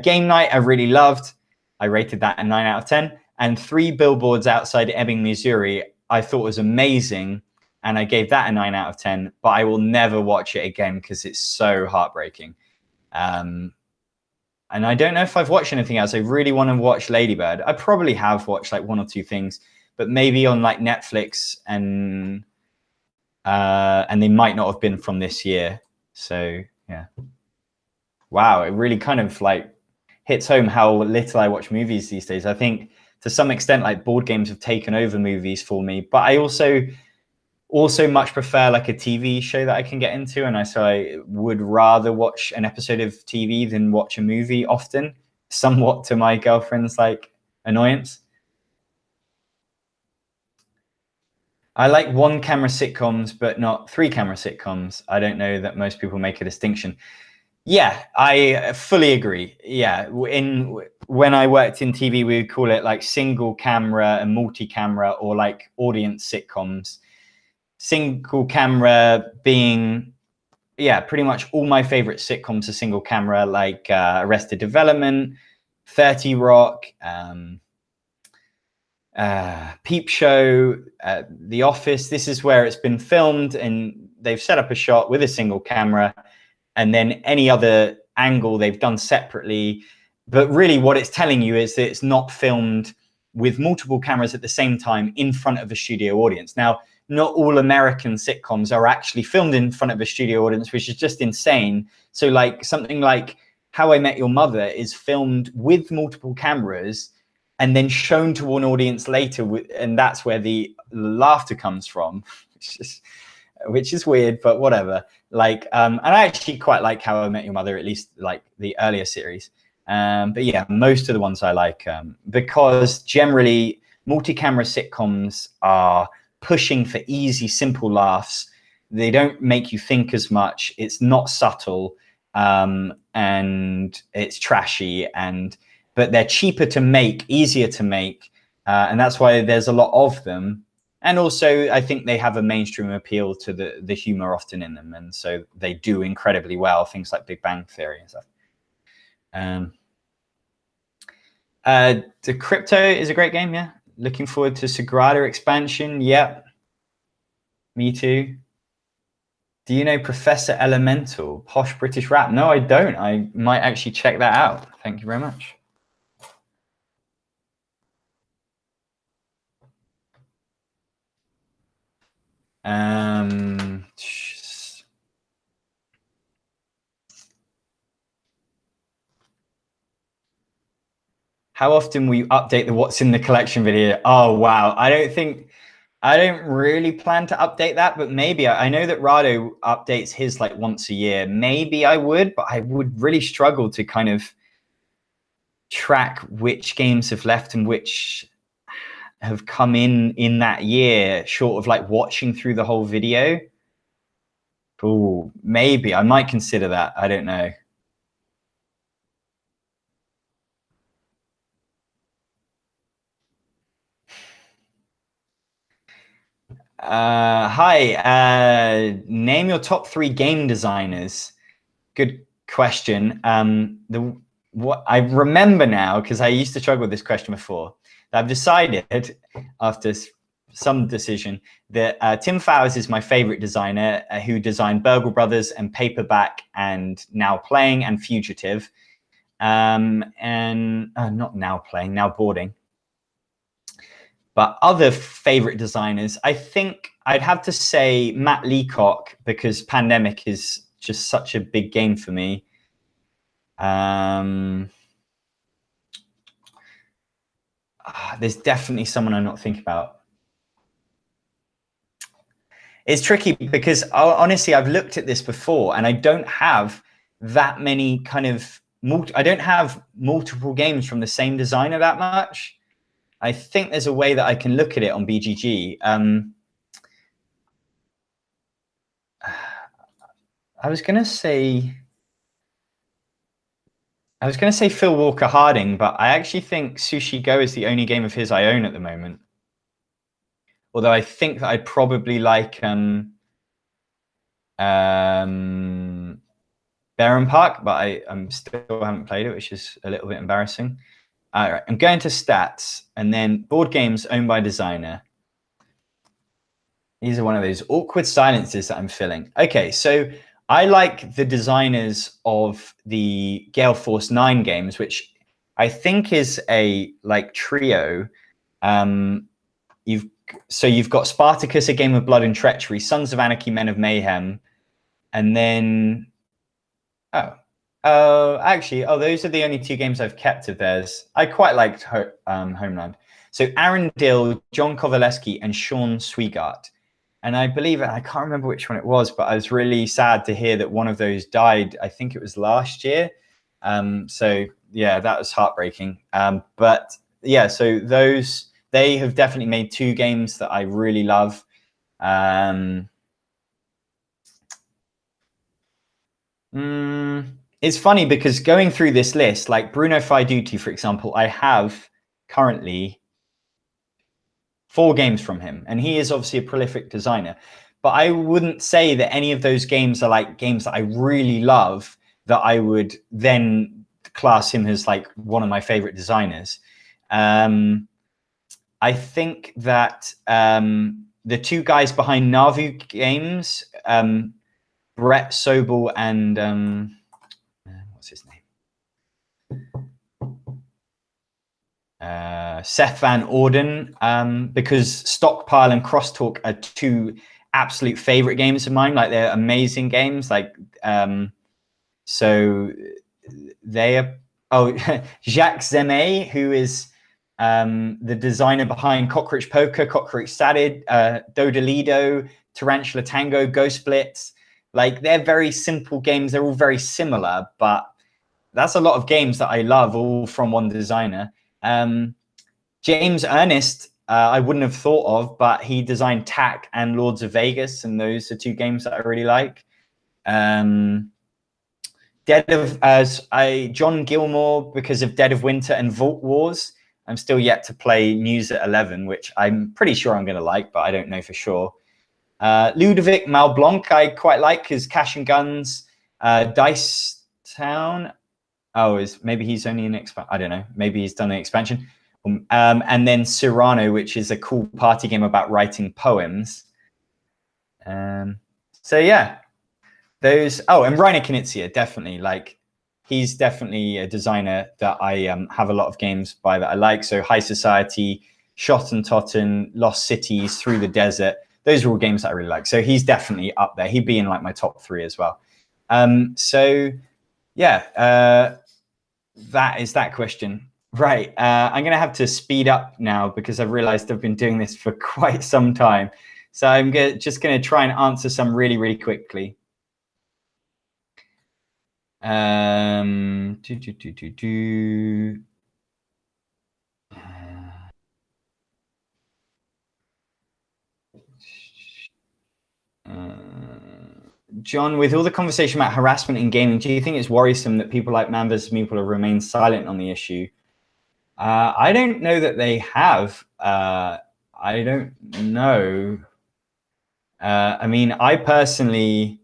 S1: Game Night I really loved. I rated that a 9 out of 10. And 3 Billboards Outside Ebbing, Missouri, I thought was amazing. And I gave that a 9 out of 10. But I will never watch it again because it's so heartbreaking. And I don't know if I've watched anything else. I really want to watch Lady Bird. I probably have watched like 1 or 2 things. But maybe on like Netflix, and they might not have been from this year. So, yeah. Wow, it really kind of like hits home how little I watch movies these days. I think to some extent, like board games have taken over movies for me, but I also much prefer like a TV show that I can get into. And I would rather watch an episode of TV than watch a movie often, somewhat to my girlfriend's like annoyance. I like 1-camera sitcoms, but not 3-camera sitcoms. I don't know that most people make a distinction. Yeah, I fully agree. Yeah, when I worked in TV, we would call it like single camera and multi-camera, or like audience sitcoms. Single camera being, yeah, pretty much all my favorite sitcoms are single camera, like Arrested Development, 30 Rock, Peep Show, The Office. This is where it's been filmed and they've set up a shot with a single camera, and then any other angle they've done separately. But really what it's telling you is that it's not filmed with multiple cameras at the same time in front of a studio audience. Now, not all American sitcoms are actually filmed in front of a studio audience, which is just insane. So like something like How I Met Your Mother is filmed with multiple cameras and then shown to an audience later, and that's where the laughter comes from, which is weird, but whatever. Like, and I actually quite like How I Met Your Mother, at least like the earlier series. But yeah, most of the ones I like, because generally multi-camera sitcoms are pushing for easy, simple laughs. They don't make you think as much. It's not subtle, and it's trashy, and but they're cheaper to make, easier to make, and that's why there's a lot of them. And also, I think they have a mainstream appeal to the humor often in them, and so they do incredibly well. Things like Big Bang Theory and stuff. The Crypto is a great game. Yeah, looking forward to Sagrada expansion. Yep, me too. Do you know Professor Elemental, posh British rap? No, I don't. I might actually check that out. Thank you very much. How often will you update the what's in the collection video? Oh, wow. I don't really plan to update that, but maybe. I know that Rado updates his like once a year. Maybe I would, but I would really struggle to kind of track which games have left and which have come in that year, short of like watching through the whole video. Oh, maybe I might consider that. I don't know. Hi, name your top 3 game designers. Good question. What I remember now, because I used to struggle with this question before, I've decided after some decision that Tim Fowers is my favorite designer, who designed Burgle Brothers and Paperback and Now Playing and Fugitive, and not Now Playing, Now Boarding. But other favorite designers, I think I'd have to say Matt Leacock, because Pandemic is just such a big game for me. There's definitely someone I'm not thinking about. It's tricky because honestly, I've looked at this before and I don't have that many kind of, I don't have multiple games from the same designer that much. I think there's a way that I can look at it on BGG. I was going to say Phil Walker Harding, but I actually think Sushi Go is the only game of his I own at the moment. Although I think that I'd probably like Baron Park, but I still haven't played it, which is a little bit embarrassing. All right, I'm going to stats and then board games owned by designer. These are one of those awkward silences that I'm feeling. Okay, so I like the designers of the Gale Force 9 games, which I think is a like trio. You've got Spartacus, A Game of Blood and Treachery, Sons of Anarchy, Men of Mayhem, and then actually, those are the only 2 games I've kept of theirs. I quite liked Homeland. So Aaron Dill, John Kowaleski, and Sean Swigart. And I believe, I can't remember which one it was, but I was really sad to hear that one of those died. I think it was last year. So yeah, that was heartbreaking. But yeah, so they have definitely made 2 games that I really love. It's funny because going through this list, like Bruno Faiduti, for example, I have currently 4 games from him, and he is obviously a prolific designer. But I wouldn't say that any of those games are like games that I really love, that I would then class him as like one of my favorite designers. I think that the 2 guys behind Navu Games, Brett Sobel and what's his name? Seth Van Orden, because Stockpile and Crosstalk are 2 absolute favorite games of mine. Like, they're amazing games. Like, so they are. Jacques Zeme, who is the designer behind Cockroach Poker, Cockroach Salad, Dodolido, Tarantula Tango, Ghost Blitz. Like, they're very simple games. They're all very similar, but that's a lot of games that I love, all from one designer. James Ernest, I wouldn't have thought of, but he designed TAC and Lords of Vegas, and those are 2 games that I really like. David John Gilmore because of Dead of Winter and Vault Wars. I'm still yet to play News at 11, which I'm pretty sure I'm going to like, but I don't know for sure. Ludovic Malblanc, I quite like his Cash and Guns. Dice Town. Oh, maybe he's only an expansion. I don't know. Maybe he's done an expansion. And then Cyrano, which is a cool party game about writing poems. So yeah, those. Oh, and Rainer Knizia, definitely. Like, he's definitely a designer that I have a lot of games by that I like. So High Society, Schotten Totten, Lost Cities, Through the Desert. Those are all games that I really like. So he's definitely up there. He'd be in like my top 3 as well. So yeah, that is that question. Right. I'm going to have to speed up now because I've realized I've been doing this for quite some time. So I'm just going to try and answer some really, really quickly. John, with all the conversation about harassment in gaming, do you think it's worrisome that people like Man vs. Meeple have remained silent on the issue? I don't know that they have. I don't know. I mean, I personally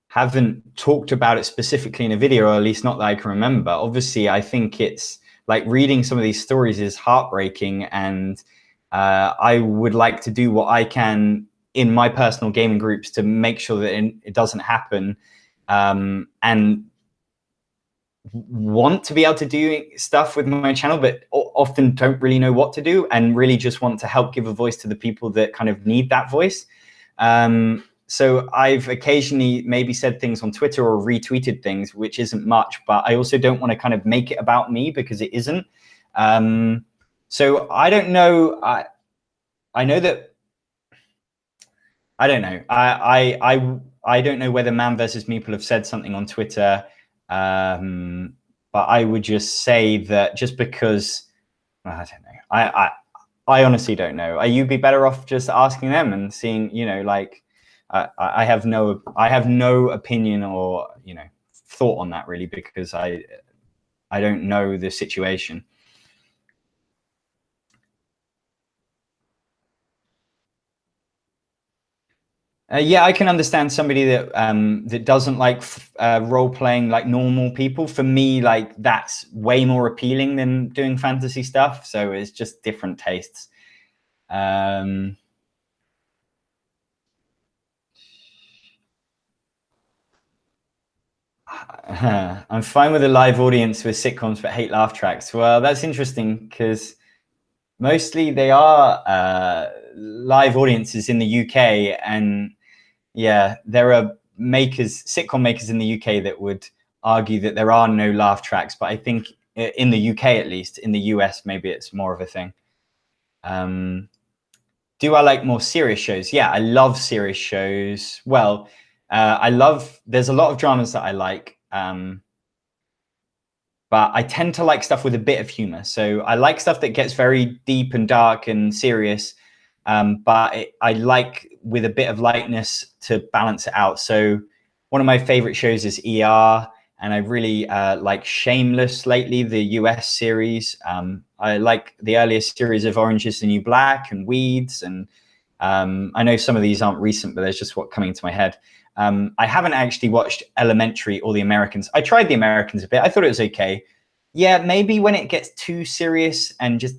S1: haven't talked about it specifically in a video, or at least not that I can remember. Obviously, I think it's like reading some of these stories is heartbreaking, and I would like to do what I can in my personal gaming groups to make sure that it doesn't happen, and want to be able to do stuff with my channel, but often don't really know what to do, and really just want to help give a voice to the people that kind of need that voice. So I've occasionally maybe said things on Twitter or retweeted things, which isn't much, but I also don't want to kind of make it about me because it isn't. So I don't know. I know that, I don't know. I don't know whether Man vs. Meeple have said something on Twitter. But I would just say that just because, I don't know. I honestly don't know. You'd be better off just asking them and seeing, you know, like, I have no opinion or, you know, thought on that really, because I don't know the situation. Yeah, I can understand somebody that that doesn't like role playing like normal people. For me, like that's way more appealing than doing fantasy stuff. So it's just different tastes. I'm fine with a live audience with sitcoms, but hate laugh tracks. Well, that's interesting because mostly they are live audiences in the UK, and yeah, there are sitcom makers in the UK that would argue that there are no laugh tracks, but I think in the UK, at least, in the US, maybe it's more of a thing. Do I like more serious shows? Yeah, I love serious shows. Well, there's a lot of dramas that I like, but I tend to like stuff with a bit of humor. So I like stuff that gets very deep and dark and serious, but I like with a bit of lightness to balance it out. So one of my favorite shows is ER, and I really like Shameless lately, the US series. I like the earliest series of Orange is the New Black and Weeds, and I know some of these aren't recent, but there's just what coming to my head. I haven't actually watched Elementary or The Americans. I tried The Americans a bit. I thought it was okay. Yeah, maybe when it gets too serious and just,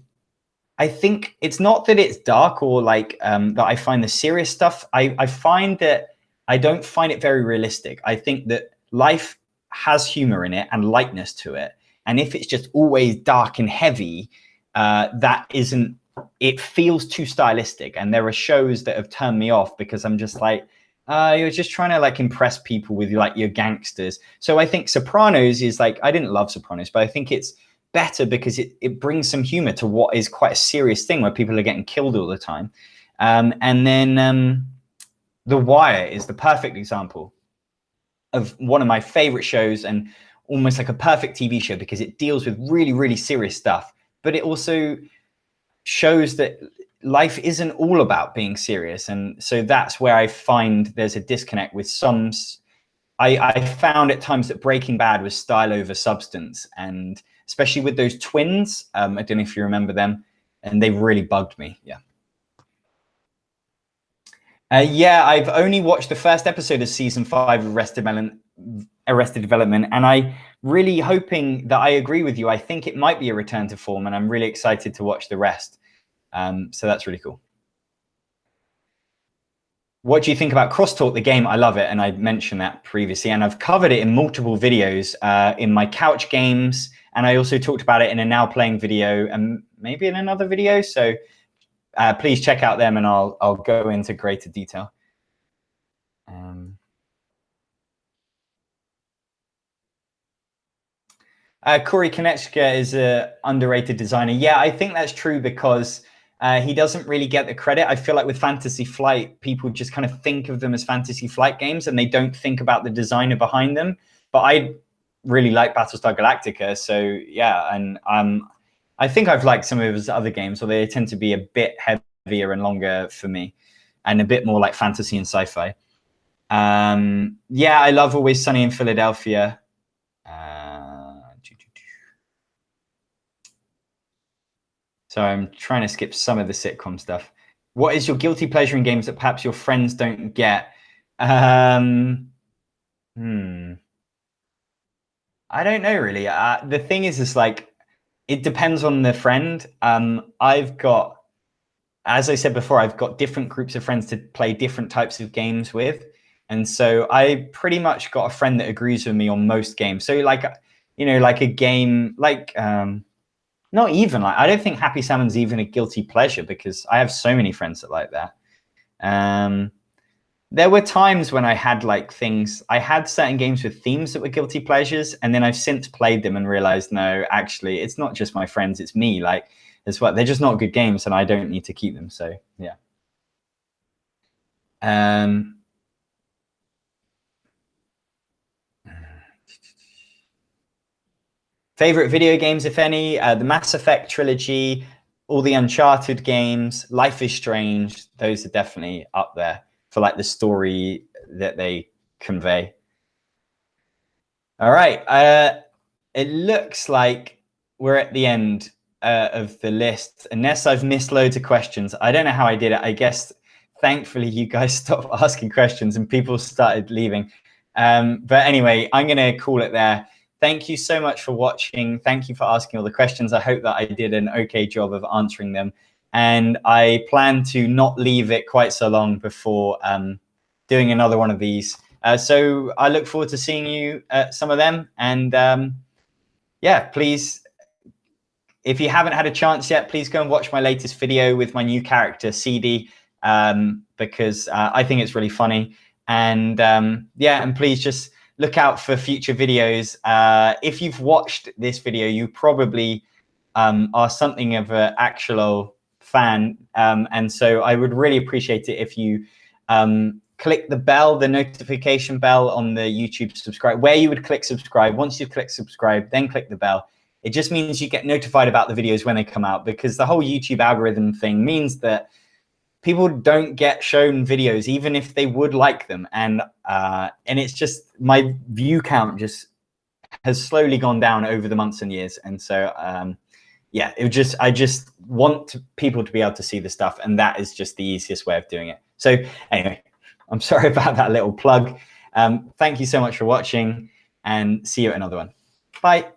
S1: I think it's not that it's dark or like that I find the serious stuff. I find that I don't find it very realistic. I think that life has humor in it and lightness to it. And if it's just always dark and heavy, that isn't, it feels too stylistic. And there are shows that have turned me off because I'm just like, you're just trying to like impress people with like your gangsters. So I think Sopranos is like, I didn't love Sopranos, but I think it's better because it brings some humor to what is quite a serious thing where people are getting killed all the time. And then The Wire is the perfect example of one of my favorite shows and almost like a perfect TV show because it deals with really, really serious stuff, but it also shows that life isn't all about being serious. And so that's where I find there's a disconnect with some I found at times that Breaking Bad was style over substance, and especially with those twins. I don't know if you remember them, and they really bugged me. Yeah. Yeah, I've only watched the first episode of season 5 of Arrested Development, and I really hoping that I agree with you. I think it might be a return to form, and I'm really excited to watch the rest. So that's really cool. What do you think about Crosstalk, the game? I love it, and I mentioned that previously, and I've covered it in multiple videos in my couch games, and I also talked about it in a now playing video and maybe in another video. So please check out them, and I'll go into greater detail. Corey Konechka is an underrated designer. Yeah, I think that's true because he doesn't really get the credit. I feel like with Fantasy Flight, people just kind of think of them as Fantasy Flight games and they don't think about the designer behind them. But I really like Battlestar Galactica. So yeah, and I think I've liked some of his other games, although they tend to be a bit heavier and longer for me and a bit more like fantasy and sci-fi. Yeah, I love Always Sunny in Philadelphia. So I'm trying to skip some of the sitcom stuff. What is your guilty pleasure in games that perhaps your friends don't get? I don't know really. The thing is like, it depends on the friend. I've got, as I said before, I've got different groups of friends to play different types of games with. And so I pretty much got a friend that agrees with me on most games. So like, you know, like a game, like, not even like, I don't think Happy Salmon's even a guilty pleasure because I have so many friends that like that. There were times when I had like things, I had certain games with themes that were guilty pleasures, and then I've since played them and realized, no, actually, it's not just my friends, it's me. Like, as well, they're just not good games, and I don't need to keep them. So yeah. Favorite video games, if any? The Mass Effect trilogy, all the Uncharted games, Life is Strange. Those are definitely up there for like the story that they convey. All right. It looks like we're at the end of the list, unless I've missed loads of questions. I don't know how I did it. I guess thankfully you guys stopped asking questions and people started leaving. But anyway, I'm going to call it there. Thank you so much for watching. Thank you for asking all the questions. I hope that I did an okay job of answering them. And I plan to not leave it quite so long before doing another one of these. So I look forward to seeing you at some of them. And yeah, please, if you haven't had a chance yet, please go and watch my latest video with my new character, Ceedee, because I think it's really funny. And yeah, and please just look out for future videos. If you've watched this video, you probably are something of an actual fan. And so I would really appreciate it if you click the bell, the notification bell on the YouTube subscribe, where you would click subscribe. Once you click subscribe, then click the bell. It just means you get notified about the videos when they come out, because the whole YouTube algorithm thing means that people don't get shown videos, even if they would like them. And it's just, my view count just has slowly gone down over the months and years. And so, yeah, I just want people to be able to see the stuff. And that is just the easiest way of doing it. So anyway, I'm sorry about that little plug. Thank you so much for watching, and see you at another one. Bye.